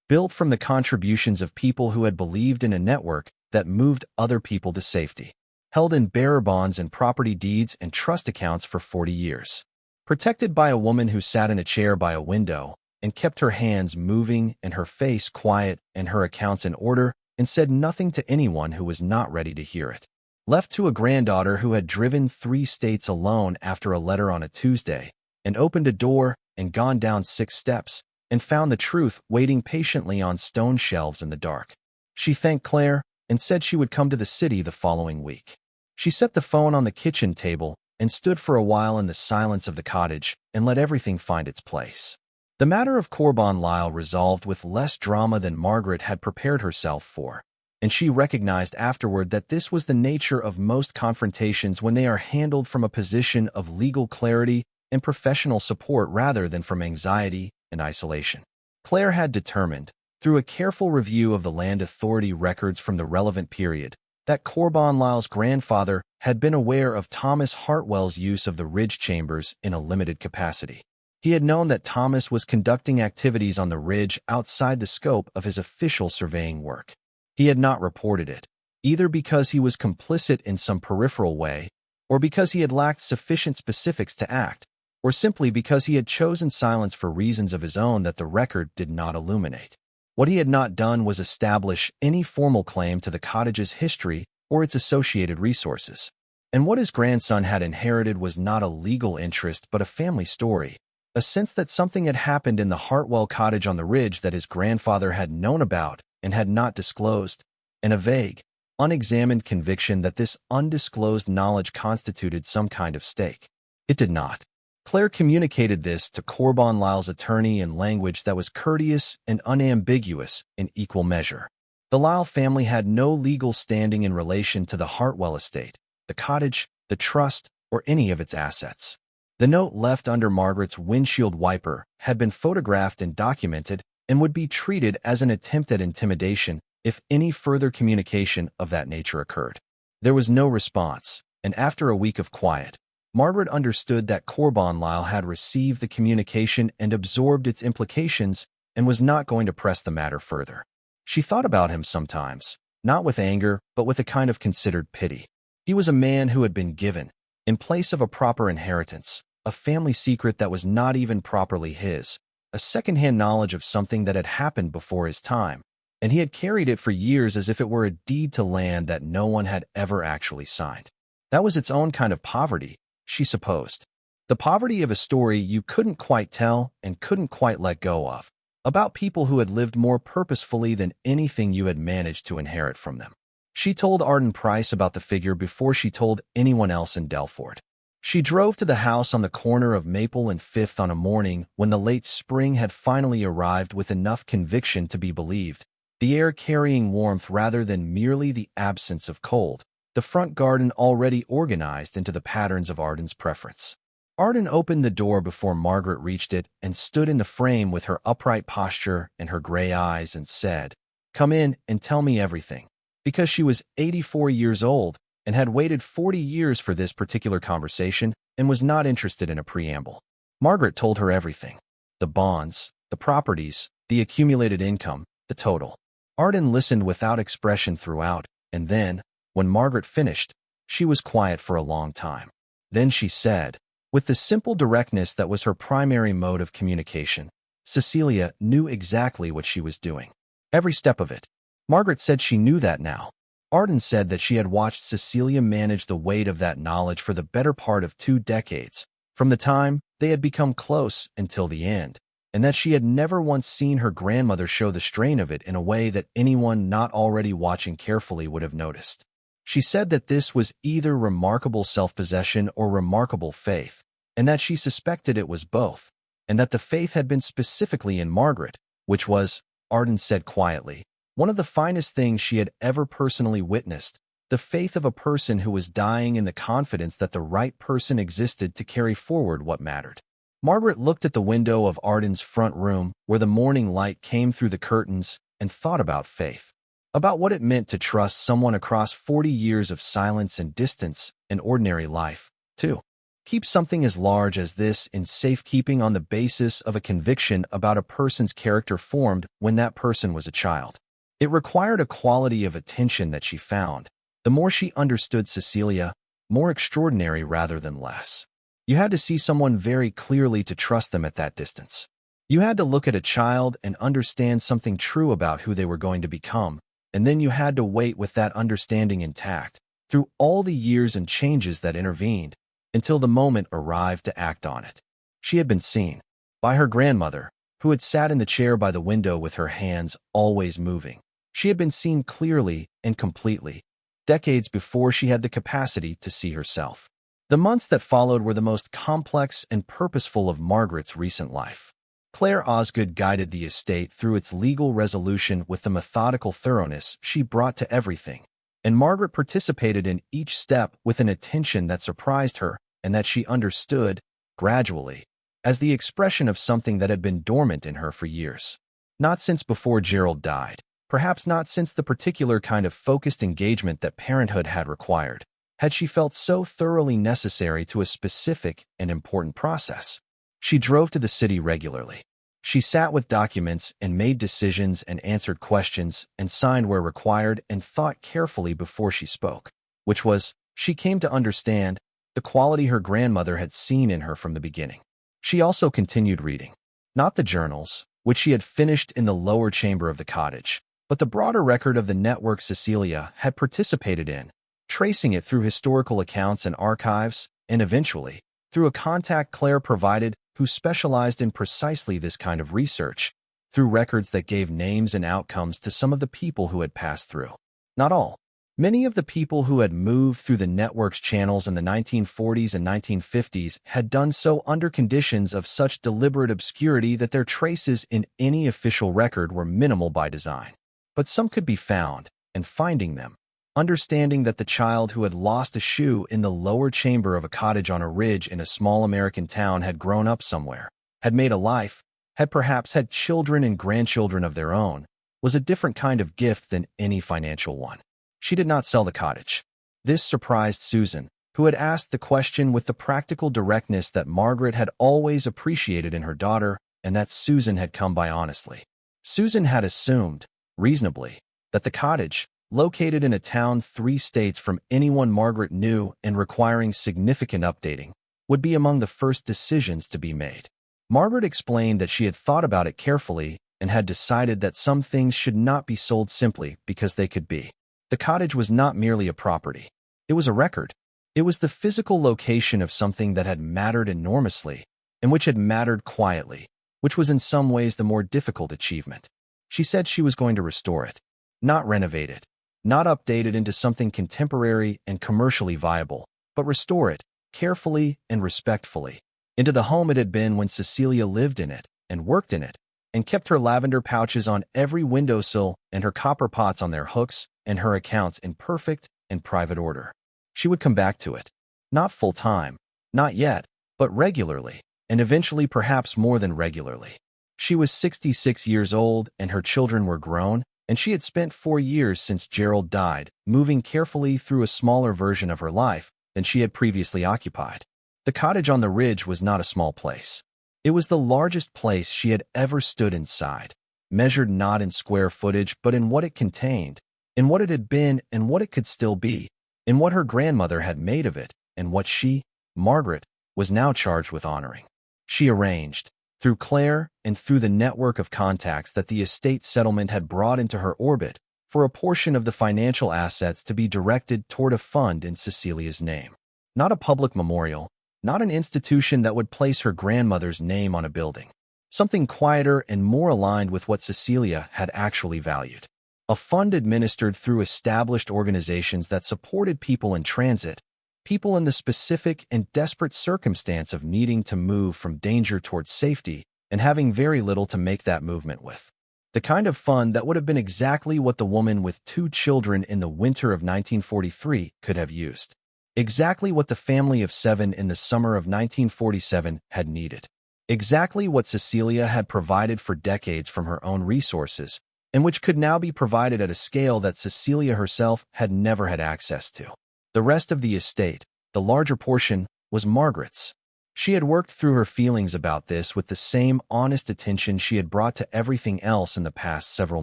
Built from the contributions of people who had believed in a network that moved other people to safety. held in bearer bonds and property deeds and trust accounts for 40 years. Protected by a woman who sat in a chair by a window and kept her hands moving and her face quiet and her accounts in order and said nothing to anyone who was not ready to hear it. Left to a granddaughter who had driven 3 states alone after a letter on a Tuesday and opened a door and gone down 6 steps and found the truth waiting patiently on stone shelves in the dark. She thanked Claire and said she would come to the city the following week. She set the phone on the kitchen table and stood for a while in the silence of the cottage and let everything find its place. The matter of Corban Lyle resolved with less drama than Margaret had prepared herself for, and she recognized afterward that this was the nature of most confrontations when they are handled from a position of legal clarity and professional support rather than from anxiety and isolation. Claire had determined, through a careful review of the land authority records from the relevant period, that Corban Lyle's grandfather had been aware of Thomas Hartwell's use of the ridge chambers in a limited capacity. He had known that Thomas was conducting activities on the ridge outside the scope of his official surveying work. He had not reported it, either because he was complicit in some peripheral way, or because he had lacked sufficient specifics to act, or simply because he had chosen silence for reasons of his own that the record did not illuminate. What he had not done was establish any formal claim to the cottage's history or its associated resources. And what his grandson had inherited was not a legal interest but a family story, a sense that something had happened in the Hartwell cottage on the ridge that his grandfather had known about and had not disclosed, and a vague, unexamined conviction that this undisclosed knowledge constituted some kind of stake. It did not. Claire communicated this to Corban Lyle's attorney in language that was courteous and unambiguous in equal measure. The Lyle family had no legal standing in relation to the Hartwell estate, the cottage, the trust, or any of its assets. The note left under Margaret's windshield wiper had been photographed and documented and would be treated as an attempt at intimidation if any further communication of that nature occurred. There was no response, and after a week of quiet, Margaret understood that Corban Lyle had received the communication and absorbed its implications and was not going to press the matter further. She thought about him sometimes, not with anger, but with a kind of considered pity. He was a man who had been given, in place of a proper inheritance, a family secret that was not even properly his, a second-hand knowledge of something that had happened before his time, and he had carried it for years as if it were a deed to land that no one had ever actually signed. That was its own kind of poverty, she supposed. The poverty of a story you couldn't quite tell and couldn't quite let go of, about people who had lived more purposefully than anything you had managed to inherit from them. She told Arden Price about the figure before she told anyone else in Dellford. She drove to the house on the corner of Maple and Fifth on a morning when the late spring had finally arrived with enough conviction to be believed, the air carrying warmth rather than merely the absence of cold, the front garden already organized into the patterns of Arden's preference. Arden opened the door before Margaret reached it and stood in the frame with her upright posture and her gray eyes and said, "Come in and tell me everything," because she was 84 years old and had waited 40 years for this particular conversation and was not interested in a preamble. Margaret told her everything: the bonds, the properties, the accumulated income, the total. Arden listened without expression throughout, and then, when Margaret finished, she was quiet for a long time. Then she said, with the simple directness that was her primary mode of communication, Cecelia knew exactly what she was doing. Every step of it. Margaret said she knew that now. Arden said that she had watched Cecelia manage the weight of that knowledge for the better part of 2 decades, from the time they had become close until the end, and that she had never once seen her grandmother show the strain of it in a way that anyone not already watching carefully would have noticed. She said that this was either remarkable self-possession or remarkable faith, and that she suspected it was both, and that the faith had been specifically in Margaret, which was, Arden said quietly, one of the finest things she had ever personally witnessed, the faith of a person who was dying in the confidence that the right person existed to carry forward what mattered. Margaret looked at the window of Arden's front room where the morning light came through the curtains and thought about faith. About what it meant to trust someone across 40 years of silence and distance and ordinary life, too. Keep something as large as this in safekeeping on the basis of a conviction about a person's character formed when that person was a child. It required a quality of attention that she found, The more she understood Cecelia, more extraordinary rather than less. You had to see someone very clearly to trust them at that distance. You had to look at a child and understand something true about who they were going to become, and then you had to wait with that understanding intact, through all the years and changes that intervened, until the moment arrived to act on it. She had been seen by her grandmother, who had sat in the chair by the window with her hands always moving. She had been seen clearly and completely, decades before she had the capacity to see herself. The months that followed were the most complex and purposeful of Margaret's recent life. Claire Osgood guided the estate through its legal resolution with the methodical thoroughness she brought to everything, and Margaret participated in each step with an attention that surprised her and that she understood, gradually, as the expression of something that had been dormant in her for years. Not since before Gerald died, perhaps not since the particular kind of focused engagement that parenthood had required, had she felt so thoroughly necessary to a specific and important process. She drove to the city regularly. She sat with documents and made decisions and answered questions and signed where required and thought carefully before she spoke, which was, she came to understand, the quality her grandmother had seen in her from the beginning. She also continued reading, not the journals, which she had finished in the lower chamber of the cottage, but the broader record of the network Cecelia had participated in, tracing it through historical accounts and archives, and eventually, through a contact Claire provided who specialized in precisely this kind of research, through records that gave names and outcomes to some of the people who had passed through. Not all. Many of the people who had moved through the network's channels in the 1940s and 1950s had done so under conditions of such deliberate obscurity that their traces in any official record were minimal by design. But some could be found, and finding them, understanding that the child who had lost a shoe in the lower chamber of a cottage on a ridge in a small American town had grown up somewhere, had made a life, had perhaps had children and grandchildren of their own, was a different kind of gift than any financial one. She did not sell the cottage. This surprised Susan, who had asked the question with the practical directness that Margaret had always appreciated in her daughter and that Susan had come by honestly. Susan had assumed, reasonably, that the cottage, located in a town 3 states from anyone Margaret knew and requiring significant updating, would be among the first decisions to be made. Margaret explained that she had thought about it carefully and had decided that some things should not be sold simply because they could be. The cottage was not merely a property. It was a record. It was the physical location of something that had mattered enormously and which had mattered quietly, which was in some ways the more difficult achievement. She said she was going to restore it, not renovate it, not update it into something contemporary and commercially viable, but restore it, carefully and respectfully, into the home it had been when Cecelia lived in it and worked in it, and kept her lavender pouches on every windowsill and her copper pots on their hooks and her accounts in perfect and private order. She would come back to it, not full-time, not yet, but regularly, and eventually perhaps more than regularly. She was 66 years old and her children were grown, and she had spent 4 years since Gerald died, moving carefully through a smaller version of her life than she had previously occupied. The cottage on the ridge was not a small place. It was the largest place she had ever stood inside, measured not in square footage but in what it contained, in what it had been and what it could still be, in what her grandmother had made of it and what she, Margaret, was now charged with honoring. She arranged, through Claire and through the network of contacts that the estate settlement had brought into her orbit, for a portion of the financial assets to be directed toward a fund in Cecilia's name. Not a public memorial, not an institution that would place her grandmother's name on a building. Something quieter and more aligned with what Cecelia had actually valued. A fund administered through established organizations that supported people in transit, people in the specific and desperate circumstance of needing to move from danger towards safety and having very little to make that movement with. The kind of fund that would have been exactly what the woman with 2 children in the winter of 1943 could have used. Exactly what the family of 7 in the summer of 1947 had needed. Exactly what Cecelia had provided for decades from her own resources, and which could now be provided at a scale that Cecelia herself had never had access to. The rest of the estate, the larger portion, was Margaret's. She had worked through her feelings about this with the same honest attention she had brought to everything else in the past several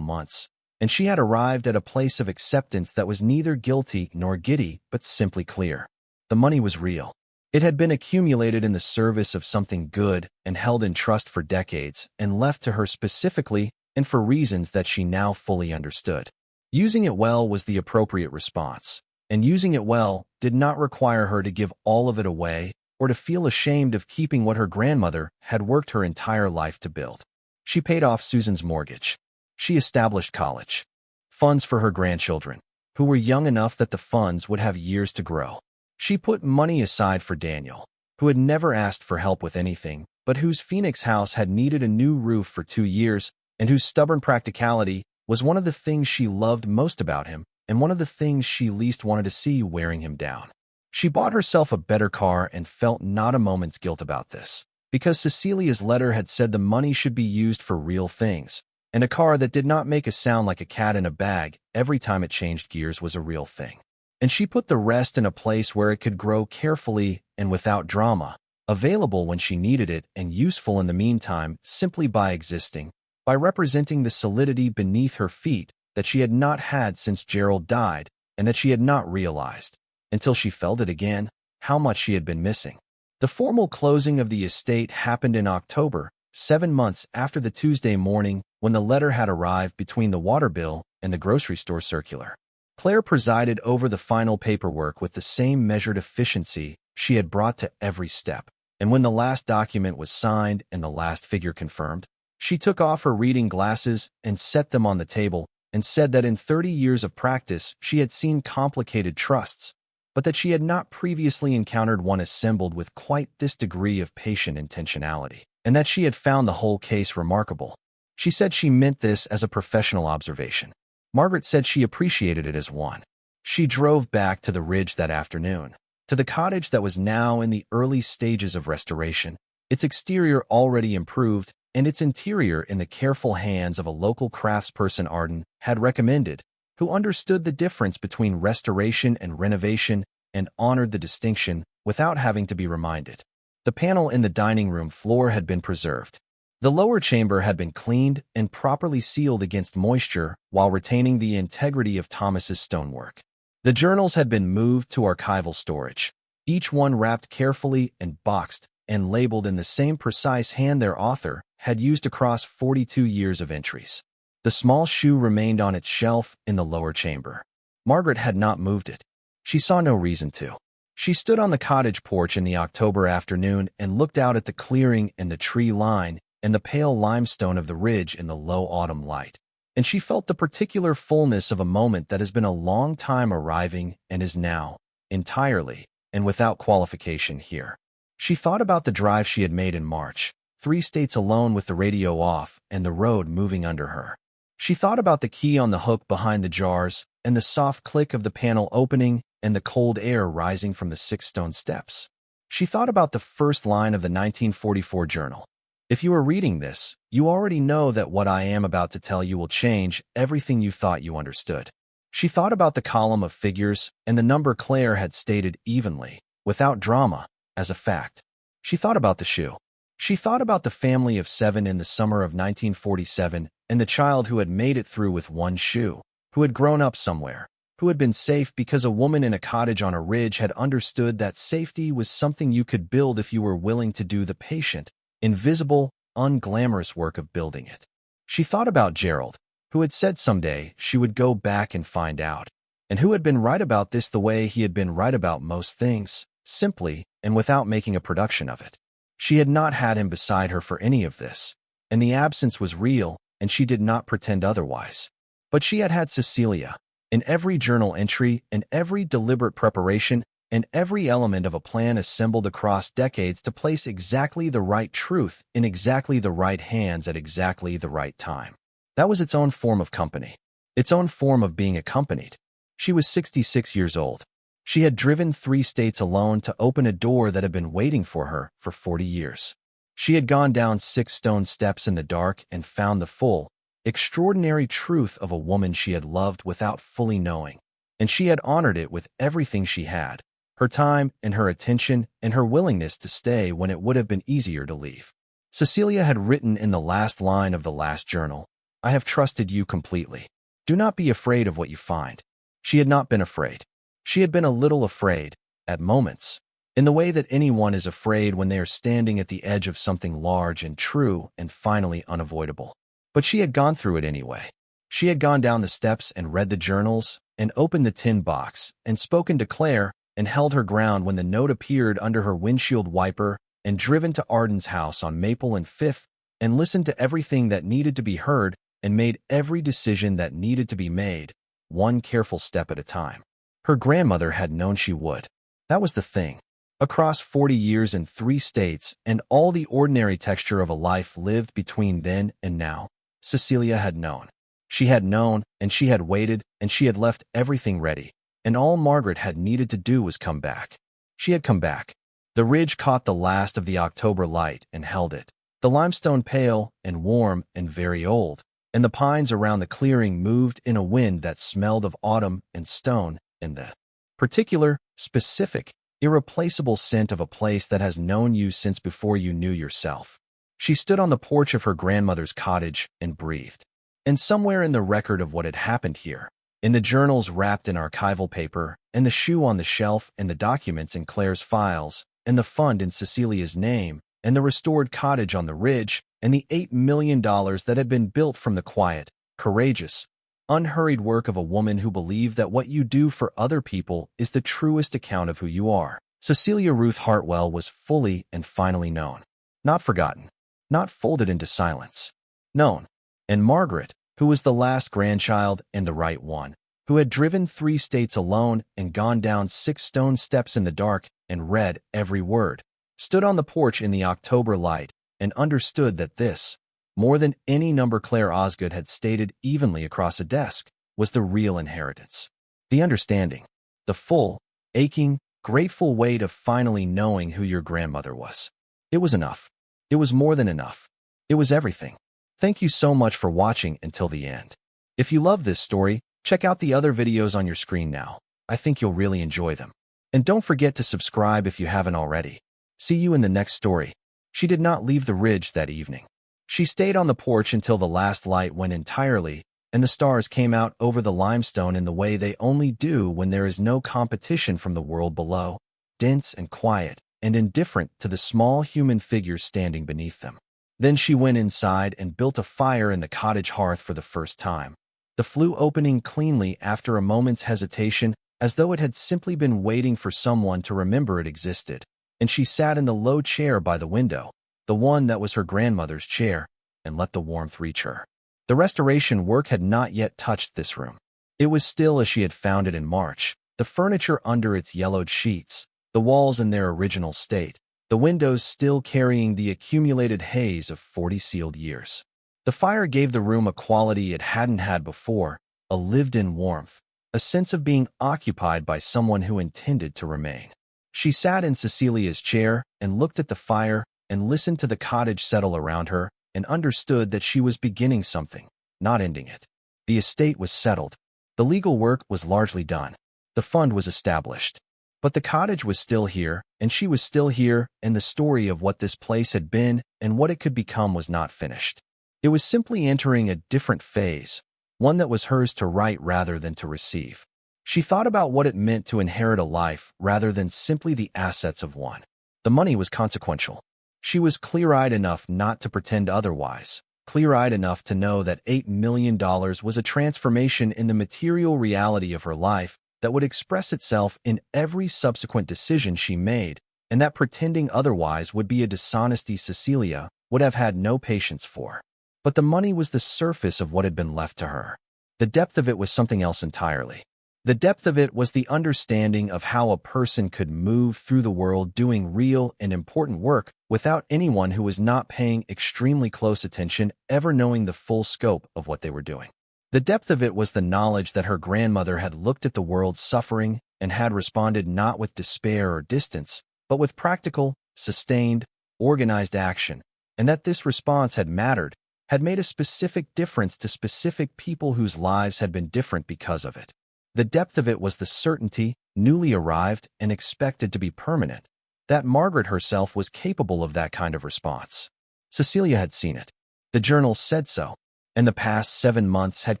months. and she had arrived at a place of acceptance that was neither guilty nor giddy, but simply clear. The money was real. It had been accumulated in the service of something good and held in trust for decades and left to her specifically and for reasons that she now fully understood. Using it well was the appropriate response, and using it well did not require her to give all of it away or to feel ashamed of keeping what her grandmother had worked her entire life to build. She paid off Susan's mortgage. She established college. Funds for her grandchildren, who were young enough that the funds would have years to grow. She put money aside for Daniel, who had never asked for help with anything, but whose Phoenix house had needed a new roof for 2 years, and whose stubborn practicality was one of the things she loved most about him and one of the things she least wanted to see wearing him down. She bought herself a better car and felt not a moment's guilt about this, because Cecilia's letter had said the money should be used for real things, and a car that did not make a sound like a cat in a bag every time it changed gears was a real thing. And she put the rest in a place where it could grow carefully and without drama, available when she needed it and useful in the meantime simply by existing, by representing the solidity beneath her feet that she had not had since Gerald died and that she had not realized, until she felt it again, how much she had been missing. The formal closing of the estate happened in October, 7 months after the Tuesday morning when the letter had arrived between the water bill and the grocery store circular. Claire presided over the final paperwork with the same measured efficiency she had brought to every step, and when the last document was signed and the last figure confirmed, she took off her reading glasses and set them on the table and said that in 30 years of practice she had seen complicated trusts, but that she had not previously encountered one assembled with quite this degree of patient intentionality, and that she had found the whole case remarkable. She said she meant this as a professional observation. Margaret said she appreciated it as one. She drove back to the ridge that afternoon, to the cottage that was now in the early stages of restoration, its exterior already improved and its interior in the careful hands of a local craftsperson Arden had recommended, who understood the difference between restoration and renovation and honored the distinction without having to be reminded. The panel in the dining room floor had been preserved. The lower chamber had been cleaned and properly sealed against moisture while retaining the integrity of Thomas's stonework. The journals had been moved to archival storage, each one wrapped carefully and boxed and labeled in the same precise hand their author had used across 42 years of entries. The small shoe remained on its shelf in the lower chamber. Margaret had not moved it. She saw no reason to. She stood on the cottage porch in the October afternoon and looked out at the clearing and the tree line and the pale limestone of the ridge in the low autumn light, and she felt the particular fullness of a moment that has been a long time arriving and is now, entirely, and without qualification here. She thought about the drive she had made in March, 3 states alone with the radio off and the road moving under her. She thought about the key on the hook behind the jars and the soft click of the panel opening and the cold air rising from the 6 stone steps. She thought about the first line of the 1944 journal. If you are reading this, you already know that what I am about to tell you will change everything you thought you understood. She thought about the column of figures and the number Claire had stated evenly, without drama, as a fact. She thought about the shoe. She thought about the family of 7 in the summer of 1947 and the child who had made it through with 1 shoe, who had grown up somewhere, who had been safe because a woman in a cottage on a ridge had understood that safety was something you could build if you were willing to do the patient, invisible, unglamorous work of building it. She thought about Gerald, who had said someday she would go back and find out, and who had been right about this the way he had been right about most things, simply and without making a production of it. She had not had him beside her for any of this, and the absence was real, and she did not pretend otherwise. But she had had Cecelia, in every journal entry, in every deliberate preparation, and every element of a plan assembled across decades to place exactly the right truth in exactly the right hands at exactly the right time. That was its own form of company, its own form of being accompanied. She was 66 years old. She had driven 3 states alone to open a door that had been waiting for her for 40 years. She had gone down 6 stone steps in the dark and found the full, extraordinary truth of a woman she had loved without fully knowing, and she had honored it with everything she had, her time and her attention and her willingness to stay when it would have been easier to leave. Cecelia had written in the last line of the last journal, "I have trusted you completely." Do not be afraid of what you find. She had not been afraid. She had been a little afraid, at moments, in the way that anyone is afraid when they are standing at the edge of something large and true and finally unavoidable. But she had gone through it anyway. She had gone down the steps and read the journals and opened the tin box and spoken to Claire and held her ground when the note appeared under her windshield wiper and driven to Arden's house on Maple and Fifth and listened to everything that needed to be heard and made every decision that needed to be made, one careful step at a time. Her grandmother had known she would. That was the thing. Across 40 years in 3 states and all the ordinary texture of a life lived between then and now, Cecelia had known. She had known, and she had waited, and she had left everything ready, and all Margaret had needed to do was come back. She had come back. The ridge caught the last of the October light and held it, the limestone pale and warm and very old, and the pines around the clearing moved in a wind that smelled of autumn and stone and the particular, specific, irreplaceable scent of a place that has known you since before you knew yourself. She stood on the porch of her grandmother's cottage and breathed. And somewhere in the record of what had happened here, in the journals wrapped in archival paper, and the shoe on the shelf, and the documents in Claire's files, and the fund in Cecilia's name, and the restored cottage on the ridge, and the $8 million that had been built from the quiet, courageous, unhurried work of a woman who believed that what you do for other people is the truest account of who you are. Cecelia Ruth Hartwell was fully and finally known. Not forgotten. Not folded into silence. Known. And Margaret, who was the last grandchild and the right one, who had driven 3 states alone and gone down 6 stone steps in the dark and read every word, stood on the porch in the October light and understood that this, more than any number Claire Osgood had stated evenly across a desk, was the real inheritance. The understanding, the full, aching, grateful weight of finally knowing who your grandmother was. It was enough. It was more than enough. It was everything. Thank you so much for watching until the end. If you love this story, check out the other videos on your screen now. I think you'll really enjoy them. And don't forget to subscribe if you haven't already. See you in the next story. She did not leave the ridge that evening. She stayed on the porch until the last light went entirely, and the stars came out over the limestone in the way they only do when there is no competition from the world below, dense and quiet and indifferent to the small human figures standing beneath them. Then she went inside and built a fire in the cottage hearth for the first time, the flue opening cleanly after a moment's hesitation as though it had simply been waiting for someone to remember it existed, and she sat in the low chair by the window, the one that was her grandmother's chair, and let the warmth reach her. The restoration work had not yet touched this room. It was still as she had found it in March, the furniture under its yellowed sheets, the walls in their original state, the windows still carrying the accumulated haze of 40 sealed years. The fire gave the room a quality it hadn't had before, a lived-in warmth, a sense of being occupied by someone who intended to remain. She sat in Cecilia's chair and looked at the fire and listened to the cottage settle around her and understood that she was beginning something, not ending it. The estate was settled. The legal work was largely done. The fund was established. But the cottage was still here, and she was still here, and the story of what this place had been and what it could become was not finished. It was simply entering a different phase, one that was hers to write rather than to receive. She thought about what it meant to inherit a life rather than simply the assets of one. The money was consequential. She was clear-eyed enough not to pretend otherwise, clear-eyed enough to know that $8 million was a transformation in the material reality of her life that would express itself in every subsequent decision she made, and that pretending otherwise would be a dishonesty Cecelia would have had no patience for. But the money was the surface of what had been left to her. The depth of it was something else entirely. The depth of it was the understanding of how a person could move through the world doing real and important work without anyone who was not paying extremely close attention ever knowing the full scope of what they were doing. The depth of it was the knowledge that her grandmother had looked at the world's suffering and had responded not with despair or distance, but with practical, sustained, organized action, and that this response had mattered, had made a specific difference to specific people whose lives had been different because of it. The depth of it was the certainty, newly arrived and expected to be permanent, that Margaret herself was capable of that kind of response. Cecelia had seen it. The journals said so. and the past 7 months had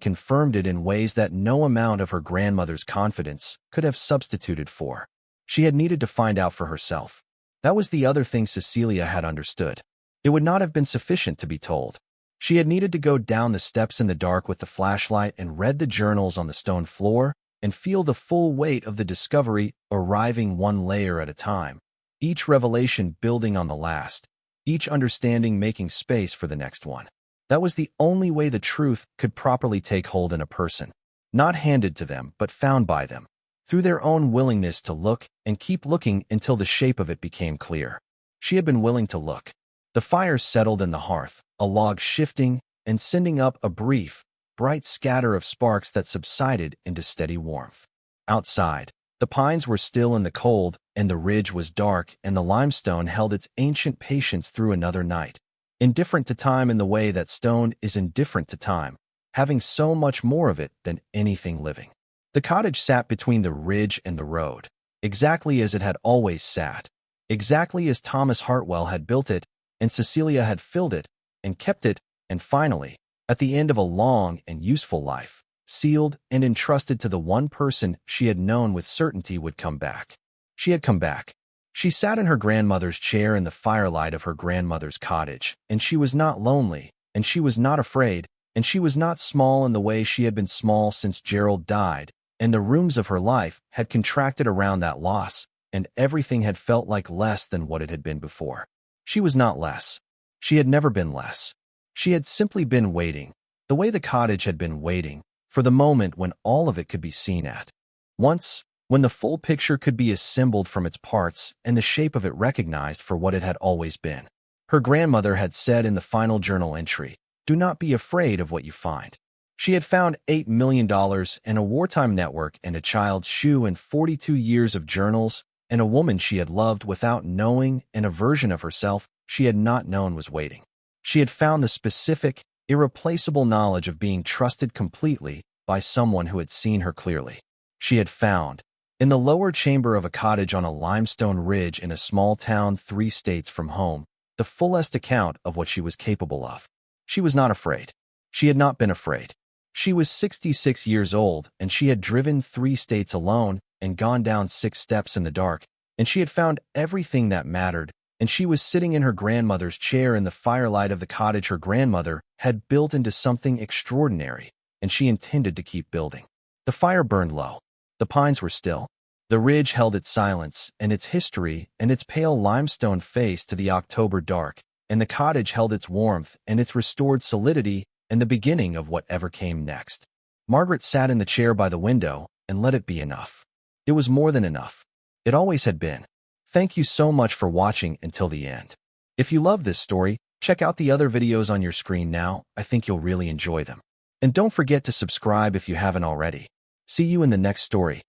confirmed it in ways that no amount of her grandmother's confidence could have substituted for. She had needed to find out for herself. That was the other thing Cecelia had understood. It would not have been sufficient to be told. She had needed to go down the steps in the dark with the flashlight and read the journals on the stone floor and feel the full weight of the discovery arriving one layer at a time, each revelation building on the last, each understanding making space for the next one. That was the only way the truth could properly take hold in a person, not handed to them but found by them, through their own willingness to look and keep looking until the shape of it became clear. She had been willing to look. The fire settled in the hearth, a log shifting and sending up a brief, bright scatter of sparks that subsided into steady warmth. Outside, the pines were still in the cold, and the ridge was dark, and the limestone held its ancient patience through another night. Indifferent to time in the way that stone is indifferent to time, having so much more of it than anything living. The cottage sat between the ridge and the road, exactly as it had always sat, exactly as Thomas Hartwell had built it, and Cecelia had filled it, and kept it, and finally, at the end of a long and useful life, sealed and entrusted to the one person she had known with certainty would come back. She had come back. She sat in her grandmother's chair in the firelight of her grandmother's cottage, and she was not lonely, and she was not afraid, and she was not small in the way she had been small since Gerald died, and the rooms of her life had contracted around that loss, and everything had felt like less than what it had been before. She was not less. She had never been less. She had simply been waiting, the way the cottage had been waiting, for the moment when all of it could be seen at once, when the full picture could be assembled from its parts and the shape of it recognized for what it had always been. Her grandmother had said in the final journal entry, "Do not be afraid of what you find." She had found $8 million and a wartime network and a child's shoe and 42 years of journals and a woman she had loved without knowing and a version of herself she had not known was waiting. She had found the specific, irreplaceable knowledge of being trusted completely by someone who had seen her clearly. She had found, in the lower chamber of a cottage on a limestone ridge in a small town 3 states from home, the fullest account of what she was capable of. She was not afraid. She had not been afraid. She was 66 years old, and she had driven 3 states alone and gone down 6 steps in the dark, and she had found everything that mattered, and she was sitting in her grandmother's chair in the firelight of the cottage her grandmother had built into something extraordinary, and she intended to keep building. The fire burned low. The pines were still. The ridge held its silence and its history and its pale limestone face to the October dark, and the cottage held its warmth and its restored solidity and the beginning of whatever came next. Margaret sat in the chair by the window and let it be enough. It was more than enough. It always had been. Thank you so much for watching until the end. If you love this story, check out the other videos on your screen now. I think you'll really enjoy them. And don't forget to subscribe if you haven't already. See you in the next story.